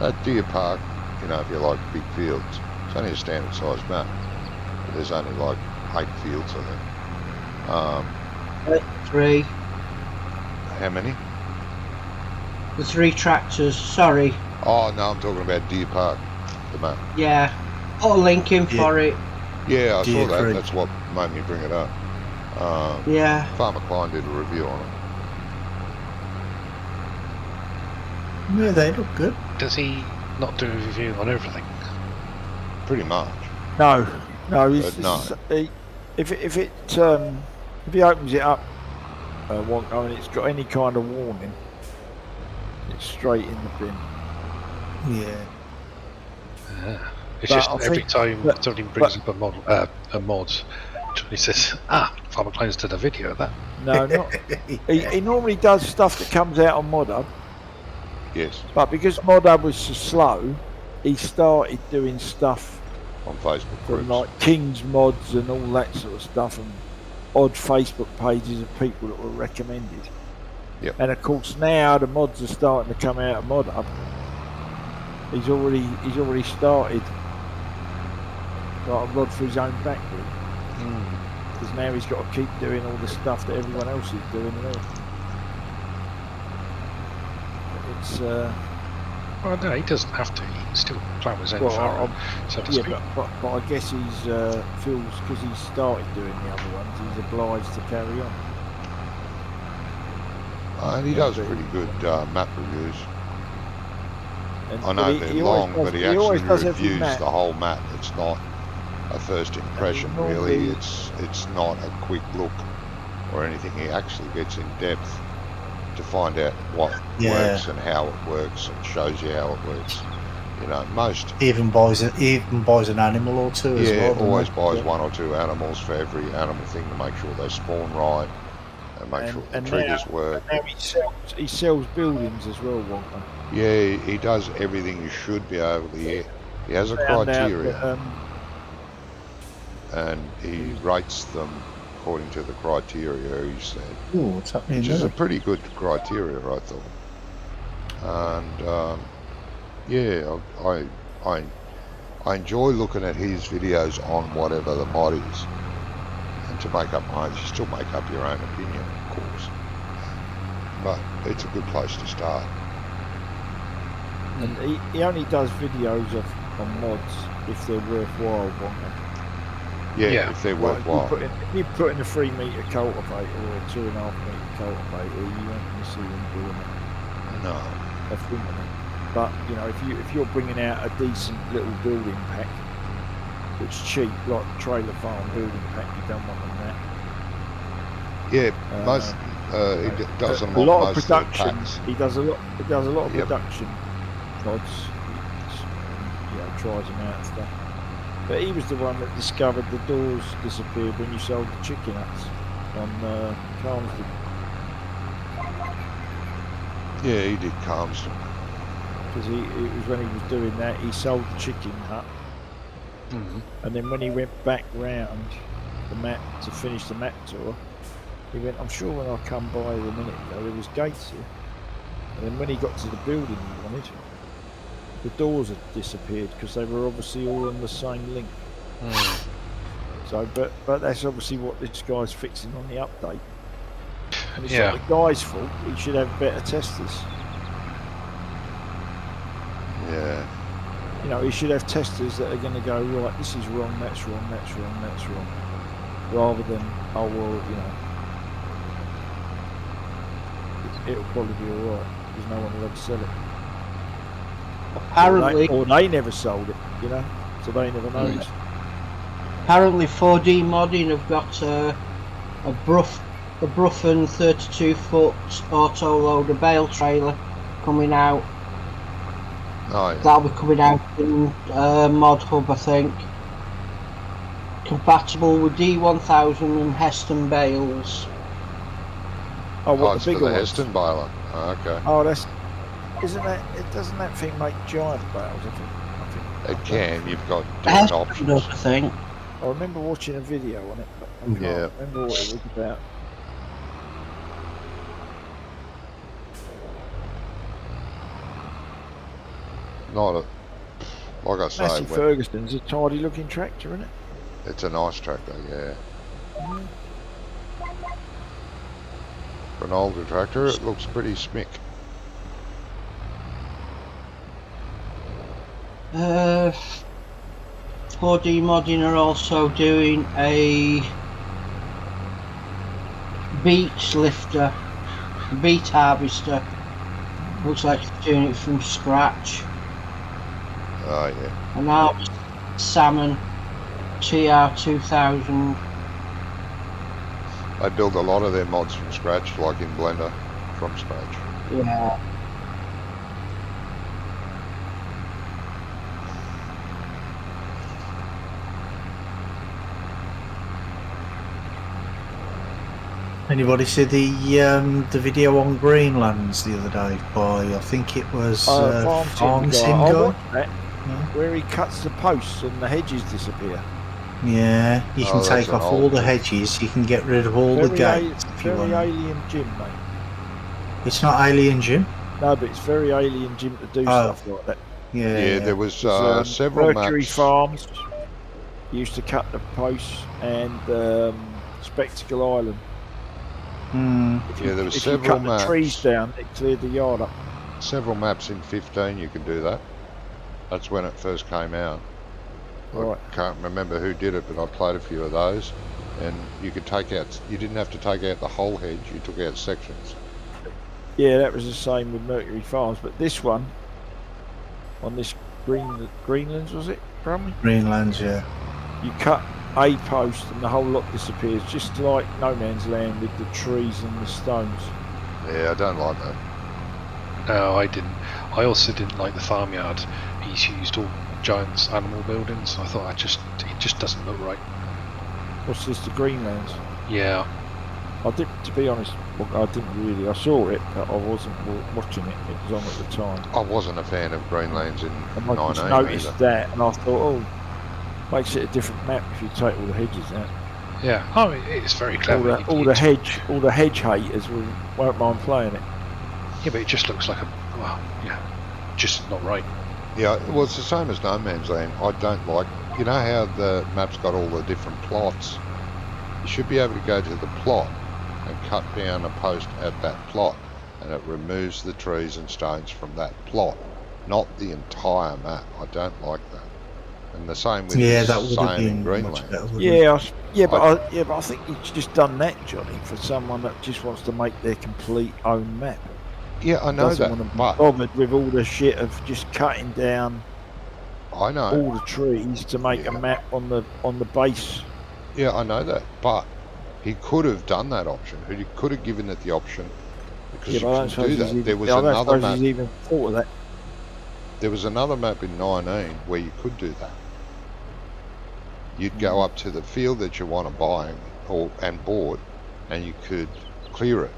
At Deer Park, you know, if you like big fields, it's only a standard size map. There's only like 8 fields, I think. 3. How many? The 3 tractors. Sorry. Oh, no, I'm talking about Deer Park, the map. Yeah. Put a link in for it. Yeah, I Deer saw that. Creek. That's what made me bring it up. Yeah. Farmer Klein did a review on it. Yeah, they look good. Does he not do a review on everything? Pretty much. No. No. If he opens it up, and it's got any kind of warning, it's straight in the bin. Yeah. It's But just I every think- time but- somebody brings up a mod, Johnny says, Farmer Klein's did a video of that. No, not. He normally does stuff that comes out on ModHub, Yes, but because ModHub was so slow, he started doing stuff on Facebook from groups. like King's Mods and all that sort of stuff, and odd Facebook pages of people that were recommended. Yep. And of course now the mods are starting to come out of ModHub. He's already started like a rod for his own back, because now he's got to keep doing all the stuff that everyone else is doing. It's Well, no, he doesn't have to. He can still plough his own well, furrow, so to yeah, speak. but I guess he's feels because he's started doing the other ones, he's obliged to carry on. And he does pretty good map reviews. And, I know they're long, but he always actually does every reviews map. the whole map. It's not a first impression, really. normally- It's not a quick look or anything. He actually gets in depth to find out what Yeah. works and how it works, and shows you how it works. You know, most Even buys an animal or two as well. doesn't always it? buys 1 or 2 animals for every animal thing to make sure they spawn right and make sure the triggers work. Now he sells buildings as well, Wonka. Yeah, he does everything you should be able to. Yeah, he has a Found out criteria, that, and he rates them according to the criteria he said, Ooh, what's happening which is a there? pretty good criteria, I thought. And yeah, I enjoy looking at his videos on whatever the mod is, and to make up my own. You still make up your own opinion, of course, but it's a good place to start. and he only does videos on mods if they're worthwhile, Wonka. Yeah, if they're Like, worthwhile. if you put in a 3 metre cultivator or a 2.5 metre cultivator, you won't really see them doing it. No. A thing of it. But you know, if you're bringing out a decent little building pack that's cheap, like trailer farm building pack, you don't want on that. Yeah, most he does them a on lot most of production. the packs. He does a lot of Yep. production mods. You know, tries them out and stuff. But he was the one that discovered the doors disappeared when you sold the chicken huts on Calmsden. Yeah, he did Calmsden. Because it was when he was doing that, he sold the chicken hut, and then when he went back round the map to finish the map tour, he went, I'm sure when I come by a minute ago there was gates here, and then when he got to the building he wanted, the doors had disappeared because they were obviously all on the same link. So, but that's obviously what this guy's fixing on the update, and it's not the guy's fault. He should have better testers. Yeah. You know, he should have testers that are going to go, right, this is wrong, that's wrong, that's wrong, that's wrong. Rather than, oh, well, you know, it'll probably be alright, because no one will ever sell it. Apparently, Or they never sold it, you know, so they never noticed. apparently 4D modding have got a Bruffen 32-foot auto-loader bale trailer coming out. Oh, yeah. That'll be coming out in Mod Hub, I think. Compatible with D1000 and Heston bales. Oh, what, It's the for bigger the ones? Heston baler. Oh, okay. Oh, doesn't that thing make giant bales, I think? It can. You've got different Heston options. does, I think. I remember watching a video on it, but I can't remember what it was about. Not a, like I say, Massey when- Ferguson's a tidy looking tractor, isn't it? it's a nice tractor, yeah. For an older tractor, it looks pretty smick. 4D modding are also doing a beach lifter, beet harvester. Looks like it's doing it from scratch. Oh, yeah. And now salmon TR2000. They build a lot of their mods from scratch, like in Blender, from scratch. Yeah. Anybody see the video on Greenlands the other day by, I think it was Farm Sim Sim guy. I guy? watched that, where he cuts the posts and the hedges disappear. Yeah, you Oh, can that's take an off old all the one. hedges, you can get rid of all the gates if you very want. alien Jim, mate. It's not Alien Jim. No, but it's very alien Jim to do stuff like that. Yeah, Yeah, there was It's, several Mercury maps. Farms used to cut the posts, and Spectacle Island. Yeah, there was if you several cut maps. the trees down, it cleared the yard up. Several maps in 15 you could do that. That's when it first came out. Right. I can't remember who did it, but I played a few of those. And you could take out, you didn't have to take out the whole hedge, you took out sections. Yeah, that was the same with Mercury Farms, but this one, on this Greenlands, was it, Brumley? Greenlands, yeah. You cut a post and the whole lot disappears, just like No Man's Land with the trees and the stones. Yeah, I don't like that. No, I didn't. I also didn't like the farmyard. He's used all Giant's animal buildings. I thought it just doesn't look right. What's this, the Greenlands? Yeah. I did, to be honest, I didn't really. I saw it, but I wasn't watching it. It was on at the time. I wasn't a fan of Greenlands in And I just 19 noticed either. that, and I thought, oh, makes it a different map if you take all the hedges out. Yeah. Oh, it's very clever. All the hedge haters won't mind playing it. Yeah, but it just looks like just not right. Yeah, well, it's the same as No Man's Land. I don't like, you know how the map's got all the different plots? You should be able to go to the plot and cut down a post at that plot, and it removes the trees and stones from that plot, not the entire map. I don't like that. And the same with Yeah, the that would have same in been much Greenland. better. wouldn't it? But I think he's just done that, Johnny, for someone that just wants to make their complete own map. Yeah, I know Doesn't that, want to be but bothered with all the shit of just cutting down I know. all the trees to make a map on the base. Yeah, I know that, but he could have done that option. He could have given it the option because Yeah, you but I don't can do suppose that. There was I don't another suppose map. he's even thought of that. There was another map in 19 where you could do that. You'd go up to the field that you want to buy and board, and you could clear it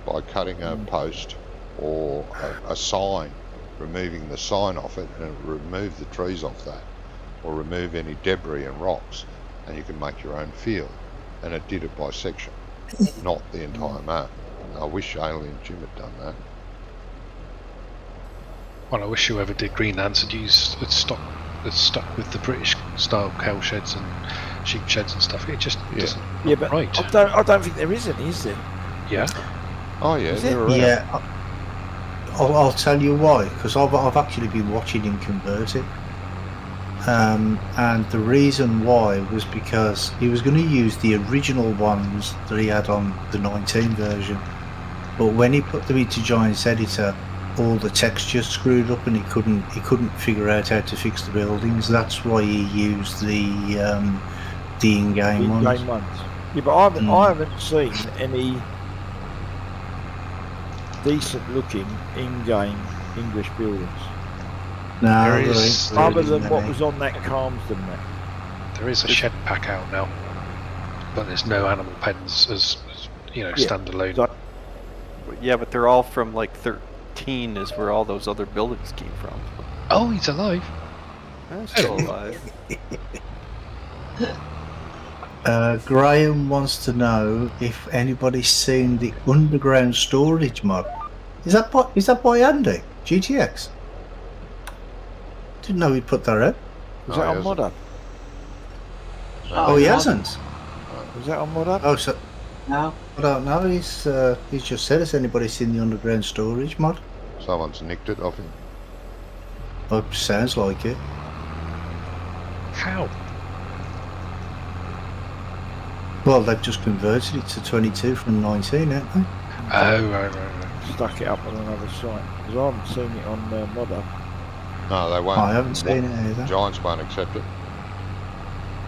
by cutting a post or a sign, removing the sign off it, and remove the trees off that, or remove any debris and rocks, and you can make your own field. And it did it by section, not the entire map. I wish Alien Jim had done that. Well, I wish whoever did Greenlands had stuck with the British style cow sheds and sheep sheds and stuff. It just doesn't Yeah, look but right. I don't think there is any, is there? Yeah. Oh yeah, Is it? they're around. Yeah, I'll tell you why, because I've actually been watching him convert it. And the reason why was because he was going to use the original ones that he had on the 19 version, but when he put them into Giant's Editor, all the textures screwed up and he couldn't figure out how to fix the buildings. That's why he used the in-game ones. In-game ones. Yeah, but I haven't seen any decent looking in-game English buildings. No, There there is- ain't Other really than what many. was on that Calmsden map. There is a shed pack out now, but there's no animal pens as standalone. So- Yeah, but they're all from like 13 is where all those other buildings came from. Oh, he's alive. That's still alive. Graham wants to know if anybody's seen the underground storage mod. Is that by Andy? GTX? Didn't know he'd put that out. Was Oh, that on yes. Mod Up? Oh, he hasn't. Was that on Mod Up? Oh, so No. I don't know. He's just said, has anybody seen the underground storage mod? Someone's nicked it off him. Oh, sounds like it. How? Well, they've just converted it to 22 from 19, haven't they? Oh, right. Stuck it up on another site. Because I haven't seen it on Mod Up. No, they won't. I haven't seen it either. Giants won't accept it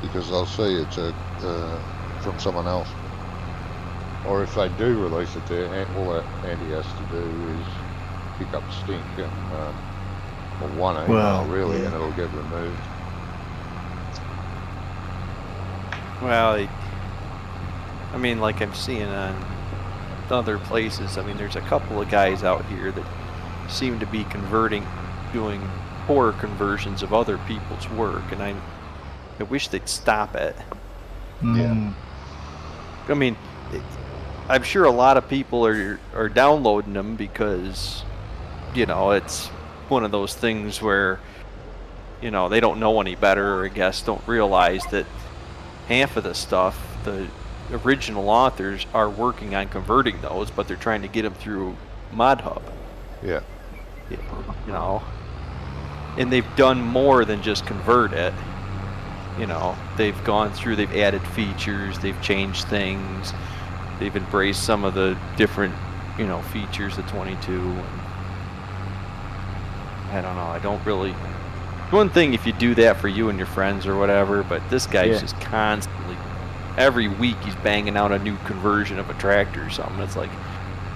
because they'll see it's from someone else. Or if they do release it there, all that Andy has to do is pick up stink and or one email Well, really, yeah. and it'll get removed. Well, I mean, like I'm seeing on other places, I mean, there's a couple of guys out here that seem to be doing poor conversions of other people's work, and I wish they'd stop it. Mm. I mean, I'm sure a lot of people are downloading them because, it's one of those things where, they don't know any better, or I guess don't realize that half of the stuff, the original authors are working on converting those, but they're trying to get them through ModHub. Yeah. And they've done more than just convert it. They've gone through, they've added features, they've changed things, they've embraced some of the different, features of 22. And I don't know, I don't really. One thing if you do that for you and your friends or whatever, but this guy's just constantly, every week he's banging out a new conversion of a tractor or something. It's like,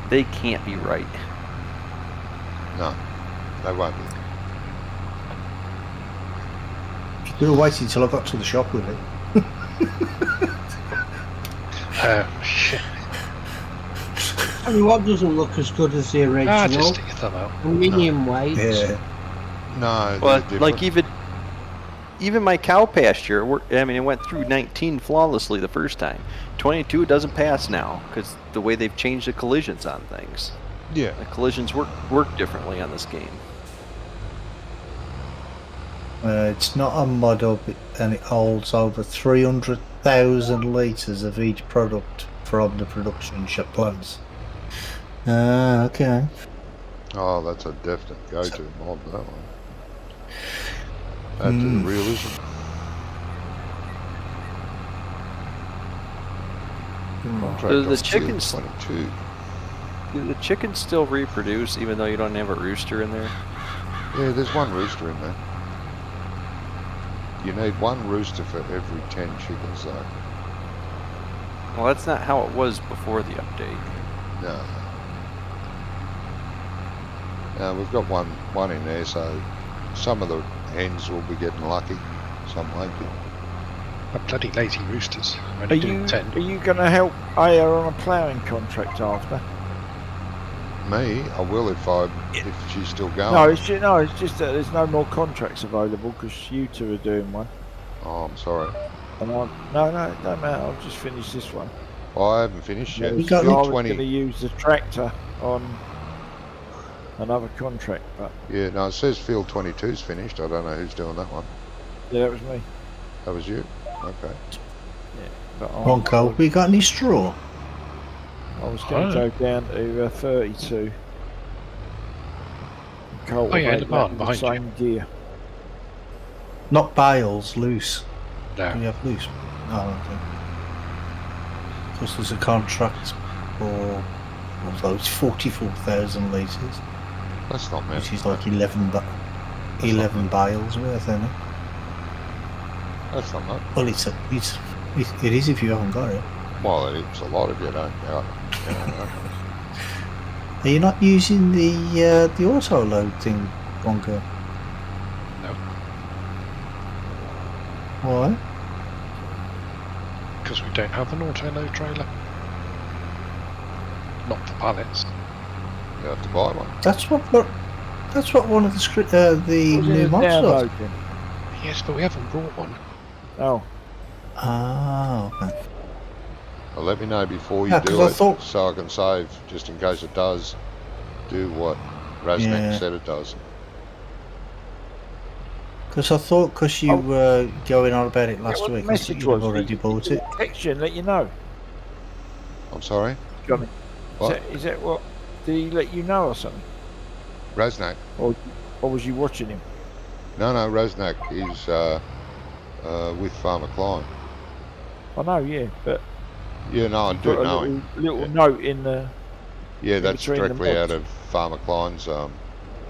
They can't be right. No, they won't be. You could have waited till I got to the shop with it. I mean, what doesn't look as good as the original? just stick your thumb out. Minion weight. Yeah. No, Well, they're like different. even my cow pasture, I mean, it went through 19 flawlessly the first time. 22 it doesn't pass now because the way they've changed the collisions on things. Yeah. The collisions work differently on this game. It's not a mod up, and it holds over 300,000 litres of each product from the production shop plants. Okay. Oh, that's a definite go-to mod, that one. Add to the realism. Contract Do the off till chickens- 22. Do the chickens still reproduce even though you don't have a rooster in there? Yeah, there's one rooster in there. You need one rooster for every 10 chickens, though. Well, that's not how it was before the update. No. No, we've got one in there, so some of the hens will be getting lucky, some won't be. Bloody lazy roosters. I'm Are only doing you 10. going to help Aya on a ploughing contract after? Me, I will if she's still going. No, it's just that there's no more contracts available because you two are doing one. Oh, I'm sorry. And no, it don't matter. I'll just finish this one. Oh, I haven't finished yet. We It's got still I was going 20. to use the tractor on another contract, but Yeah, no, it says field 22's finished. I don't know who's doing that one. yeah, that was me. That was you? Okay. But One cold. We got any straw? I was going to go down to 32. Oh, yeah, in the barn the behind you. same gear. Not bales, loose. No. Do you have loose? Oh, okay. Because there's a contract for, although it's 44,000 litres, That's not many. which is like 11 bales worth, isn't it? That's not much. Well, it is if you haven't got it. Well, it's a lot if you don't go. Are you not using the auto load thing, Bongo? No. Why? Because we don't have an auto-load trailer. Not for pallets. You have to buy one. That's what one of the new mods does. downloading? Yes, but we haven't brought one. Oh, Ah, okay. Well, let me know before you Yeah, 'cause do I it, thought- so I can save, just in case it does do what Raznek Yeah. said it does. Because I thought, because you were going on about it last what the week, I thought message you'd have was, already bought it. text you and let you know. I'm sorry? Johnny. What? Is that what? Did he let you know or something? Raznek? Or was you watching him? No, Raznek is with Farmer Klein. I know, yeah, but Yeah, no, I do put a know him. little note in the. Yeah, that's between the directly out mods. of Farmer Klein's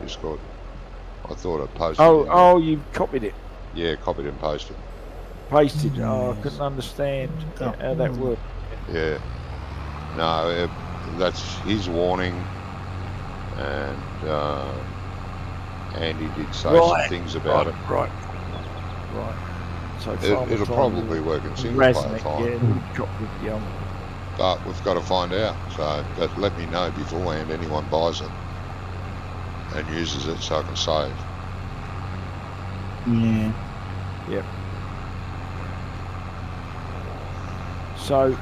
Discord. I thought I posted it. Oh, you copied it, Yeah, copied and pasted. pasted. Oh, I couldn't understand Oh. how that worked. Yeah. No, that's his warning, and Andy did say some things about it. Right. So It'll Farmer Klein probably will- work in single player Raznek, fine, yeah, he copied the but we've got to find out. So let me know beforehand anyone buys it and uses it so I can save. Yeah. So,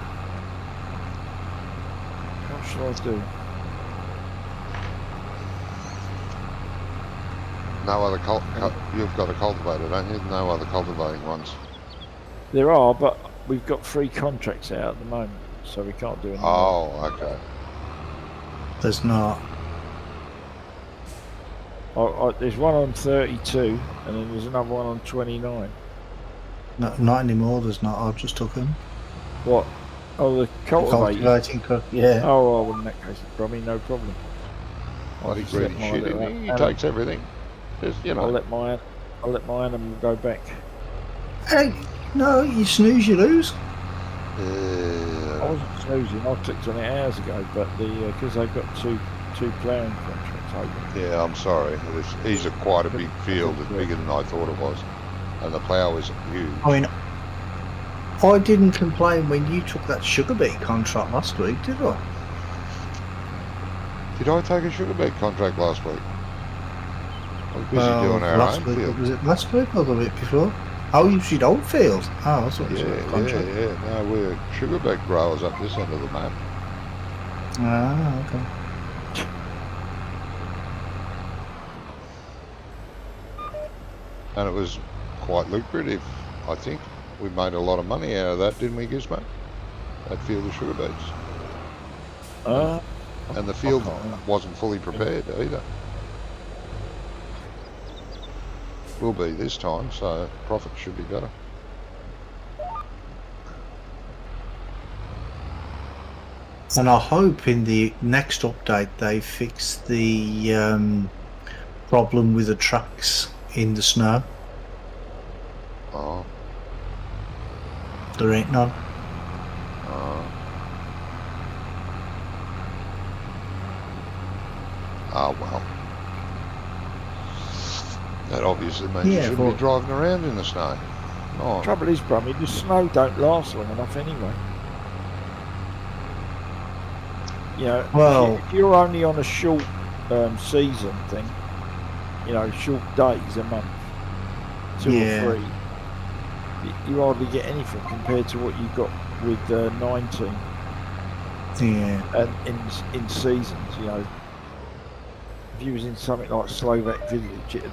what should I do? No other you've got a cultivator, don't you? No other cultivating ones. There are, but we've got 3 contracts out at the moment, so we can't do anything. Oh, okay. There's not. There's one on 32, and then there's another one on 29. No, not anymore, there's not. I just took them. What? Oh, the cultivating. Yeah. Oh, well, in that case, probably no problem. Bloody just let greedy my shit, little isn't he? He animal- takes everything. Just, you I'll know. let my animal go back. Hey, no, you snooze, you lose. I wasn't snoozing. I clicked on it hours ago, but because they've got two ploughing contracts open. Yeah, I'm sorry. He's quite a big field. It's bigger than I thought it was. And the plough is huge. I mean, I didn't complain when you took that sugar beet contract last week, did I? Did I take a sugar beet contract last week? I was busy doing our last own week, field. was it last week or the week before? Oh, you did old field. Oh, that's what you said, contract. Yeah. No, we're sugar beet growers up this end of the map. Ah, okay. And it was quite lucrative, I think. We made a lot of money out of that, didn't we, Gizmo? That field of sugar beets. And the field wasn't fully prepared either. Will be this time, so profit should be better. And I hope in the next update they fix the problem with the tracks in the snow. Oh. There ain't none. Oh well. That obviously means you shouldn't be driving around in the snow. Oh. Trouble is, Brummy, the snow don't last long enough anyway. You know, well, if you're only on a short season thing, you know, short days a month, 2 or 3, you hardly get anything compared to what you got with 19. Yeah. And in seasons, you know, if you was in something like Slovak Village, it'd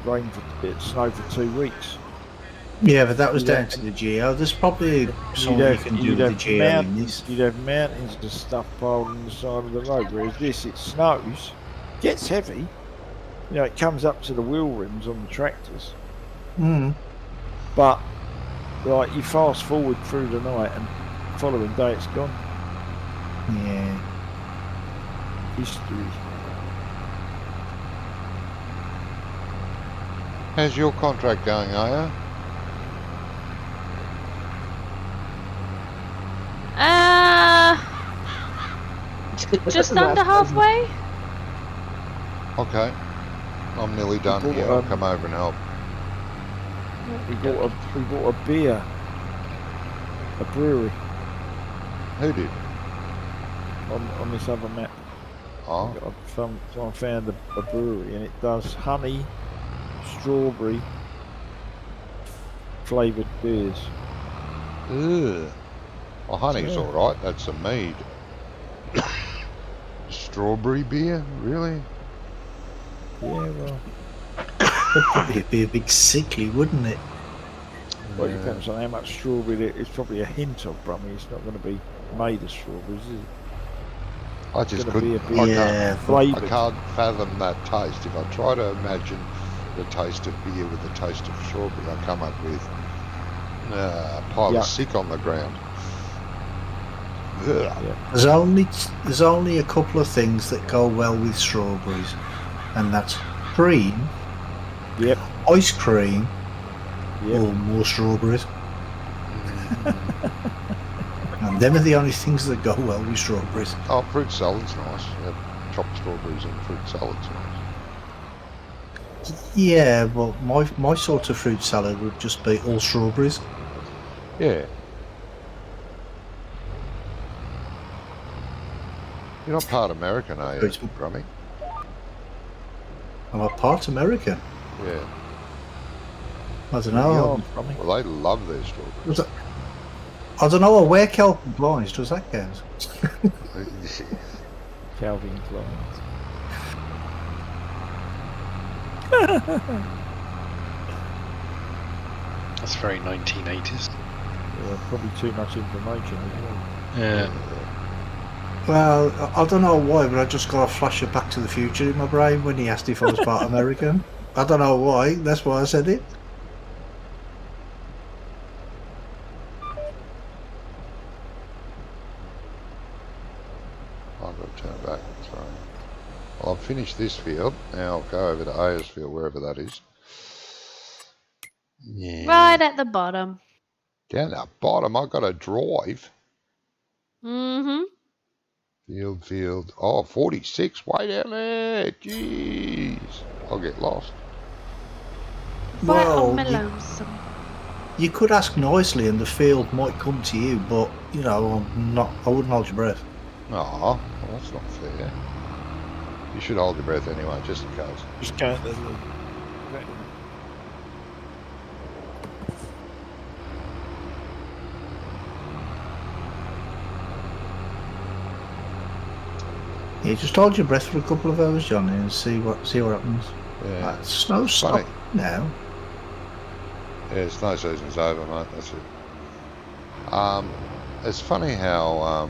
snow for 2 weeks. Yeah, but that was down to the geo. There's probably something you can do with the geo in this. You'd have mountains of stuff piled on the side of the road, whereas this, it snows, gets heavy, you know, it comes up to the wheel rims on the tractors. But, like, you fast forward through the night and the following day it's gone. Yeah. History. How's your contract going, Aya? Just under halfway. Okay. I'm nearly done here. I'll come over and help. We bought a beer. A brewery. Who did? On this other map. Oh. I found a brewery and it does honey, strawberry flavoured beers. Ugh. Well, honey's alright, that's a mead. Strawberry beer? Really? Yeah, well. It'd probably be a big sickly, wouldn't it? Well, it depends on how much strawberry it's probably a hint of, Brummy. It's not going to be made of strawberries, is it? I just couldn't. I can't fathom that taste. If I try to imagine the taste of beer with the taste of strawberry, I come up with a pile of sick on the ground. There's only a couple of things that go well with strawberries, and that's cream, ice cream, or more strawberries. And them are the only things that go well with strawberries. Oh, fruit salad's nice. Yeah, chopped strawberries and fruit salad's nice. Yeah, well, my sort of fruit salad would just be all strawberries. Yeah. You're not part American, are you, Brummy? I'm a part American. Yeah. I don't know. Well, they love their strawberries. I don't know. I wear Calvin Klein's. Does that count? Calvin Klein. That's very 1980s. Yeah, probably too much information as well. Yeah. Well, I don't know why, but I just got a flash of Back to the Future in my brain when he asked if I was part American. I don't know why. That's why I said it. I've got to turn back. Sorry. Well, I've finished this field. Now I'll go over to Aya's field, wherever that is. Yeah. Right at the bottom. Down the bottom, I've got to drive. Mm-hmm. Field. Oh, 46 way down there. Jeez. I'll get lost. Right on Well, Mellows. you could ask nicely, and the field might come to you. But you know, I wouldn't hold your breath. Oh, well, that's not fair. You should hold your breath anyway, just in case. Just go to the Yeah, just hold your breath for a couple of hours, Johnny, and see what happens. Yeah. Snow stop Funny. now. Yeah, snow season's over, mate. That's it. It's funny how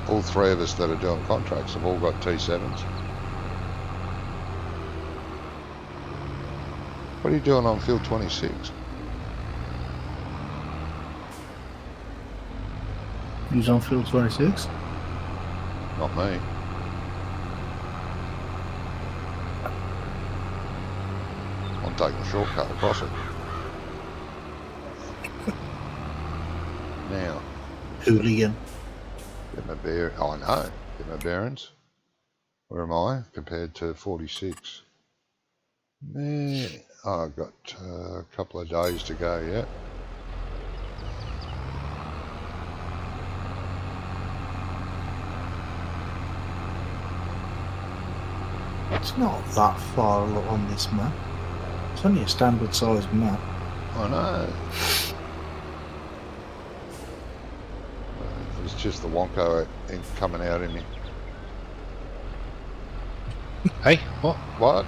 all three of us that are doing contracts have all got T7s. What are you doing on field 26? Who's on field 26? Not me. I'm taking the shortcut across it. Now, Hooligan. get my bear. Oh, I know. Get my bearings. Where am I compared to 46? Yeah, I've got a couple of days to go yet. It's not that far on this map. It's only a standard sized map. I know. It's just the Wonko coming out in me. Hey, what? What?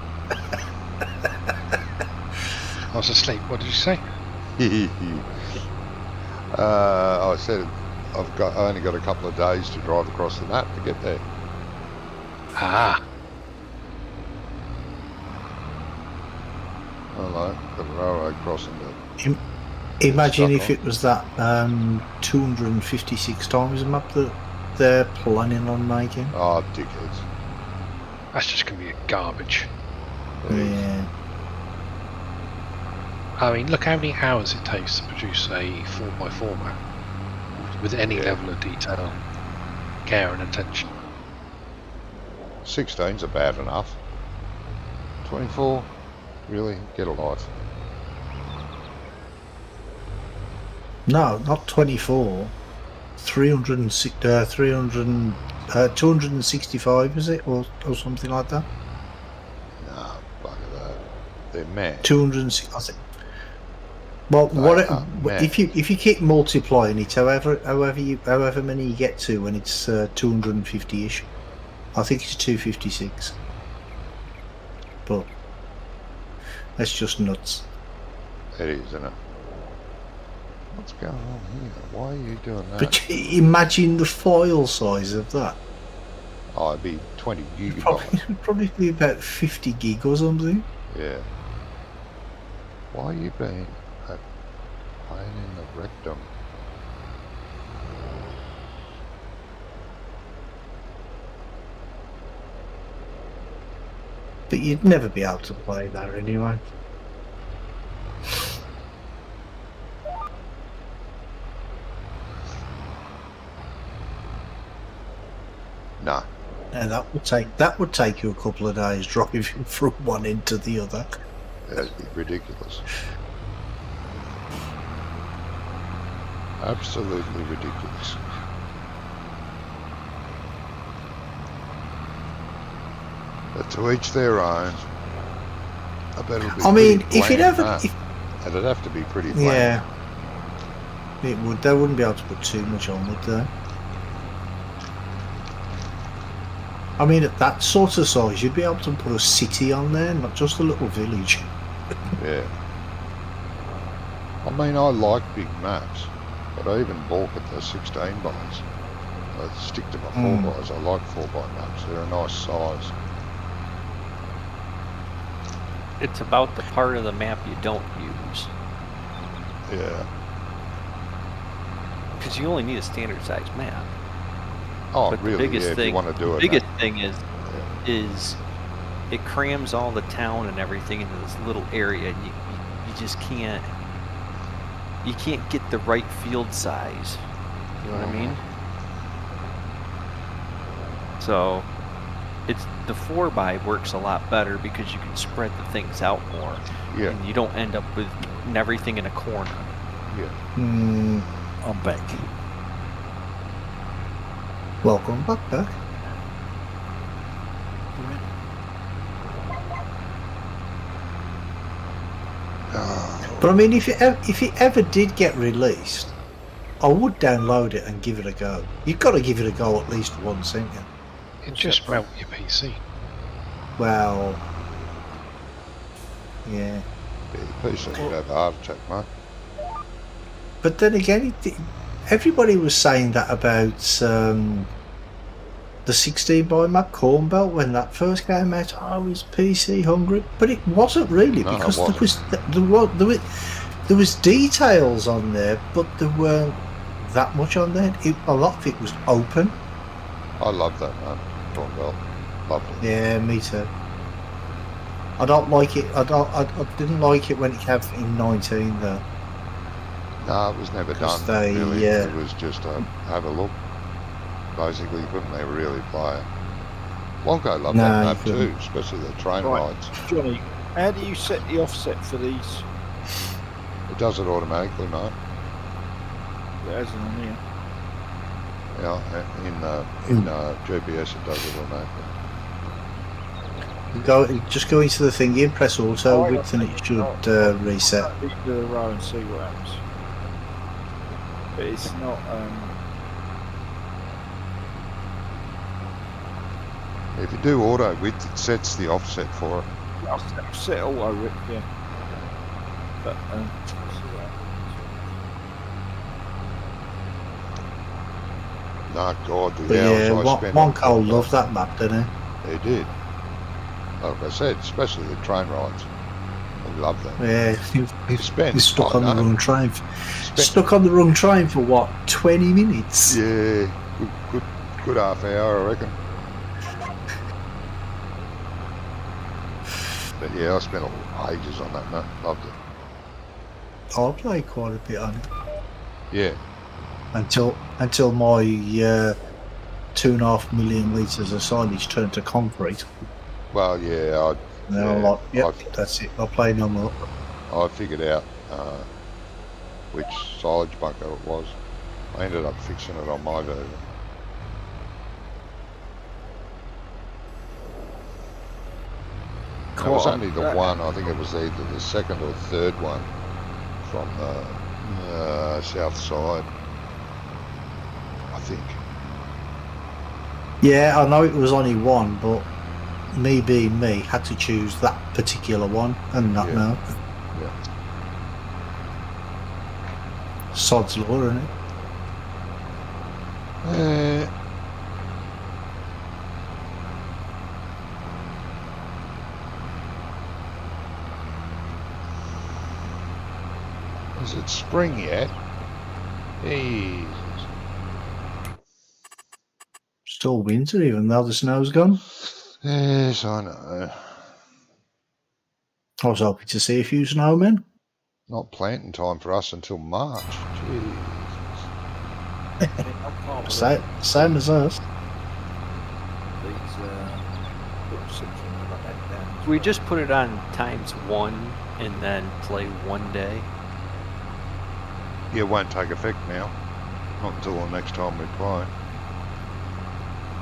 I was asleep. What did you say? I said I only got a couple of days to drive across the map to get there. Ah, Hello, got a railroad crossing. Imagine if Stuck on. it was that 256 times a map that they're planning on making. Oh, dickheads. that's just going to be a garbage. Yeah. I mean, look how many hours it takes to produce a 4x4 map with any Yeah. level of detail, care and attention. 16's are bad enough. 24? Really? Get a life. No, not 24. 265 is it, or something like that? Nah, bugger that. They're mad. 206. I think. Well, They what are if you keep multiplying it, however many you get to when it's 250ish. I think it's 256. But that's just nuts. It is, isn't it? What's going on here? Why are you doing that? But imagine the file size of that. Oh, it'd be 20 gigabytes. Probably be about 50 gig or something. Yeah. Why are you being a pain in the rectum? But you'd never be able to play that anyway. No. And that would take you a couple of days driving from one end to the other. That'd be ridiculous. Absolutely ridiculous. But to each their own. I bet it'll be I mean, pretty if you'd bland, ever, that. And it'd have to be pretty bland. yeah, it would. They wouldn't be able to put too much on, would they? I mean, at that sort of size, you'd be able to put a city on there, not just a little village. Yeah. I mean, I like big maps, but I even balk at the 16 bys. I stick to my 4 bys. I like 4 by maps. They're a nice size. It's about the part of the map you don't use. Yeah. Because you only need a standard size map. Oh, But really? the biggest Yeah, if thing, you want to do it. biggest thing is it crams all the town and everything into this little area. And you just can't. You can't get the right field size You know what I mean? So it's the 4x works a lot better because you can spread the things out more. Yeah. And you don't end up with everything in a corner. Yeah. I'm back. Welcome back, Doc. But I mean, if it ever did get released, I would download it and give it a go. You've got to give it a go at least once, ain't you? It just melt your PC. Well, yeah. Yeah, PC could have a heart attack, mate. But then again, everybody was saying that about the 16 by Mac Corn Belt when that first came out. Oh, he's PC hungry, but it wasn't really No, it because wasn't. there was details on there, but there weren't that much on there. A lot of it was open. I love that, man. Corn Belt. Loved it. Yeah, me too. I don't like it. I didn't like it when it came in 19 though. No, it was never done. 'Cause they, really. yeah. It was just have a look. Basically, couldn't they really play it? Wonko loved No, that you map too, couldn't. especially the train Right. rides. Johnny, how do you set the offset for these? It does it automatically, mate. It hasn't on here. Yeah, in GPS it does it automatically. Just go into the thingy and press auto Oh, width, and it should reset. Do the row and see what happens. But it's not. If you do auto width, it sets the offset for it. I'll set auto width, yeah. But let's see what happens. No, God, the But hours yeah, I spent. Wonko loved that map, didn't he? He did. Like I said, especially the train rides. I love that. Yeah, he's stuck on the no. wrong train. Stuck on the wrong train for what? 20 minutes. Yeah, good half hour, I reckon. But yeah, I spent ages on that, man. Loved it. I played quite a bit on it Yeah. until my 2.5 million litres of silage turned to concrete. Well, yeah, And then I'm like, yep, I've- that's it. I'll play no more. I figured out which silage bunker it was. I ended up fixing it on my version. It was only the one, I think it was either the second or third one from the south side, I think. Yeah, I know it was only one, but me being me had to choose that particular one and not Yeah. know. Yeah. Sod's law, isn't it? Is it spring yet? Jesus. Still winter, even though the snow's gone. Yes, I know. I was hoping to see a few snowmen. Not planting time for us until March. Jesus. Same as us. We just put it on ×1 and then play one day. Yeah, it won't take effect now. Not until the next time we play.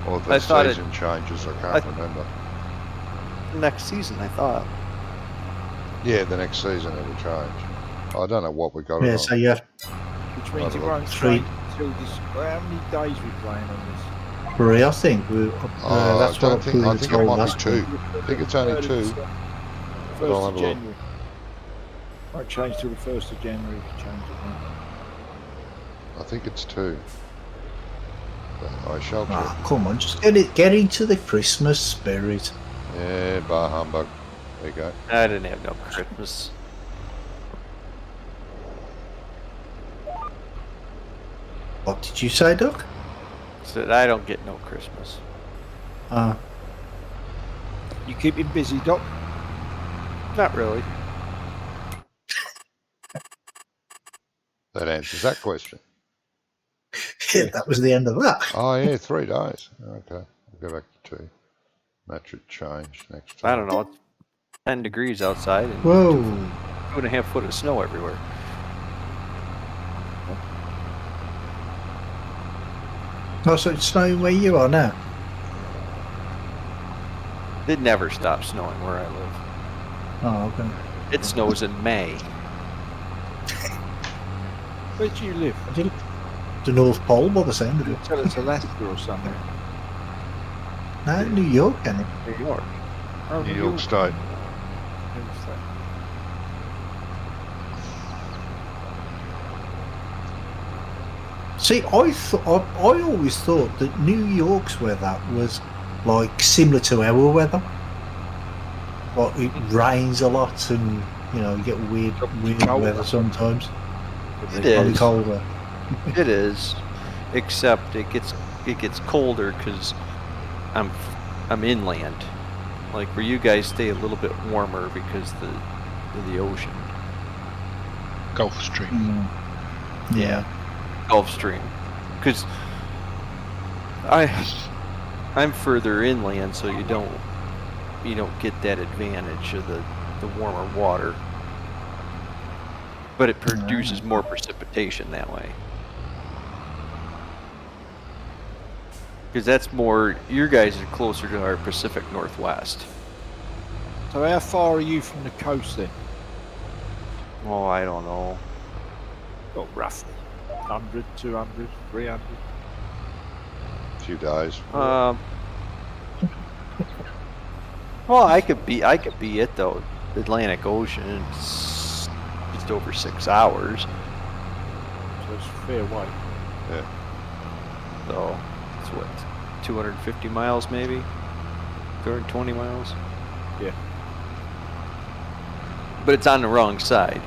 Or the I thought season changes, I can't remember. Next season, I thought. Yeah, the next season it'll change. I don't know what we got it Yeah, on. so you have Which means it Right, won't three. change until this. How many days we playing on this? 3, I think. That's what I think it told might be last 2. week. I think it's only 2. First But I'll of have a look. January. Won't change till the 1st of January if you change it now. I think it's 2. But I shall check. Ah, come on, just get into the Christmas spirit. Yeah, bar humbug. There you go. I didn't have no Christmas. What did you say, Doc? Said I don't get no Christmas. You keep him busy, Doc. Not really. That answers that question. Yeah, that was the end of that. Oh yeah, 3 days. Okay, I'll go back to 2. That should change next time. I don't know. It's 10 degrees outside and Whoa. 2.5 foot of snow everywhere. Oh, so it's snowing where you are now? It never stops snowing where I live. Oh, okay. It snows in May. Where do you live? The North Pole, by the sound of it. Tell it's Alaska or something. No, New York, ain't it? New York. Oh, New York State. See, I always thought that New York's weather was like similar to our weather. Like it rains a lot, and you know you get weird weather sometimes. It Only is. colder. It is, except it gets colder because I'm inland, like where you guys stay a little bit warmer because of the ocean. Gulf Stream. Mm. Yeah. Gulf Stream, because I'm further inland, so you don't get that advantage of the warmer water, but it produces more precipitation that way. Because that's more, your guys are closer to our Pacific Northwest. So how far are you from the coast then? Oh, I don't know. Well, roughly 100, 200, 300. A few days. Well, I could be it though. The Atlantic Ocean, it's just over 6 hours. So it's a fair way. So it's what, 250 miles maybe? 220 miles? Yeah. But it's on the wrong side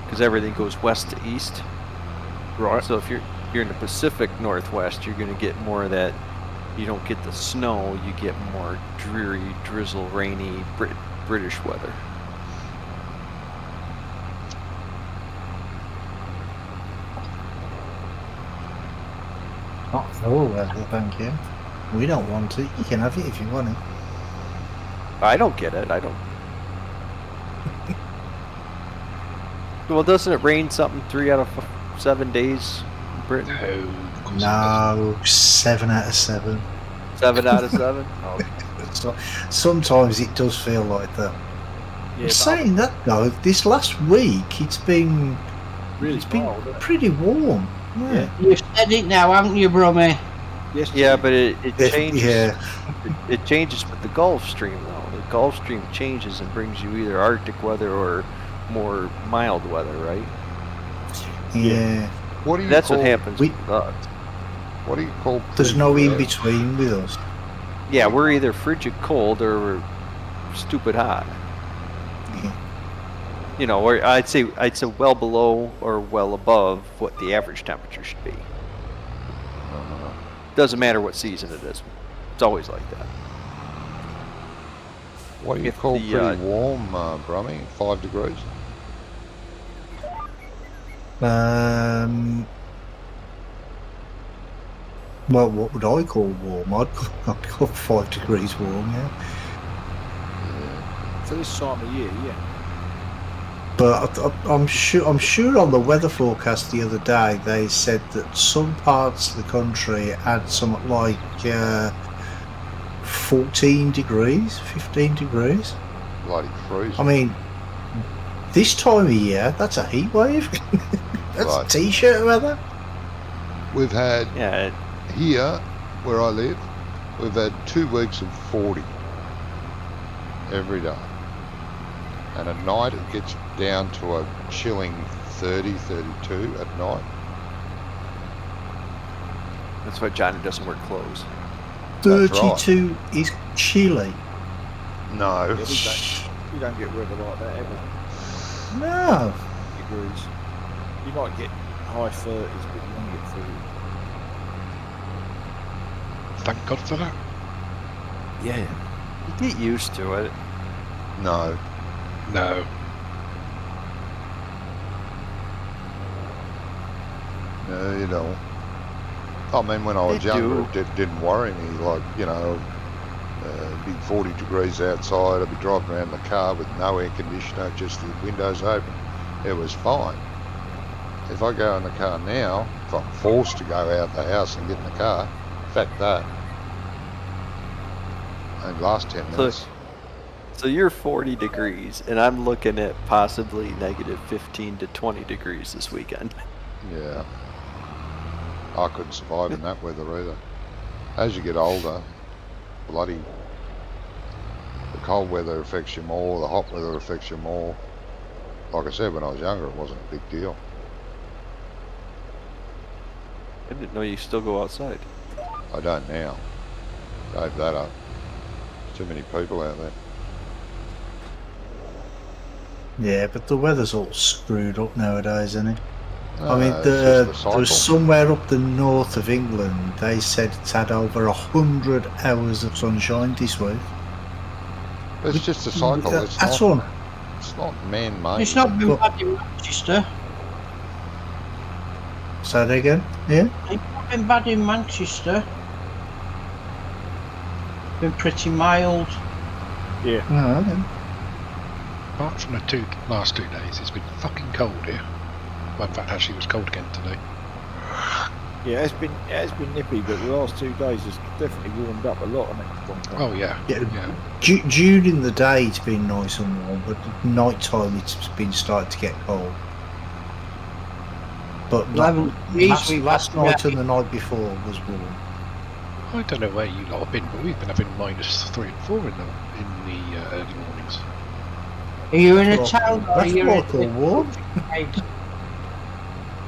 because everything goes west to east. Right. So if you're in the Pacific Northwest, you're going to get more of that. You don't get the snow, you get more dreary, drizzle, rainy British weather. Not our weather, thank you. We don't want it. You can have it if you want it. I don't get it. I don't. Well, doesn't it rain something 3 out of 7 days in Britain? No, 7 out of 7. 7 out of 7? Oh. So, sometimes it does feel like that. Yeah, Saying that though, this last week it's been really mild, isn't it? pretty warm. Yeah. You've said it now, haven't you, Brummy? Yes. Yeah, but it changes. Yeah. It changes with the Gulf Stream, though. The Gulf Stream changes and brings you either Arctic weather or more mild weather, right? Yeah. What do you That's call, what happens we- with us. What do you call? There's no pretty in bad? between with us. Yeah, we're either frigid cold or we're stupid hot. Yeah. You know, or I'd say well below or well above what the average temperature should be. Doesn't matter what season it is. It's always like that. What do you If call the, pretty warm, Brummy? 5 degrees? Well, what would I call warm? I'd call 5 degrees warm, yeah. For this time of year, yeah. But I'm sure on the weather forecast the other day they said that some parts of the country had something like 14 degrees, 15 degrees. Bloody freezing. I mean, this time of year, that's a heat wave. That's Right. t-shirt weather. We've had Yeah, here, where I live, we've had 2 weeks of 40 every day. And at night it gets down to a chilling 30, 32 at night. that's why Johnny doesn't wear clothes. That's right. 32 is chilly. No. Yeah, we don't get weather like that ever. No. Degrees. You might get high 30s, but you won't get 40. Thank God for that. Yeah, you get used to it. No. No. No, you don't. I mean, when I was They younger, do. it didn't worry me. Like, you know, it'd be 40 degrees outside. I'd be driving around the car with no air conditioner, just the windows open. It was fine. If I go in the car now, if I'm forced to go out the house and get in the car, fact that. And last 10 minutes. So you're 40 degrees, and I'm looking at possibly negative 15 to 20 degrees this weekend. Yeah. I couldn't survive in that weather either. As you get older, the cold weather affects you more, the hot weather affects you more. Like I said, when I was younger, it wasn't a big deal. I didn't know you still go outside. I don't now. Gave that up. Too many people out there. Yeah, but the weather's all screwed up nowadays, isn't it? I mean, It's just the cycle. there's somewhere up the north of England, they said it's had over 100 hours of sunshine this week. It's just a cycle. That's all. It's not man-made. It's not been bad in Manchester. Say that again? Yeah? It's not been bad in Manchester. Been pretty mild. Yeah. Oh, okay. Apart from the last 2 days, it's been fucking cold here. Well, in fact, actually, it was cold again today. Yeah, it's been nippy, but the last 2 days has definitely warmed up a lot, hasn't it? Oh yeah, Yeah. yeah. During the day it's been nice and warm, but at night time it's been starting to get cold. But last night and the night before was warm. I don't know where you lot have been, but we've been having -3 and 4 in the early mornings. Are you in a Well, town or are that's you what I call in warm.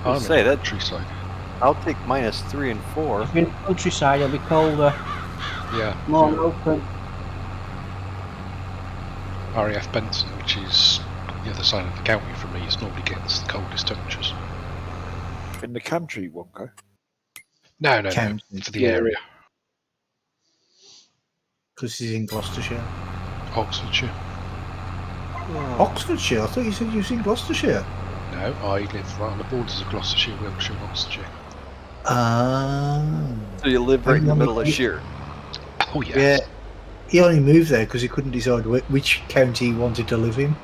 I'm say in the that- countryside. I'll take -3 and 4. in the countryside? It'll be colder, Yeah. more open. RAF Benson, which is the other side of the county from me, is normally gets the coldest temperatures. In the country, Wonko. No, County. for the area. Because he's in Gloucestershire. Oxfordshire. Oxfordshire? I thought you said you was in Gloucestershire. No, I live right on the borders of Gloucestershire, Wiltshire, and Oxfordshire. So you live right in the middle of Sheer. Oh yes. Yeah. He only moved there because he couldn't decide which county he wanted to live in.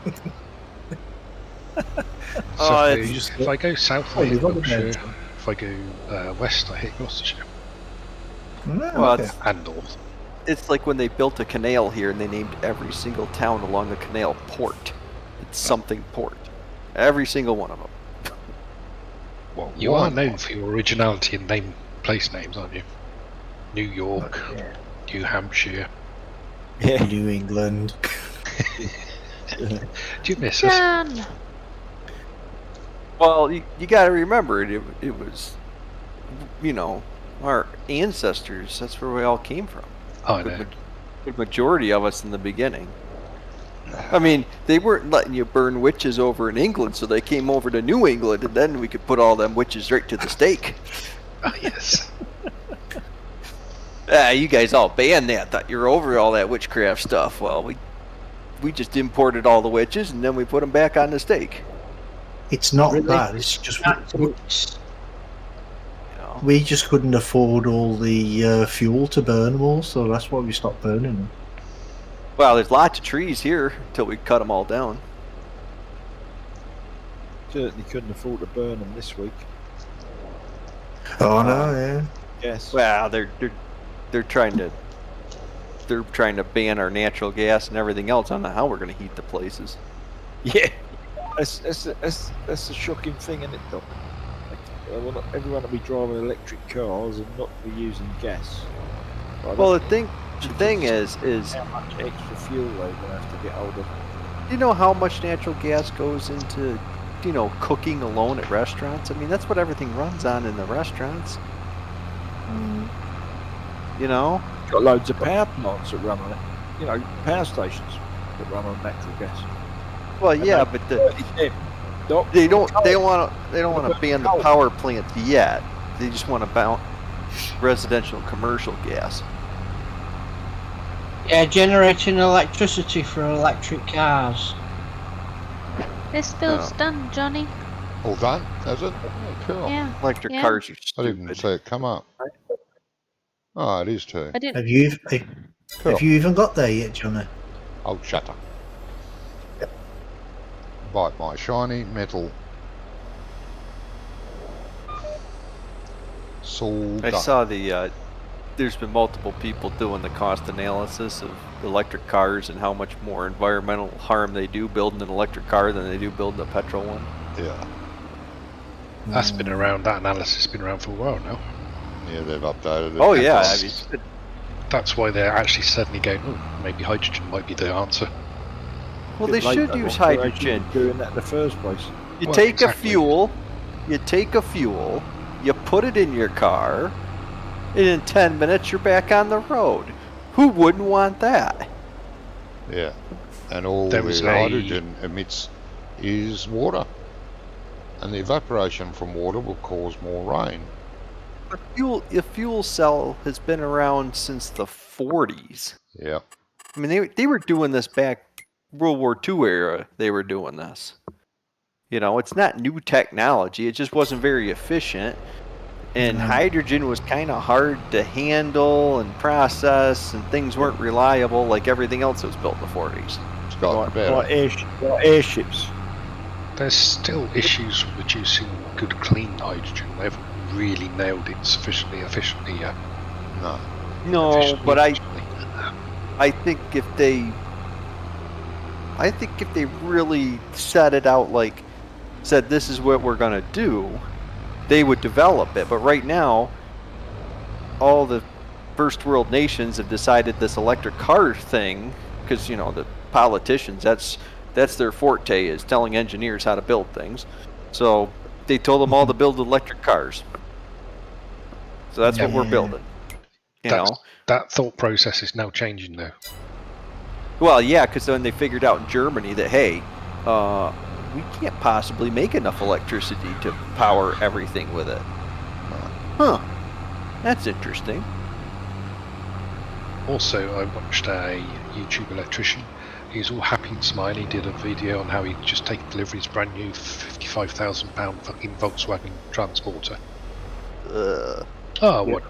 So it's if I go south, I Oh, hit you've got the Wiltshire. mountain. If I go west, I hit Gloucestershire. Well, Okay. And north. It's like when they built a canal here and they named every single town along the canal Port. It's something Port. Every single one of them. Well, You one- are known for your originality in place names, aren't you? New York, New Hampshire. New England. Do you miss us? Jan! Well, you got to remember it was, you know, our ancestors. That's where we all came from. I know. The majority of us in the beginning. I mean, they weren't letting you burn witches over in England, so they came over to New England, and then we could put all them witches right to the stake. Oh, yes. You guys all banned that. Thought you were over all that witchcraft stuff. Well, we just imported all the witches, and then we put them back on the stake. It's not Really? that. It's just You know? we just couldn't afford all the fuel to burn them all, so that's why we stopped burning them. Well, there's lots of trees here until we cut them all down. Certainly couldn't afford to burn them this week. Oh no, yeah. Yes. Well, they're trying to ban our natural gas and everything else. I don't know how we're going to heat the places. Yeah. That's a shocking thing, isn't it, Doc? Like, everyone will be driving electric cars and not be using gas. Well, the thing is, how much extra fuel they're going to have to get hold of. you know how much natural gas goes into, you know, cooking alone at restaurants? I mean, that's what everything runs on in the restaurants. You know? Got loads of power plants that run on it. You know, power stations that run on natural gas. Well, yeah, but Doc, they don't want to ban the power plants yet. They just want to ban residential and commercial gas. Yeah, generating electricity for electric cars. This build's Oh. done, Johnny. All done, has it? Oh, cool. Yeah. Electric Yeah. cars are I didn't stupid. see it come up. Oh, it is too. I didn't. Have you Cool. have you even got there yet, Johnny? Oh, shut up. Bite my shiny metal. Sold I up. saw the. There's been multiple people doing the cost analysis of electric cars and how much more environmental harm they do building an electric car than they do building a petrol one. Yeah. That's been around. That analysis has been around for a while now. Yeah, they've updated it. Oh yeah, I That's- mean, it's been- That's why they're actually suddenly going, oh, maybe hydrogen might be the answer. well, Bit they late, should though, use they shouldn't hydrogen. be doing that in the first place. You Well, take exactly. you take a fuel, you put it in your car, and in 10 minutes you're back on the road. Who wouldn't want that? Yeah. And all There the was hydrogen emits is water. And the evaporation from water will cause more rain. A fuel cell has been around since the 40s. Yeah. I mean, they were doing this back World War II era. They were doing this. You know, it's not new technology. It just wasn't very efficient. And hydrogen was kind of hard to handle and process, and things weren't reliable like everything else that was built in the 40s. It's gotten Like better. airships. There's still issues with producing good clean hydrogen. They haven't really nailed it sufficiently efficiently yet. No. No, Efficiently, but efficiently. I think if they really set it out, like said this is what we're gonna do, they would develop it. But right now, all the first world nations have decided this electric car thing, because you know the politicians, that's their forte, is telling engineers how to build things. So they told them all to build electric cars. So that's what we're Yeah. building. You know. That thought process is now changing though. Well, yeah, because then they figured out in Germany that, hey, we can't possibly make enough electricity to power everything with it. Huh. That's interesting. Also, I watched a YouTube electrician. He was all happy and smiling. He did a video on how he'd just taken delivery of his brand new £55,000 fucking Volkswagen Transporter. Oh, what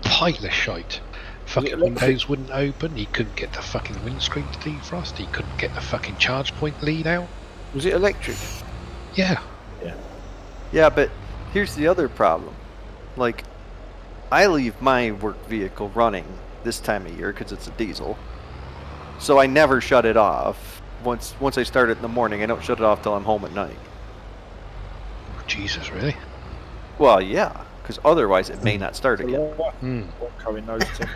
a pile of shite. Fucking electric? windows wouldn't open. He couldn't get the fucking windscreen to defrost. He couldn't get the fucking charge point lead out. Was it electric? Yeah. Yeah, but here's the other problem. Like, I leave my work vehicle running this time of year because it's a diesel. So I never shut it off. Once I start it in the morning, I don't shut it off till I'm home at night. Oh, Jesus, really? Well, yeah, because otherwise it may not start It's a again. lot. Hmm. What Cohen knows to-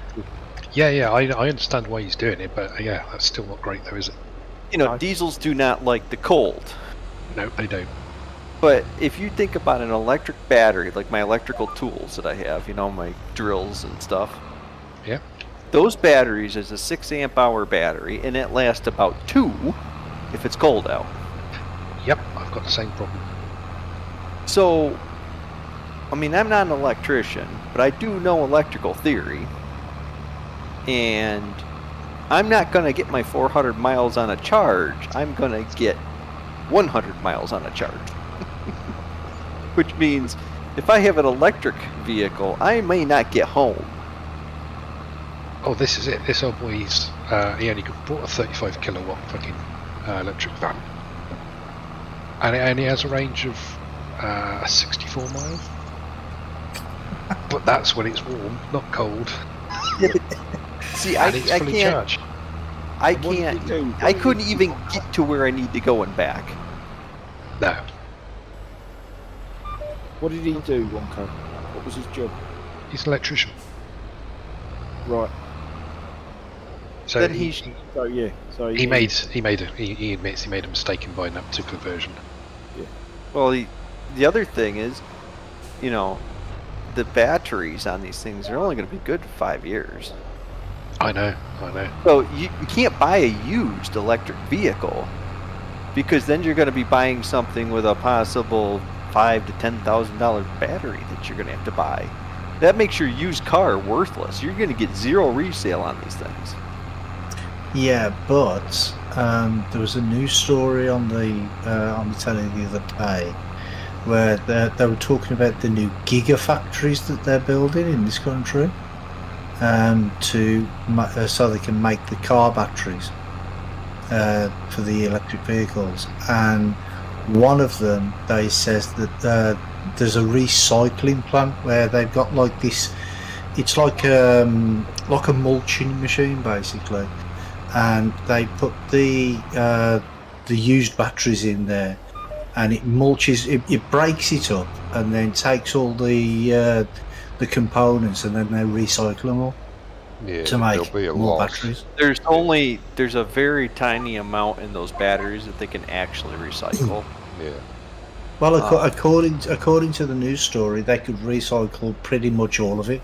Yeah, I understand why he's doing it, but yeah, that's still not great though, is it? You know, No. diesels do not like the cold. No, they don't. But if you think about an electric battery, like my electrical tools that I have, you know, my drills and stuff. Yeah. Those batteries is a 6 amp hour battery, and it lasts about 2 if it's cold out. Yep, I've got the same problem. So, I mean, I'm not an electrician, but I do know electrical theory. And I'm not going to get my 400 miles on a charge. I'm going to get 100 miles on a charge. Which means if I have an electric vehicle, I may not get home. Oh, this is it. This old boy's he only bought a 35 kilowatt fucking electric van, and it only has a range of 64 miles. But that's when it's warm, not cold, See, and it's fully can't. charged. I What did he can't. do? I couldn't even get to where I need to go and back. No, What did he do, Wonko? What was his job? he's an electrician. Right. So Then he, he's- So yeah. So he admits he made a mistake in buying that particular version. Well, the other thing is, you know, the batteries on these things are only going to be good for 5 years. I know. So you can't buy a used electric vehicle because then you're going to be buying something with a possible $5,000 to $10,000 battery that you're going to have to buy. That makes your used car worthless. You're going to get zero resale on these things. Yeah, but there was a news story on the telly the other day where they were talking about the new gigafactories that they're building in this country, so they can make the car batteries for the electric vehicles. And one of them, they says that there's a recycling plant where they've got like this. It's like a mulching machine basically, and they put the used batteries in there, and it mulches. It breaks it up and then takes all the components, and then they recycle them all Yeah, to there'll make be a more loss. batteries. There's a very tiny amount in those batteries that they can actually recycle. Yeah. Well, according to the news story, they could recycle pretty much all of it,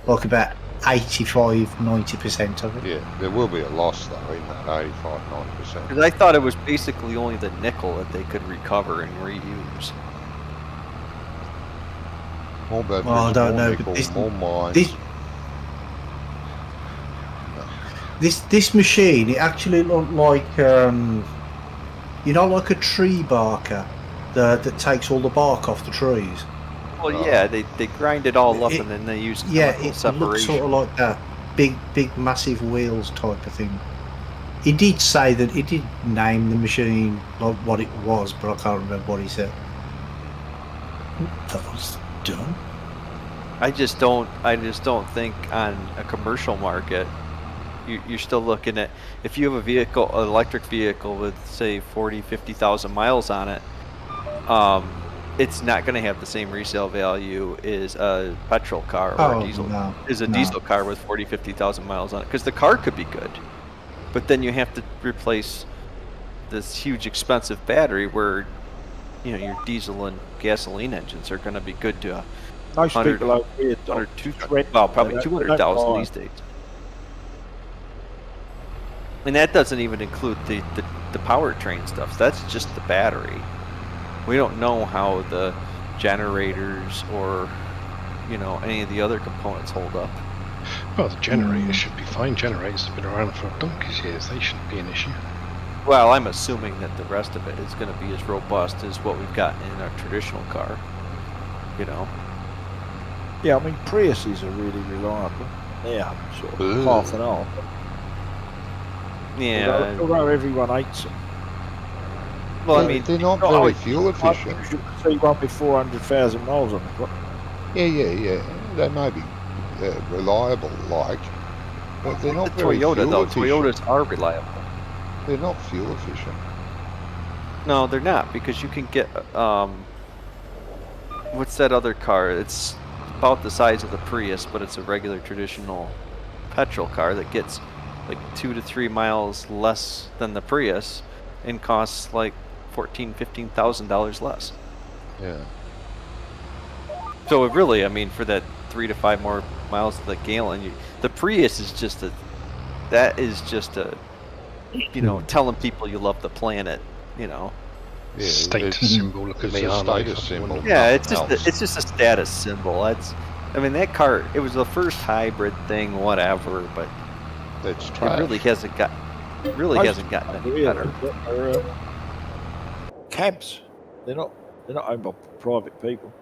like about 85-90% of it. Yeah, there will be a loss though in that 85-90%. Because I thought it was basically only the nickel that they could recover and reuse. More batteries, Well, I don't more know, nickel, but more mines. This machine, it actually looked like like a tree barker that takes all the bark off the trees. Well, yeah, they grind it all up and then they use chemical It separation. looks sort of like that big massive wheels type of thing. He did say that he did name the machine like what it was, but I can't remember what he said. That was done. I just don't think on a commercial market you're still looking at, if you have a vehicle, an electric vehicle with say 40-50,000 miles on it, it's not going to have the same resale value as a petrol car or a diesel. Diesel car with 40-50,000 miles on it, because the car could be good, but then you have to replace this huge expensive battery where your diesel and gasoline engines are going to be good to Most 100, people over here, probably 200,000 these days. And that doesn't even include the powertrain stuff. That's just the battery. We don't know how the generators or any of the other components hold up. Well, the generators should be fine. Generators have been around for donkey's years. They shouldn't be an issue. Well, I'm assuming that the rest of it is going to be as robust as what we've got in a traditional car. Yeah, I mean Priuses are really reliable. Yeah, sort of half and half. Yeah. Although everyone hates them. Well, I mean, they're not very fuel efficient. You can see one with 400,000 miles on the clock. Yeah. They may be reliable, but they're not very Toyota fuel though. efficient. Toyotas are reliable. They're not fuel efficient. No, they're not, because you can get what's that other car? It's about the size of the Prius, but it's a regular traditional petrol car that gets like 2 to 3 miles less than the Prius and costs like $14,000-$15,000 less. Yeah. So it really, I mean, for that 3 to 5 more miles to the gallon, the Prius is just a telling people you love the planet, Yeah, Status symbol. Look at it's me, a aren't I? status symbol. Yeah, it's Nothing just a status symbol. That car, it was the first hybrid thing, whatever, but That's it trash. really hasn't gotten any better. Cabs. They're not owned by private people.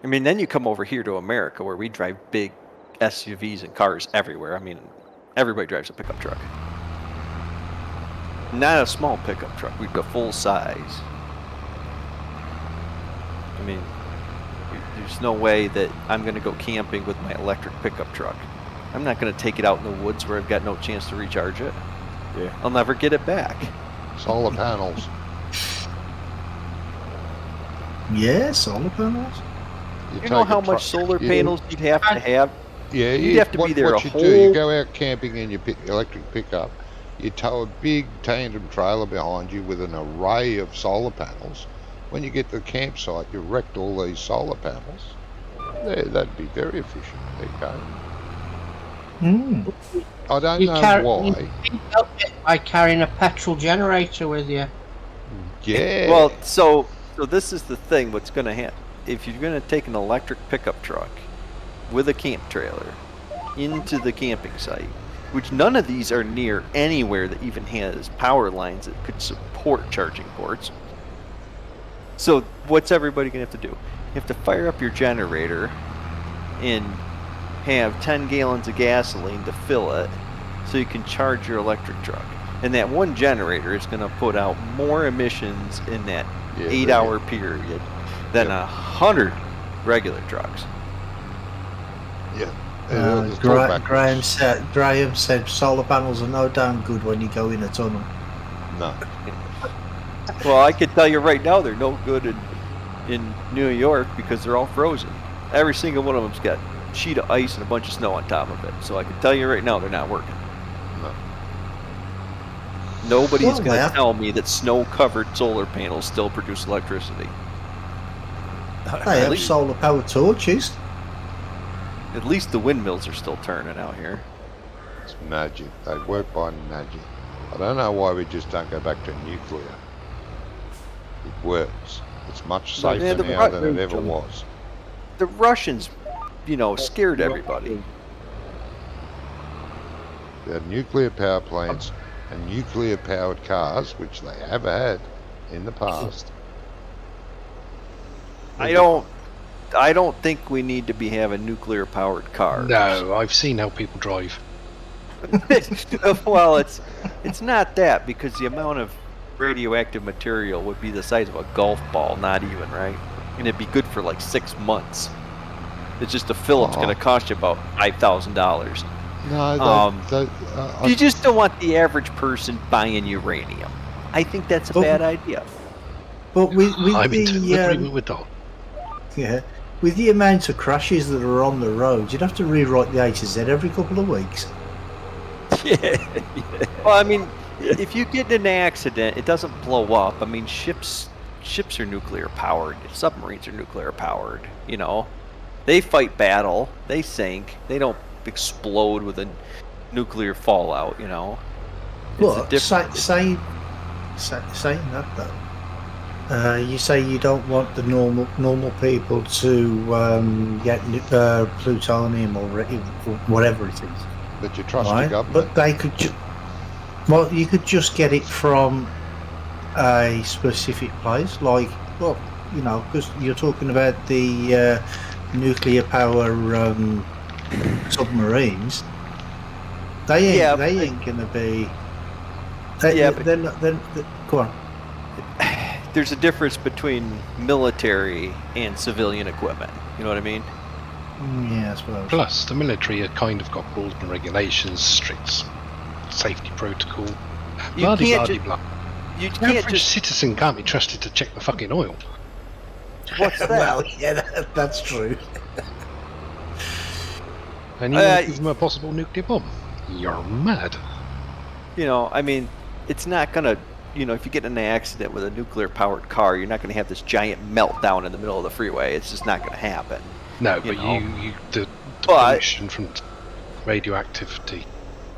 I mean, then you come over here to America where we drive big SUVs and cars everywhere. I mean, everybody drives a pickup truck. Not a small pickup truck. We've got full size. I mean, there's no way that I'm going to go camping with my electric pickup truck. I'm not going to take it out in the woods where I've got no chance to recharge it. Yeah. I'll never get it back. Solar panels. Yeah, solar panels. You know how much solar panels you'd have to have? Yeah, you'd have to be there what a you do, you whole... go out camping in your electric pickup, you tow a big tandem trailer behind you with an array of solar panels. When you get to the campsite, you wrecked all these solar panels. That'd be very efficient. There you go. I don't know why. You help it by carrying a petrol generator with you. Yeah. Well, so this is the thing. What's going to happen if you're going to take an electric pickup truck with a camp trailer into the camping site, which none of these are near anywhere that even has power lines that could support charging ports. So what's everybody gonna have to do? You have to fire up your generator and have 10 gallons of gasoline to fill it, so you can charge your electric truck. And that one generator is gonna put out more emissions in that 8-hour period than 100 regular trucks. Yeah. Graham said solar panels are no damn good when you go in a tunnel. No. Well, I can tell you right now, they're no good in New York because they're all frozen. Every single one of them's got a sheet of ice and a bunch of snow on top of it. So I can tell you right now, they're not working. No. Nobody's going to tell me that snow-covered solar panels still produce electricity. They have solar-powered torches. At least the windmills are still turning out here. It's magic. They work by magic. I don't know why we just don't go back to nuclear. It works. It's much safer now than it ever was. The Russians, scared everybody. They had nuclear power plants and nuclear powered cars, which they have had in the past. I don't think we need to be having nuclear powered cars. No, I've seen how people drive. Well, it's not that, because the amount of radioactive material would be the size of a golf ball, not even, right? And it'd be good for like 6 months. It's just to fill it's going to cost you about $5,000. No, you just don't want the average person buying uranium. I think that's a bad idea. But with I'm in the agreement with that. yeah, with the amount of crashes that are on the road, you'd have to rewrite the A to Z every couple of weeks. Yeah. Well, I mean, if you get in an accident, it doesn't blow up. I mean, ships are nuclear powered. Submarines are nuclear powered. They fight battle. They sink. They don't explode with a nuclear fallout. But saying that though, you say you don't want the normal people to get plutonium or whatever it is. But you trust right? your government. But they could you could just get it from a specific place, because you're talking about the nuclear power submarines. They ain't gonna be. Go on. There's a difference between military and civilian equipment. You know what I mean? Yeah, I suppose. Plus, the military have kind of got rules and regulations, strict safety protocol. You can't The can't average just. citizen can't be trusted to check the fucking oil. What's that? Well, yeah, that's true. And you want to give them a possible nuclear bomb? You're mad. I mean, it's not gonna. If you get in an accident with a nuclear powered car, you're not going to have this giant meltdown in the middle of the freeway. It's just not going to happen. No, but the pollution from radioactivity.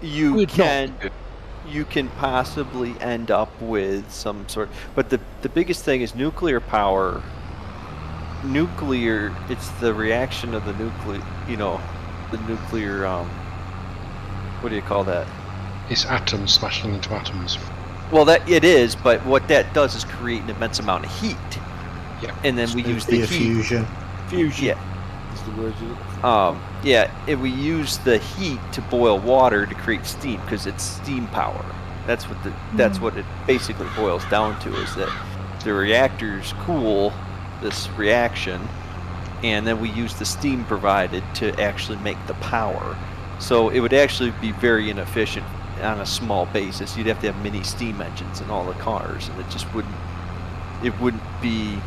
You can possibly end up with some sort. But the biggest thing is nuclear power. Nuclear. It's the reaction of the nuclear. The nuclear. What do you call that? It's atoms smashing into atoms. Well, that it is, but what that does is create an immense amount of heat. Yeah. And then we use the heat. Fusion. Yeah. Is the word we use the heat to boil water to create steam because it's steam power. That's what it basically boils down to, is that the reactors cool this reaction, and then we use the steam provided to actually make the power. So it would actually be very inefficient on a small basis. You'd have to have mini steam engines in all the cars, and it just wouldn't be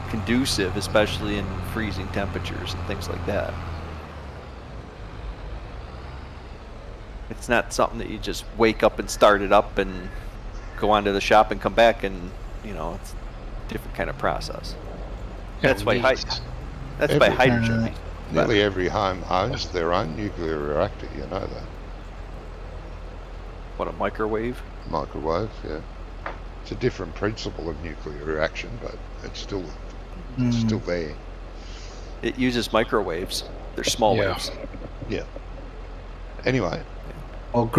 conducive, especially in freezing temperatures and things like that. It's not something that you just wake up and start it up and go onto the shop and come back, and it's a different kind of process. Yeah, That's why hydrogen. Nearly every home owns their own nuclear reactor, you know that. What, a microwave? Microwave, yeah. It's a different principle of nuclear reaction, but it's still there. It uses microwaves. They're small waves. Yeah. Anyway, Well,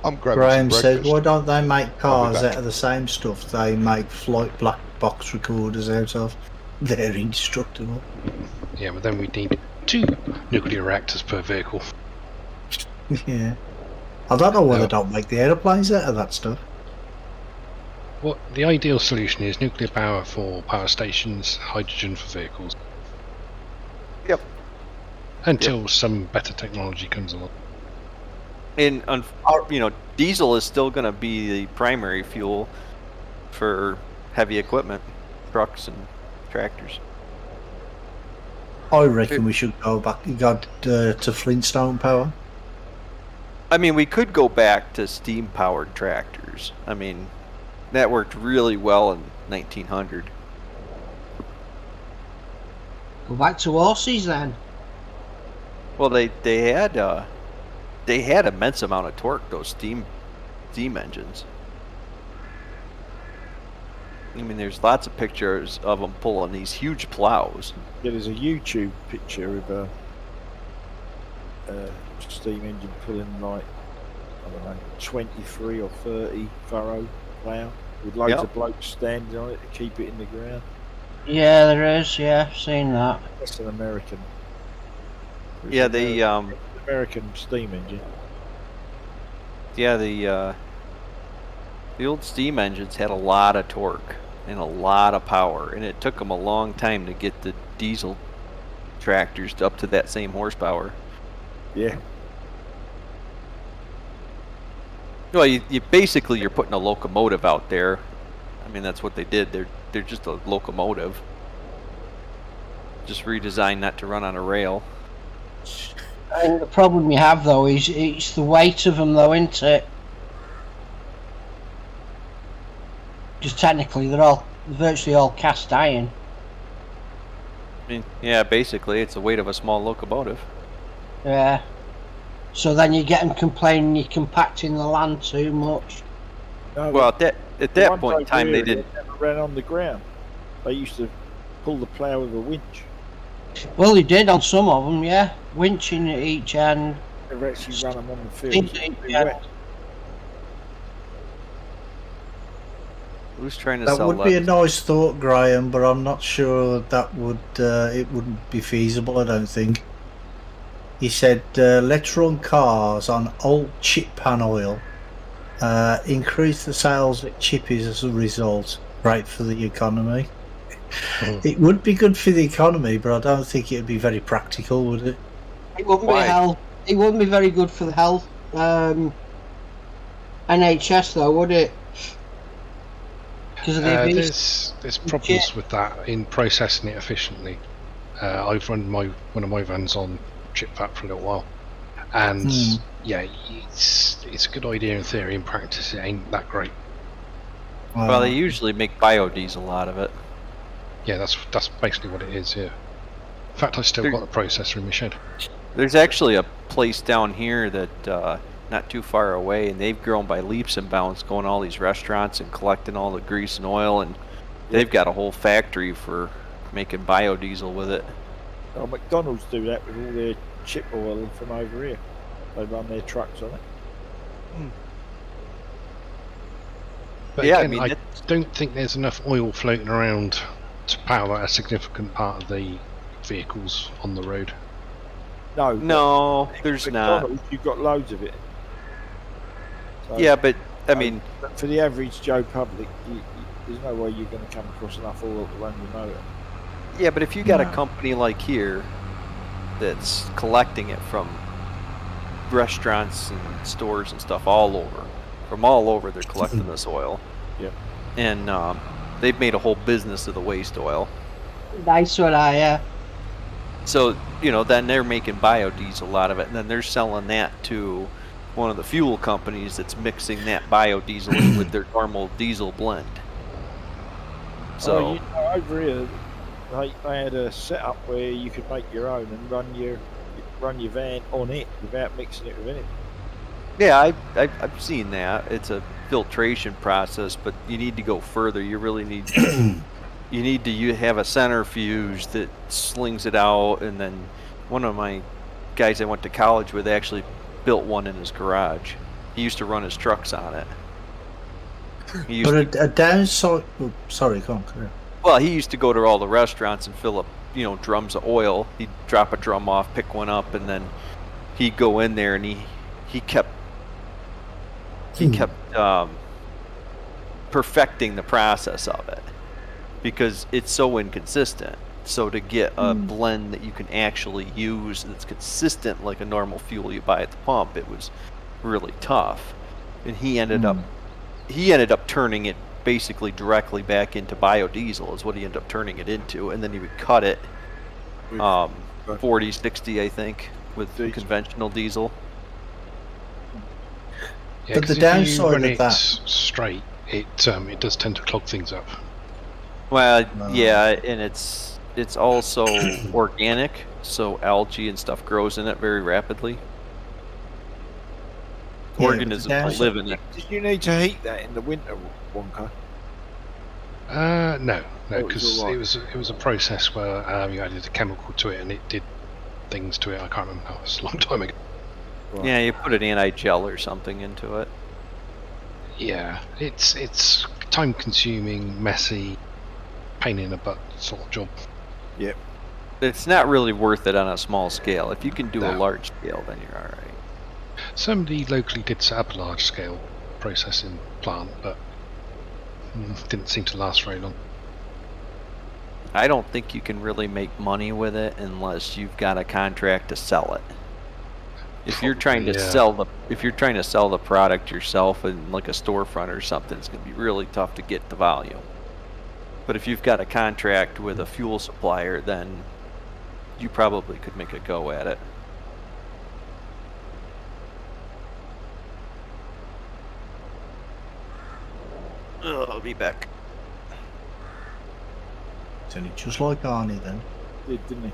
I'm grabbing Graham some said, breakfast. why don't they make cars back. out of the same stuff they make flight box recorders out of. They're indestructible. Yeah, but then we need 2 nuclear reactors per vehicle. Yeah. I don't know why No. they don't make the aeroplanes out of that stuff. Well, the ideal solution is nuclear power for power stations, hydrogen for vehicles. Yep. Until some better technology comes along. And diesel is still going to be the primary fuel for heavy equipment, trucks and tractors. I reckon we should go to Flintstone power. I mean, we could go back to steam-powered tractors. I mean, that worked really well in 1900. Go back to horses then. Well, they had immense amount of torque, those steam engines. I mean, there's lots of pictures of them pulling these huge plows. Yeah, there's a YouTube picture of a steam engine pulling like, I don't know, 23 or 30 furrow plough with loads Yep. of blokes standing on it to keep it in the ground. Yeah, there is. Yeah, I've seen that. That's an American. It's Yeah, an American steam engine. the old steam engines had a lot of torque and a lot of power, and it took them a long time to get the diesel tractors up to that same horsepower. Yeah. Well, you basically you're putting a locomotive out there. I mean, that's what they did. They're just a locomotive. Just redesigned not to run on a rail. I think the problem you have though is it's the weight of them though, isn't it? Because technically they're virtually all cast iron. I mean, yeah, basically it's the weight of a small locomotive. Yeah. So then you get them complaining you're compacting the land too much. No, Well, at the that ones point in over time, they here, didn't. never ran on the ground. They used to pull the plough with a winch. Well, they did on some of them, yeah. Winching at each end. They actually ran them on the field. Into each end. Who's trying to That sell would be a nice thought, Graham, but I'm not sure that would it wouldn't be feasible. I don't think. He said, "Let's run cars on old chip pan oil. Increase the sales at chippies as a result. Great for the economy." It would be good for the economy, but I don't think it would be very practical, would it? It wouldn't Why? It wouldn't be very good for the health. NHS though, would it? Because of the abuse. There's problems with that in processing it efficiently. I've run one of my vans on chip fat for a little while, and yeah, it's a good idea in theory. In practice, it ain't that great. Well, they usually make biodiesel out of it. Yeah, that's basically what it is. Yeah. In fact, I still got the processor in my shed. There's actually a place down here that not too far away, and they've grown by leaps and bounds, going to all these restaurants and collecting all the grease and oil, and they've got a whole factory for making biodiesel with it. Oh, McDonald's do that with all their chip oil from over here. They run their trucks on it. But Yeah, I again, mean, I don't think there's enough oil floating around to power a significant part of the vehicles on the road. No, there's not. McDonald's, you've got loads of it. So, Yeah, but I mean, but for the average Joe public, there's no way you're going to come across enough oil to run your motor. yeah, but if you got a No. company like here that's collecting it from restaurants and stores and stuff all over, from all over, they're collecting this oil. Yep. And they've made a whole business of the waste oil. Nice one, yeah. So, then they're making biodiesel out of it, and then they're selling that to one of the fuel companies that's mixing that biodiesel in with their normal diesel blend. So, Over here, they had a setup where you could make your own and run your van on it without mixing it with anything. yeah, I've seen that. It's a filtration process, but you need to go further. You really need you need to have a centrifuge that slings it out, and then one of my guys I went to college with actually built one in his garage. He used to run his trucks on it. He used But a downside. Oh, sorry, go on. Carry on. Well, he used to go to all the restaurants and fill up, drums of oil. He'd drop a drum off, pick one up, and then he'd go in there and he kept perfecting the process of it because it's so inconsistent. So to get a blend that you can actually use that's consistent like a normal fuel you buy at the pump, it was really tough. And he ended up turning it basically directly back into biodiesel is what he ended up turning it into, and then he would cut it 40-60 I think with conventional diesel. Yeah, But the 'cause if downside you run of it that- straight, it does tend to clog things up. Well, yeah, and it's also organic, so algae and stuff grows in it very rapidly. Yeah, Organisms but the will live in it. Did you need to heat that in the winter, Wonka? No, Oh, it was because all right. it was a process where you added a chemical to it and it did things to it. I can't remember now. It's a long time ago. Right. Yeah, you put an anti-gel or something into it. Yeah, it's time consuming, messy, pain in the butt sort of job. It's not really worth it on a small scale. If you can do a No. large scale, then you're all right. Somebody locally did set up a large scale processing plant, but didn't seem to last very long. I don't think you can really make money with it unless you've got a contract to sell it. If you're trying to Probably, yeah. sell the product yourself in like a storefront or something, it's going to be really tough to get the volume. But if you've got a contract with a fuel supplier, then you probably could make a go at it. I'll be back. It's only just like Arnie then. Didn't he?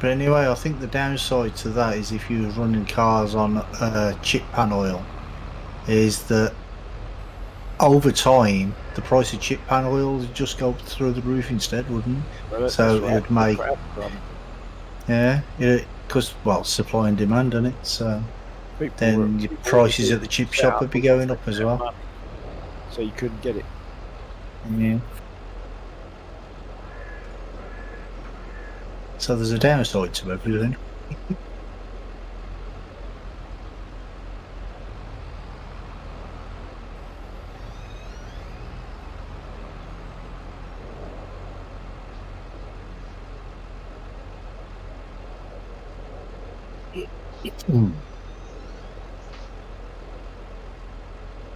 But anyway, I think the downside to that is if you're running cars on chip pan oil, is that over time the price of chip pan oil would just go through the roof instead, wouldn't it? Well, So that's it'd make- crap from Yeah, because supply and demand, isn't it? So people then were- your people prices were at the chip set shop up would be going up as their well. money, so you couldn't get it. Yeah. So there's a downside to everything.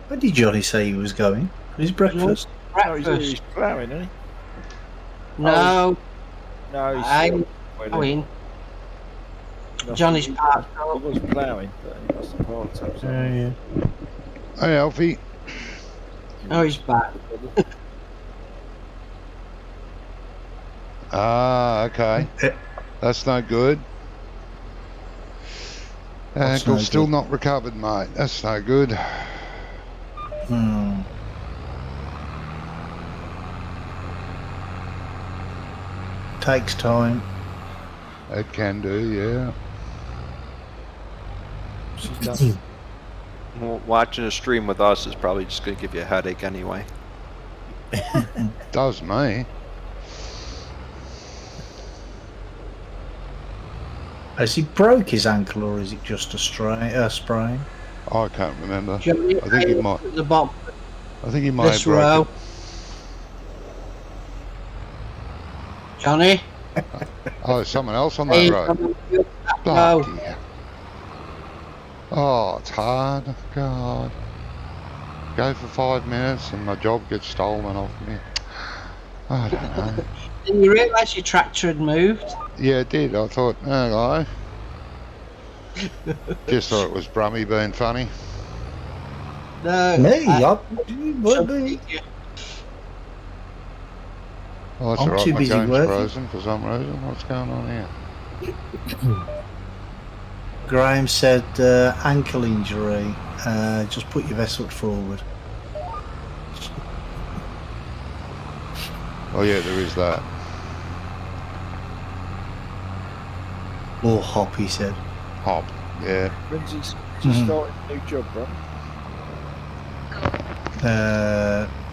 Where did Johnny say he was going? For his breakfast? No, he's Breakfast. ploughing, isn't he? No, No, he's I'm well, going. he Johnny's must- parked He up. was ploughing, but he must have parked up. Yeah. Hey, Alfie. Oh, he's back. Ah, okay. That's no good. What's Ankle's no still good? not recovered, mate. That's no good. Takes time. It can do, yeah. She's done. Well, watching a stream with us is probably just going to give you a headache anyway. Does me. Has he broke his ankle or is it just a sprain? I can't remember. Johnny, I think he look might. at the bottom I think he might this have broken. row. Johnny, Oh, there's someone else on hey, that road. come on, Bloody hell. Oh, it's hard. God. Go for 5 minutes and my job gets stolen off me. I don't know. Didn't you realise your tractor had moved? Yeah, it did. I thought, hello. Just thought it was Brummy being funny. No. Me? I- Would be. Oh, that's I'm alright. too My busy game's working. frozen for some reason. What's going on here? Graham said ankle injury. Just put your vest foot forward. Oh, yeah, there is that. Or hop, he said. Hop, yeah. When's he Mhm. starting a new job, bro?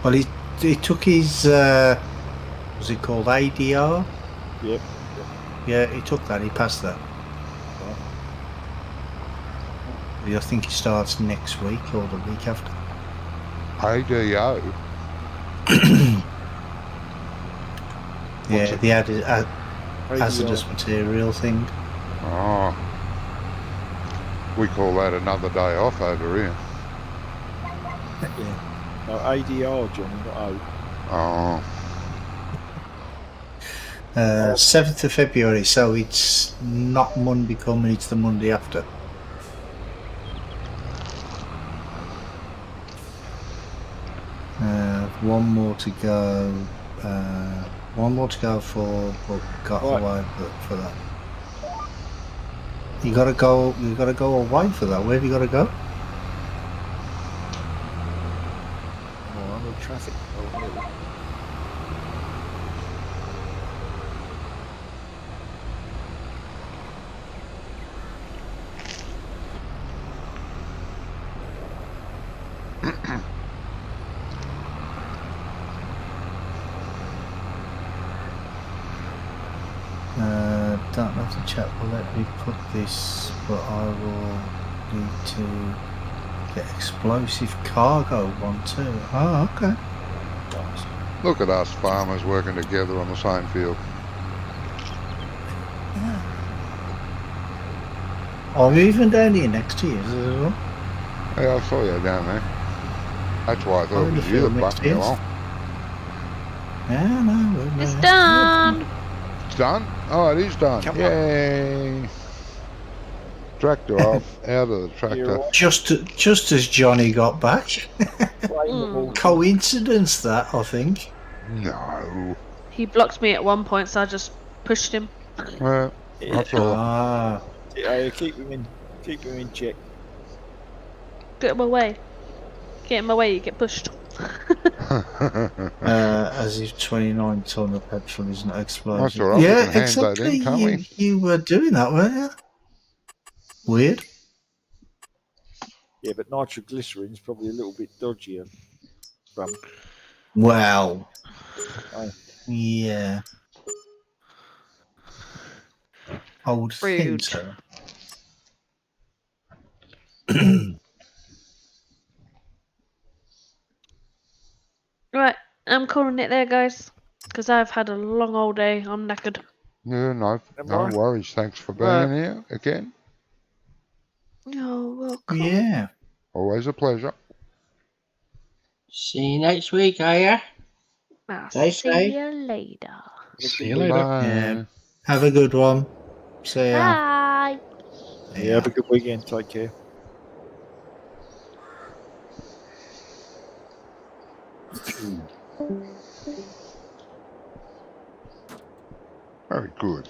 Well, he took his, was it called ADR? Yep. Yeah, he took that. He passed that. I think he starts next week or the week after. ADO. Yeah, it? the hazardous ADR. material thing. Oh. We call that another day off over here. Yeah. No, ADR, Johnny, not O. Oh. 7th of February, so it's not Monday coming, it's the Monday after. One more to go. One more to go for, but got Right. away for that. You gotta go away for that. Where have you gotta go? Oh, I'm in traffic. Oh, really? Don't know if the chat will let me put this, but I will need to get explosive cargo one too. Oh, okay. Look at us farmers working together on the same field. Yeah. Oh, you're even down here next to you as well? Yeah, I saw you down there. That's why I thought Oh, it in the was you field that next bucked me to us. along. Yeah, no. It's done. It's done? Oh, it is done. Come on. Yay. Tractor off, out of the tractor. You're Just as Johnny got back. playing the ball. Coincidence that, I think. No. He blocked me at one point, so I just pushed him. Well, Yeah. that's all. Ah. Yeah, keep him in check. Get him away. Get him away, you get pushed. As if 29 ton of petrol isn't explosive. That's all right, we Yeah, can hand that exactly. in, can't we? You were doing that, weren't you? Weird. Yeah, but nitroglycerin's probably a little bit dodgier. Well. Oh. Yeah. I would think Rude. so. Right, I'm calling it there, guys. Because I've had a long old day. I'm knackered. Yeah, no Alright. worries. Thanks for being Right. here again. You're welcome. Yeah. Always a pleasure. See you next week, are ya? I'll Stay see safe. you later. See you later. Bye. Yeah. Have a good one. See ya. Bye. Yeah, have a good weekend. Take care. Very good.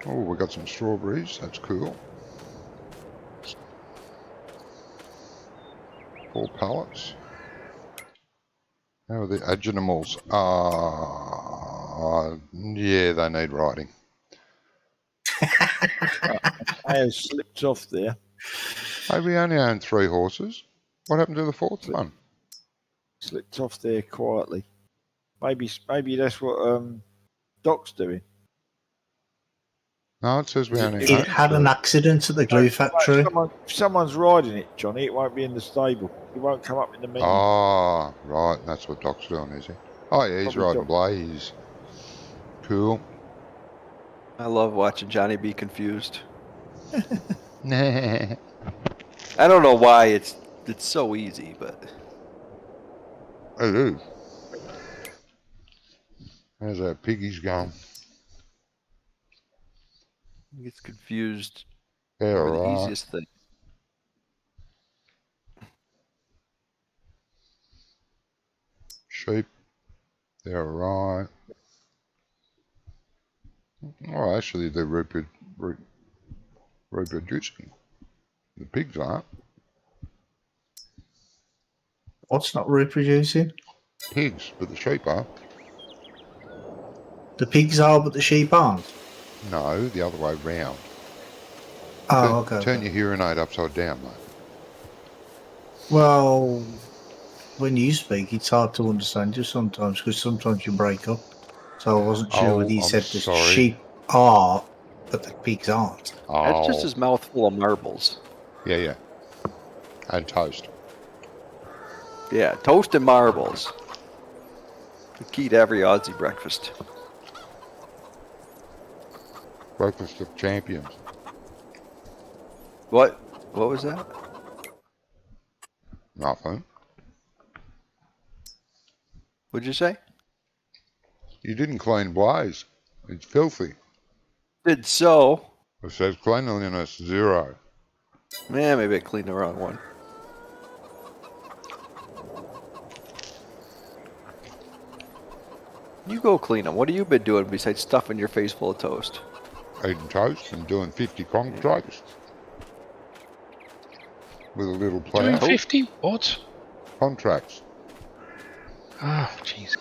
Oh, we got some strawberries. That's cool. 4 pallets. How are the Agenimals? Yeah, they need riding. I have slipped off there. Hey, we only own 3 horses. What happened to the 4th one? Slipped off there quietly. Maybe that's what Doc's doing. No, it says we only It own had 3. an accident at the glue factory. If someone's riding it, Johnny, it won't be in the stable. It won't come up in the menu. Ah, right. That's what Doc's doing, is he? Oh, yeah, he's Probably riding Blaze. Cool. I love watching Johnny be confused. Nah. I don't know why it's so easy, but It is. How's that piggy's going? he gets confused Yeah, over the right. easiest thing. Sheep. They're right. Oh, actually, they're reproducing. The pigs aren't. What's not reproducing? pigs, but the sheep are. The pigs are, but the sheep aren't. No, the other way round. Oh, okay. Turn okay. your hearing aid upside down, mate. Well, when you speak, it's hard to understand you sometimes because sometimes you break up. So I wasn't sure whether you I'm said the sorry. sheep are, but the pigs aren't. That's just Oh, his mouth full of marbles. yeah. And toast. Yeah, toast and marbles. The key to every Aussie breakfast. Breakfast of champions. What? What was that? Nothing. What'd you say? You didn't clean Blaze. It's filthy. Did so. It says cleanliness 0. Man, maybe I cleaned the wrong one. You go clean them. What have you been doing besides stuffing your face full of toast? Eating toast and doing 50 contracts. With a little Doing plough. 50? What? Contracts. Ah, jeez. It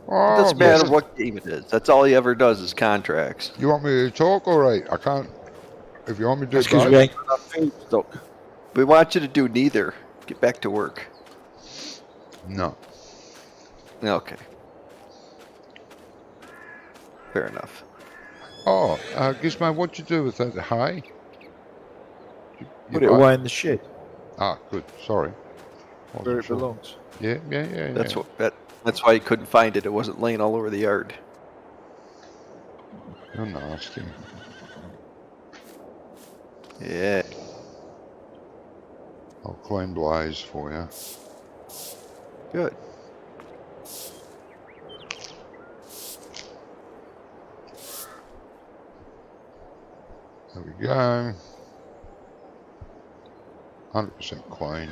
Oh, doesn't matter what game it is. That's all he ever does is contracts. you want me to talk? All right. I can't. If you want me to do That's because both. we ain't got enough food stock. We want you to do neither. Get back to work. No. Okay. Fair enough. Oh, Gizmo, what'd you do with that hay? You Put it buy- away in the shed Ah, good. Sorry. Wasn't where it sure. belongs. Yeah. That's what. That's why he couldn't find it. It wasn't laying all over the yard. You're nasty. Yeah. I'll clean Blaze for you. Good. There we go. 100% clean.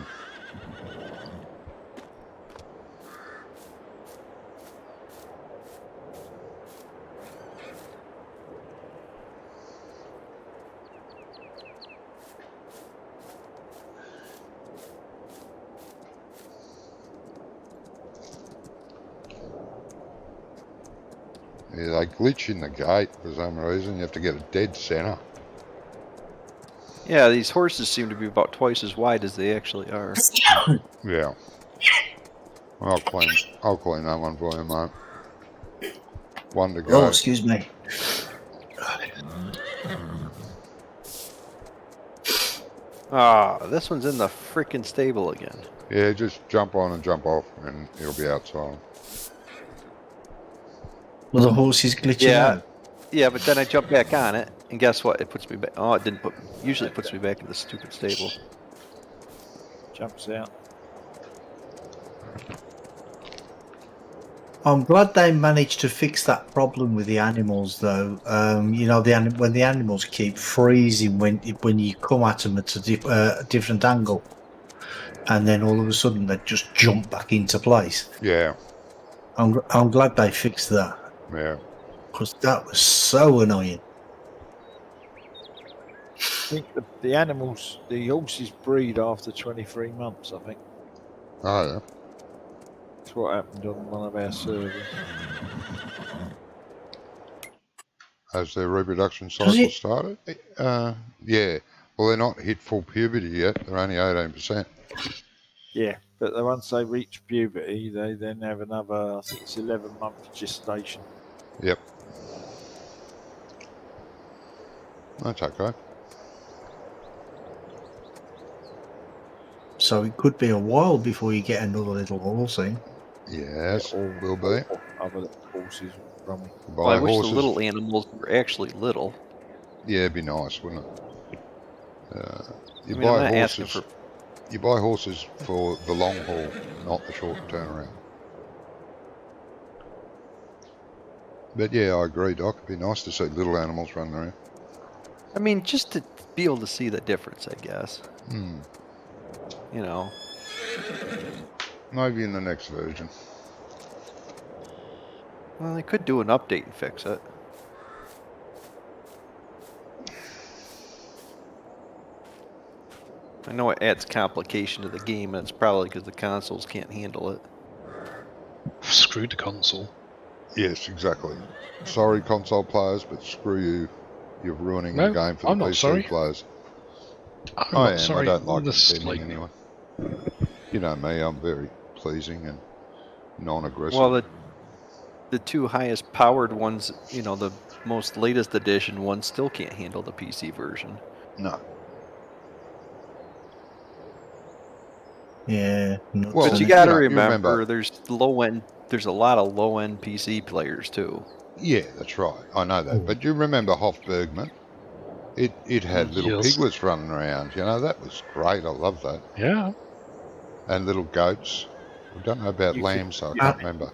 Yeah, they glitch in the gate for some reason. You have to get a dead center. Yeah, these horses seem to be about twice as wide as they actually are. Yeah. I'll clean that one for you, mate. One to go. Oh, excuse me. Ah, this one's in the freaking stable again. Yeah, just jump on and jump off, and it'll be outside. Well, the horse is glitching Yeah. out. Yeah, but then I jump back on it, and guess what? It puts me back. Oh, it didn't put. Usually it puts me back in the stupid stable. Jumps out. I'm glad they managed to fix that problem with the animals, though. You know, when the animals keep freezing when you come at them at a different angle, and then all of a sudden they just jump back into place. Yeah, I'm glad they fixed that yeah. because that was so annoying. I think the animals, the horses breed after 23 months, I think. Oh, yeah. That's what happened on one of our servers. Has their reproduction Does cycle it? started? Yeah. Well, they're not hit full puberty yet. They're only 18%. Yeah, but once they reach puberty, they then have another, I think it's 11-month gestation. Yep. That's okay. So it could be a while before you get another little horse in. Yes, Or will be. other horses from me. Well, I Buy wish horses. the little animals were actually little. Yeah, it'd be nice, wouldn't it? You I mean, I'm buy not asking horses. for. You buy horses for the long haul, not the short turnaround. But yeah, I agree, Doc. It'd be nice to see little animals running around. I mean, just to be able to see the difference, I guess. Hmm. You know. Maybe in the next version. Well, they could do an update and fix it. I know it adds complication to the game, and it's probably because the consoles can't handle it. Screwed the console. Yes, exactly. Sorry, console players, but screw you. You're ruining No, the game for I'm the not PC sorry. players. I'm I not am. sorry. I don't like This, contending anyway. You know me, I'm very pleasing and non-aggressive. Well, the two highest powered ones, you know, the most latest edition ones still can't handle the PC version. No. Yeah. Well, But you nuts. got to you remember, there's low end. There's a lot of low end PC players too. Yeah, that's right. I know that. But you remember Hofbergman? It had little Yes. piglets running around. You know, that was great. I love that. Yeah. And little goats. I don't know about You lambs, so I could- can't remember.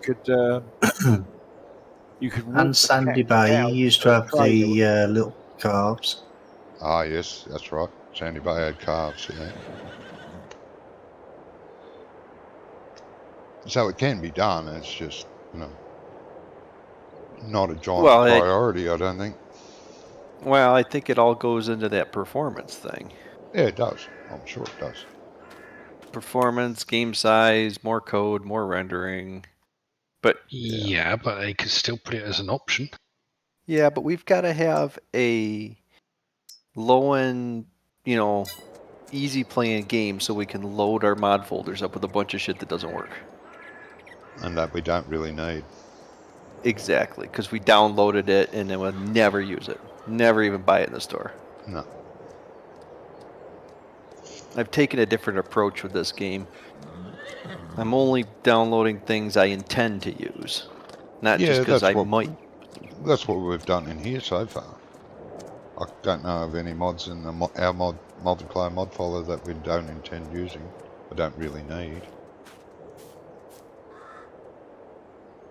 You could walk And the Sandy cow Bay used to have the little calves. Ah, yes, that's right. Sandy Bay had calves, yeah. So it can be done. It's just, not a giant Well, priority, I don't think. Well, I think it all goes into that performance thing. Yeah, it does. I'm sure it does. Performance, game size, more code, more rendering. But Yeah, but they could still put it as an option. yeah, but we've got to have a low end, easy playing game so we can load our mod folders up with a bunch of shit that doesn't work. And that we don't really need. Exactly, because we downloaded it and then we'll never use it. Never even buy it in the store. No. I've taken a different approach with this game. I'm only downloading things I intend to use, not just because I might. That's what we've done in here so far. I don't know of any mods in our multiplayer mod folder that we don't intend using. I don't really need.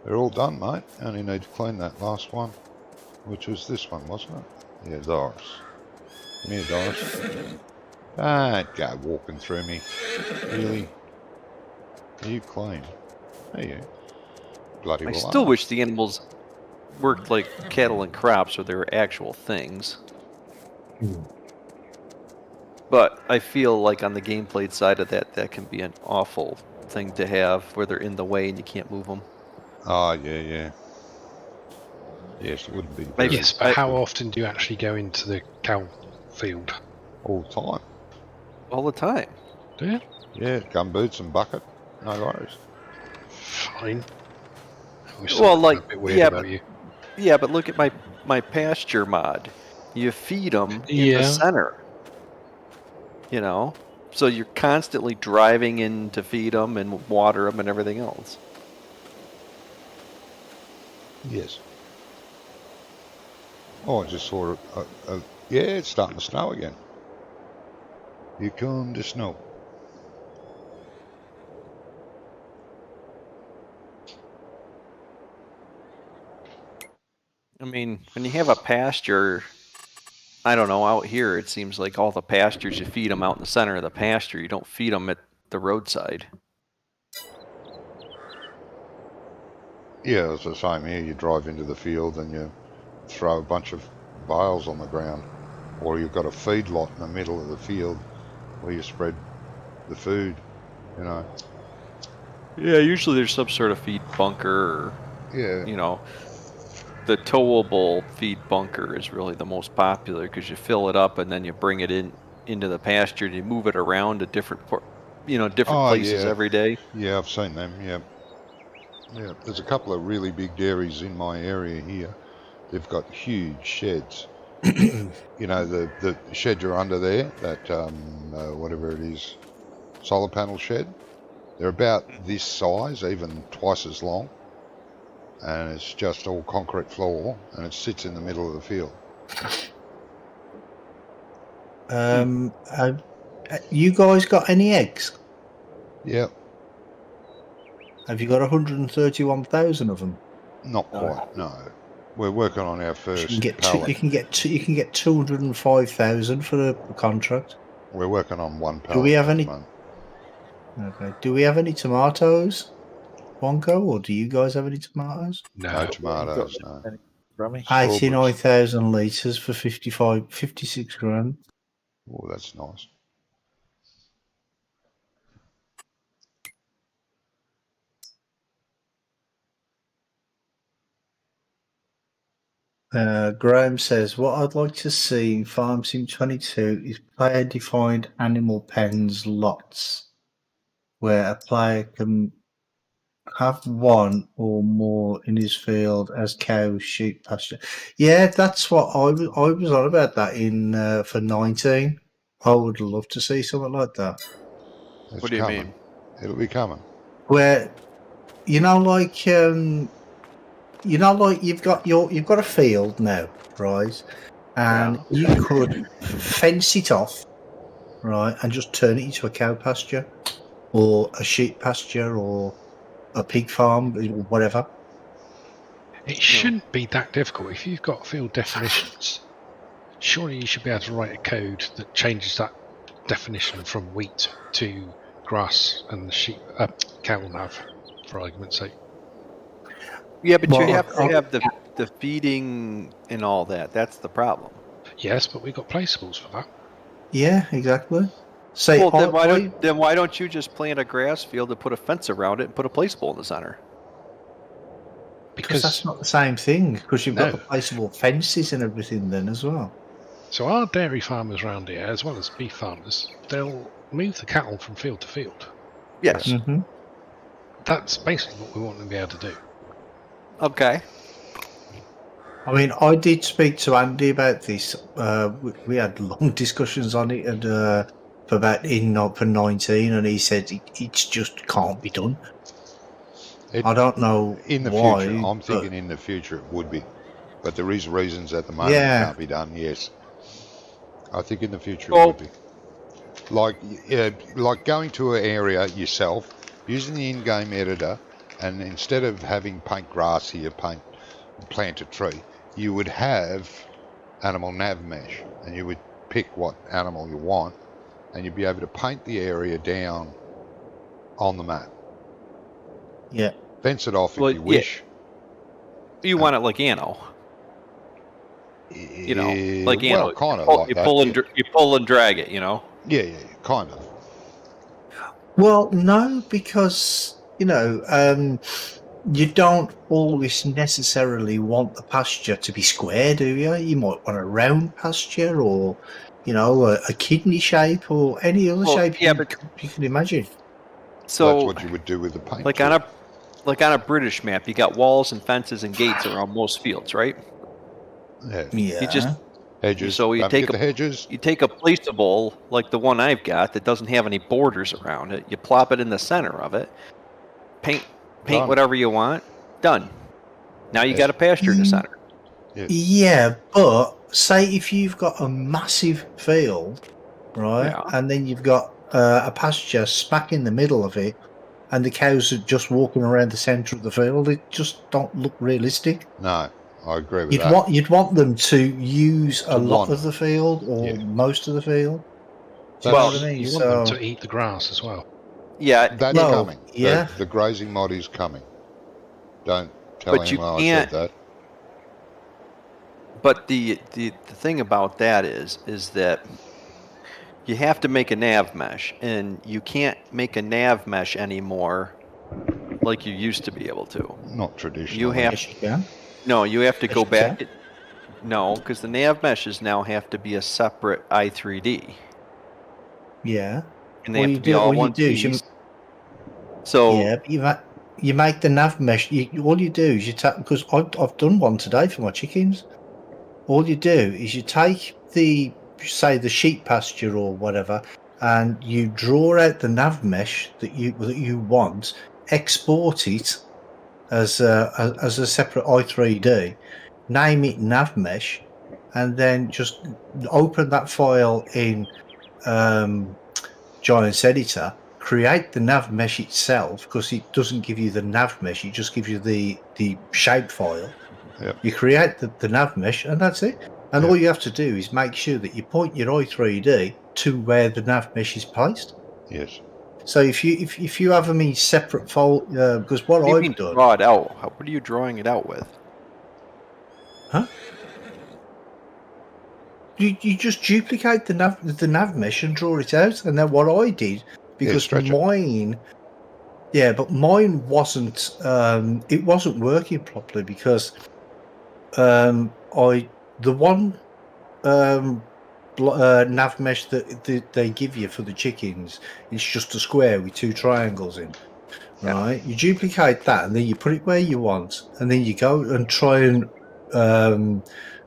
They're all done, mate. Only need to clean that last one, which was this one, wasn't it? Yeah, Doris. Come here, Doris. Don't go walking through me. Really? Are you clean? Are you? Bloody I well still are. wish the animals worked like cattle and crops, or they were actual things. But I feel like on the gameplay side of that can be an awful thing to have, where they're in the way and you can't move them. Oh, yeah. Yes, it wouldn't be very Yes, but how often do you actually go into the cow field? all the time. All the time. Do you? Yeah, gumboots and bucket. No worries. Fine. Well, like, a bit weird yeah, about you. Yeah, but look at my pasture mod. You feed them in the center. So you're constantly driving in to feed them and water them and everything else. Yes. Oh, I just saw it. Yeah, it's starting to snow again. Here come the snow. I mean, when you have a pasture, I don't know, out here it seems like all the pastures, you feed them out in the center of the pasture. You don't feed them at the roadside. Yeah, it's the same here. You drive into the field and you throw a bunch of bales on the ground. Or you've got a feed lot in the middle of the field where you spread the food, Yeah, usually there's some sort of feed bunker, Yeah. or, the towable feed bunker is really the most popular because you fill it up and then you bring it into the pasture and you move it around to different places every day. Yeah, I've seen them, yeah. Yeah, there's a couple of really big dairies in my area here. They've got huge sheds. The shed you're under there, that, whatever it is, solar panel shed. They're about this size, even twice as long. And it's just all concrete floor, and it sits in the middle of the field. Have you guys got any eggs? Yep. Have you got 131,000 of them? Not quite, no. We're working on our first You can pallet. you can get 205,000 for a contract. We're working on one pallet. Do we have at the any? moment. Okay. Do we have any tomatoes, Wonko, or do you guys have any tomatoes? No tomatoes, no. 89,000 litres for 56 grand. Oh, that's nice. Graham says, what I'd like to see in Farm Sim 22 is player-defined animal pens lots, where a player can have one or more in his field as cows, sheep, pasture. Yeah, that's what I was on about that in for 19. I would love to see something like that. It's What do you coming. mean? It'll be coming. Where, like you've got a field now, right? And you could fence it off, right, and just turn it into a cow pasture or a sheep pasture or a pig farm or whatever. It shouldn't be that difficult. If you've got field definitions, surely you should be able to write a code that changes that definition from wheat to grass and sheep, cow will have, for argument's sake. Yeah, but Well, you have to have the feeding and all that. That's the problem. Yes, but we've got placeables for that. Yeah, exactly. Say, Well, then why don't you just plant a grass field and put a fence around it and put a placeable in the center? because that's not the same thing. Because you've got No. the placeable fences and everything then as well. So our dairy farmers around here, as well as beef farmers, they'll move the cattle from field to field. Yes. Mm-hmm. That's basically what we want them to be able to do. Okay. I mean, I did speak to Andy about this. We had long discussions on it and for 19, and he said it just can't be done. I don't know in the why, future. I'm thinking in the future it would be, but there is reasons at the moment it can't be done. Yes, I think in the future it would be. Like going to an area yourself, using the in-game editor, and instead of having paint grass here, plant a tree, you would have animal nav mesh, and you would pick what animal you want, and you'd be able to paint the area down on the map. Yeah. Fence it off if you wish. You want it like Anno. You know, like Anno. Well, kind of like that. You pull and drag it, you know? Yeah, kind of. Well, no, because, you don't always necessarily want the pasture to be square, do you? You might want a round pasture or, a kidney shape or any other shape you can imagine. So that's what you would do with the paint. Like on a British map, you got walls and fences and gates around most fields, right? Yeah. You just hedges. So you take the hedges. You take a placeable like the one I've got that doesn't have any borders around it. You plop it in the center of it. Paint whatever you want. Done. Now you got a pasture in the center. Yeah, but say if you've got a massive field, right, and then you've got a pasture smack in the middle of it, and the cows are just walking around the centre of the field, it just don't look realistic. No, I agree with that. You'd want them to use a lot of the field or most of the field. Do you know what I mean? You want them to eat the grass as well. Yeah, that's coming. Yeah, the grazing mod is coming. Don't tell anyone I said that. But the thing about that is that you have to make a nav mesh, and you can't make a nav mesh anymore like you used to be able to. Not traditionally. You have you have to go back. No, because the nav meshes now have to be a separate i3D. Yeah. And they have to be all one piece. So but you make the nav mesh. All you do is because I've done one today for my chickens. All you do is you take the sheep pasture or whatever, and you draw out the nav mesh that you want, export it as a separate i3D, name it nav mesh, and then just open that file in Giant's Editor, create the nav mesh itself, because it doesn't give you the nav mesh, it just gives you the shape file. Yep. You create the nav mesh, and that's it. And all you have to do is make sure that you point your i3D to where the nav mesh is placed. Yes. So if you have them in separate fold, because what I've done. Draw it out. What are you drawing it out with? Huh? You just duplicate the nav mesh and draw it out, and then what I did, because mine. Yeah, but mine wasn't. It wasn't working properly because the one nav mesh that they give you for the chickens is just a square with 2 triangles in. Yeah. Right, you duplicate that and then you put it where you want, and then you go and try and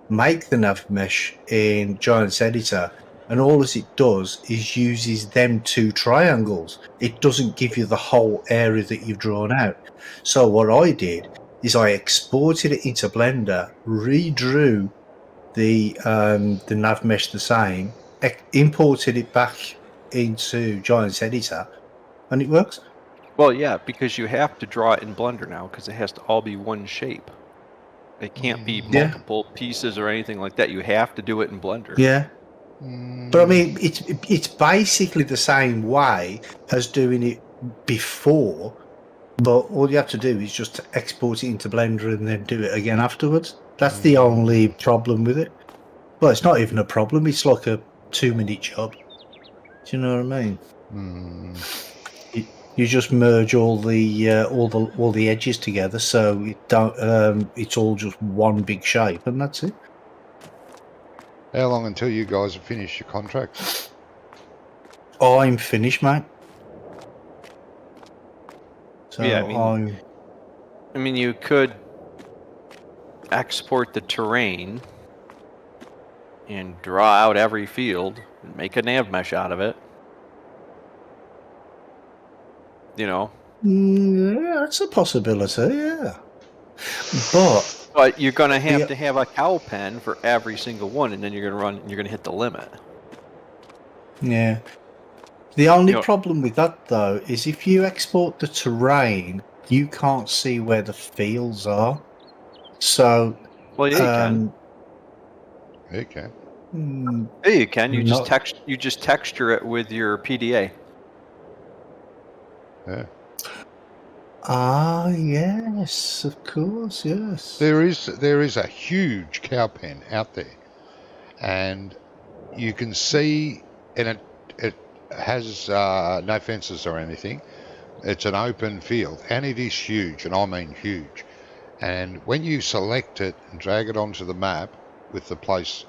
make the nav mesh in Giants Editor, and all as it does is uses them 2 triangles. It doesn't give you the whole area that you've drawn out. So what I did is I exported it into Blender, redrew the nav mesh the same, imported it back into Giants Editor, and it works. Well, yeah, because you have to draw it in Blender now because it has to all be one shape. It can't be Yeah. multiple pieces or anything like that. You have to do it in Blender. Yeah. But I mean, it's basically the same way as doing it before, but all you have to do is just export it into Blender and then do it again afterwards. That's the only problem with it. Well, it's not even a problem. It's like a 2-minute job. Do you know what I mean? You just merge all the edges together, so it don't. It's all just one big shape, and that's it. How long until you guys have finished your contracts? I'm finished, mate. So Yeah, I mean, you could export the terrain and draw out every field and make a nav mesh out of it. You know. Yeah, that's a possibility. Yeah, But you're gonna have to have a cow pen for every single one, and then you're gonna hit the limit. Yeah. The only problem with that though is if you export the terrain, you can't see where the fields are. So, well, yeah, you can. Yeah, you can. Yeah, you can. You just texture it with your PDA. Yeah. Ah, yes, of course, yes. There is a huge cow pen out there, and you can see, and it has no fences or anything. It's an open field, and it is huge, and I mean huge. And when you select it and drag it onto the map with the place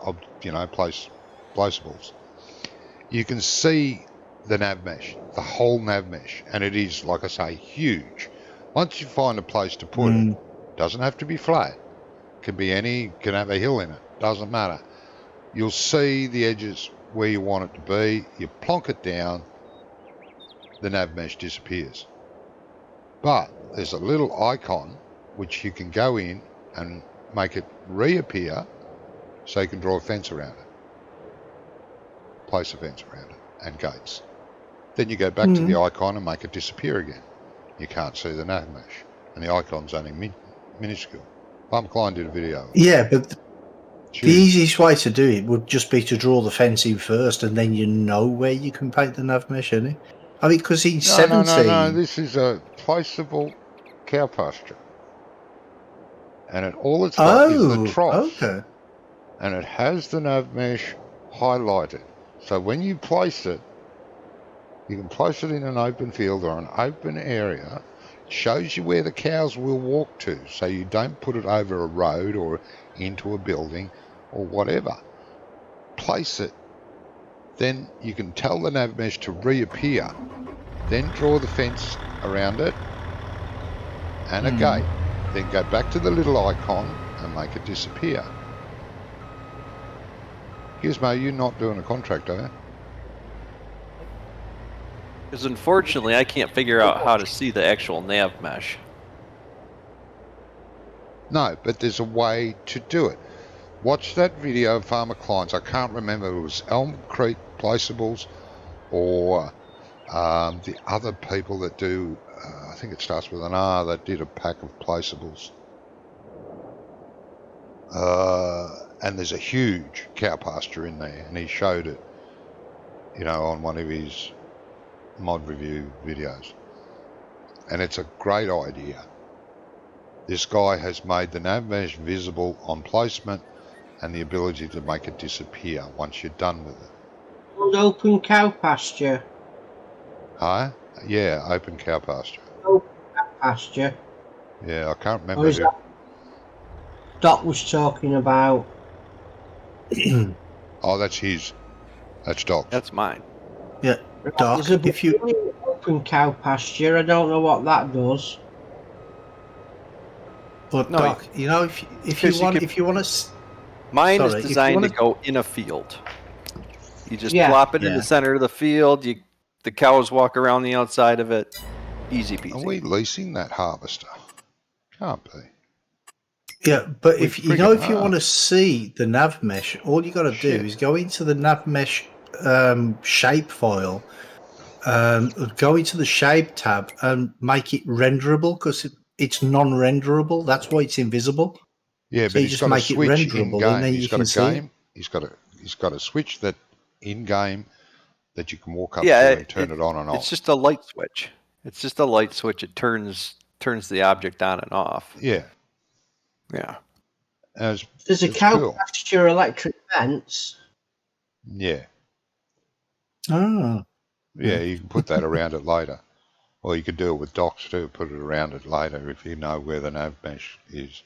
placeables, you can see the nav mesh, the whole nav mesh, and it is, like I say, huge. Once you find a place to put it, doesn't have to be flat. Can have a hill in it, doesn't matter. You'll see the edges where you want it to be. You plonk it down, the nav mesh disappears. But there's a little icon which you can go in and make it reappear, so you can draw a fence around it. Place a fence around it and gates. Then you go back to the icon and make it disappear again. You can't see the nav mesh, and the icon's only minuscule. Palm Klein did a video. Yeah, but the easiest way to do it would just be to draw the fence in first, and then you know where you can paint the nav mesh, isn't it? I mean, because in 17... No, this is a placeable cow pasture. And all it's got is the trough. Okay. And it has the nav mesh highlighted. So when you place it, you can place it in an open field or an open area. It shows you where the cows will walk to, so you don't put it over a road or into a building or whatever. Place it. Then you can tell the nav mesh to reappear. Then draw the fence around it and a gate. Then go back to the little icon and make it disappear. Gizmo, you're not doing a contract, are you? Because unfortunately, I can't figure out how to see the actual nav mesh. No, but there's a way to do it. Watch that video of Farmer Klein's. I can't remember if it was Elm Creek Placeables or the other people that do, I think it starts with an R, that did a pack of placeables. And there's a huge cow pasture in there, and he showed it, on one of his mod review videos. And it's a great idea. This guy has made the nav mesh visible on placement and the ability to make it disappear once you're done with it. Open cow pasture. Huh? Yeah, open cow pasture. Open cow pasture. Yeah, I can't remember. Doc was talking about. Oh, that's his. That's Doc's. That's mine. Yeah, Doc, There's a if you open cow pasture. I don't know what that does. but No, Doc, you know, if you because you want could- if you want to, Mine Sorry, is if you designed wanna- to go in a field. You just Yeah. plop it in Yeah. the center of the field. The cows walk around the outside of it. Easy Are peasy. we leasing that harvester? Can't be. yeah, but We if you know friggin' if you are. want to see the nav mesh, all you got to do Shit. is go into the nav mesh shape file, go into the shape tab and make it renderable because it's non-renderable. That's why it's invisible. Yeah, So but you he's just got a make it switch in renderable and game. then He's you got can a see it. game. He's got a switch that in game that you can walk up Yeah, to and turn it on and It's off. just a light switch. It's just a light switch. It turns the object on and off. Yeah. Yeah. As, There's a it's cow cool. pasture electric fence. Yeah. Oh, Yeah, you can put that around it later. Or you could do it with docks too, put it around it later if you know where the nav mesh is.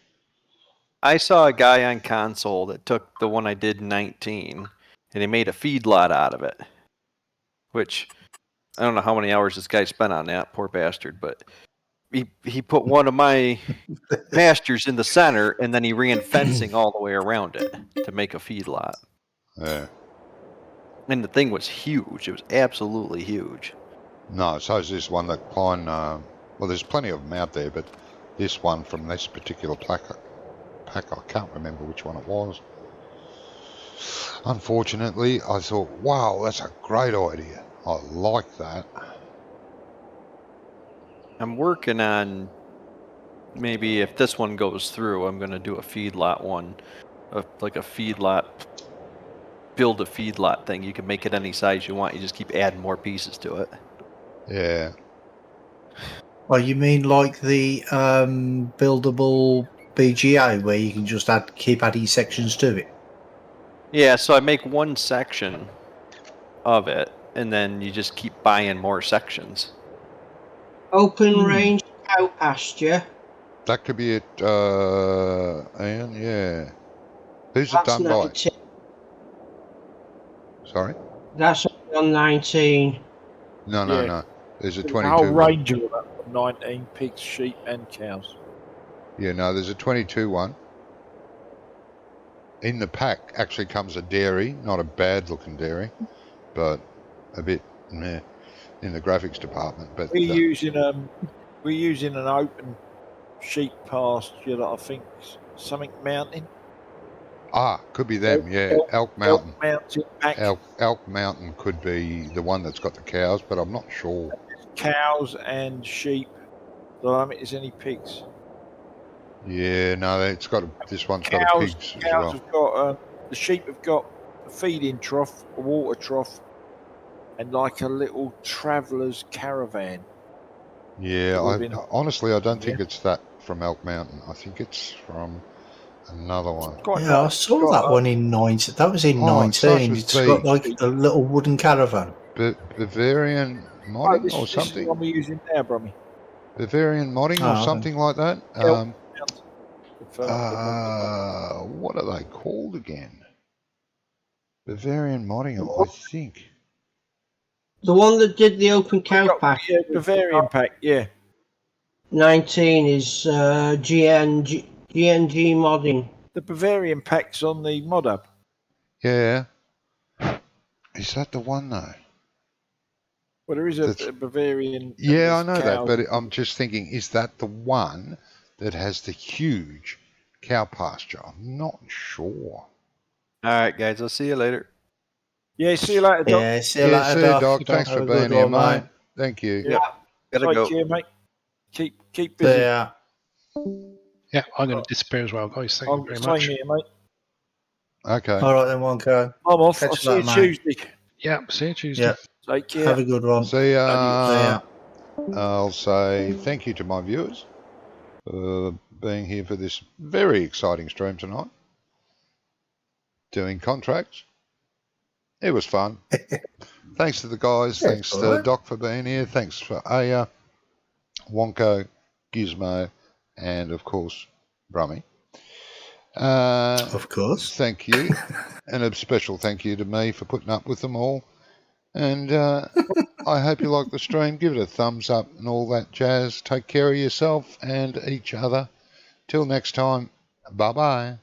I saw a guy on console that took the one I did in 19 and he made a feedlot out of it. Which I don't know how many hours this guy spent on that, poor bastard, but he put one of my pastures in the center and then he ran fencing all the way around it to make a feedlot. Yeah. And the thing was huge. It was absolutely huge. No, so is this one that Klein, well, there's plenty of them out there, but this one from this particular pack, I can't remember which one it was. Unfortunately, I thought, wow, that's a great idea. I like that. I'm working on maybe if this one goes through, I'm going to do a feedlot one, like a feedlot, build a feedlot thing. You can make it any size you want. You just keep adding more pieces to it. Yeah. oh, you mean like the buildable BGA where you can just keep adding sections to it? Yeah, so I make one section of it, and then you just keep buying more sections. Open range cow pasture. That could be it, Ian, yeah. Who's it That's done by? 19. Sorry? That's on 19. No. There's a There's 22 a whole one. range of them, 19 pigs, sheep, and cows. Yeah, no, there's a 22 one. In the pack actually comes a dairy, not a bad looking dairy, but a bit meh in the graphics department. But We're using an open sheep pasture that I think's something mountain. could be them, yeah. Elk Mountain. Elk Mountain could be the one that's got the cows, but I'm not sure. Cows and sheep. So I don't think there's any pigs. Yeah, no, this one's got a Cows pigs as well. have got the sheep have got a feeding trough, a water trough, and like a little traveller's caravan. Yeah, honestly, I don't think Yeah. it's that from Elk Mountain. I think it's from another one. Quite Yeah, I nice. saw It's got, that one in 19. That was in Oh, it starts 19. with It's B. got like a little wooden caravan. Bavarian Oh, modding this or is the something? one we're using now, Brummy. Bavarian modding Oh, or okay. something like that? What are they called again? Bavarian modding, I think. The one that did the open cow pasture. Yeah, Bavarian pack, yeah. 19 is GNG modding. The Bavarian pack's on the mod hub. Yeah. Is that the one though? Well, there is a Bavarian. Yeah, I know cow. that, but I'm just thinking, is that the one that has the huge cow pasture? I'm not sure. All right, guys. I'll see you later. Yeah, see you later, Doc. Yeah, see you Yeah, later, see you, Doc. Doc. You Thanks have for a being good here, one, mate. Thank you. Yeah. Gotta Take go. care, mate. Keep See busy. ya. Yeah, I'm going to disappear as well, guys. Thank I'm you very staying much. here, mate. Okay. All right then, Wonko. I'm off. Catch I'll you see you later, mate. Tuesday. Yeah, see you Tuesday. Yeah, Take care. have a good one. See ya. See ya. I'll say thank you to my viewers for being here for this very exciting stream tonight. Doing contracts. It was fun. Thanks to the guys. Yeah, Thanks all to right. Doc for being here. Thanks for Aya, Wonko, Gizmo, and of course, Brummy. Of course. Thank you. And a special thank you to me for putting up with them all. And I hope you like the stream. Give it a thumbs up and all that jazz. Take care of yourself and each other. Till next time, bye-bye.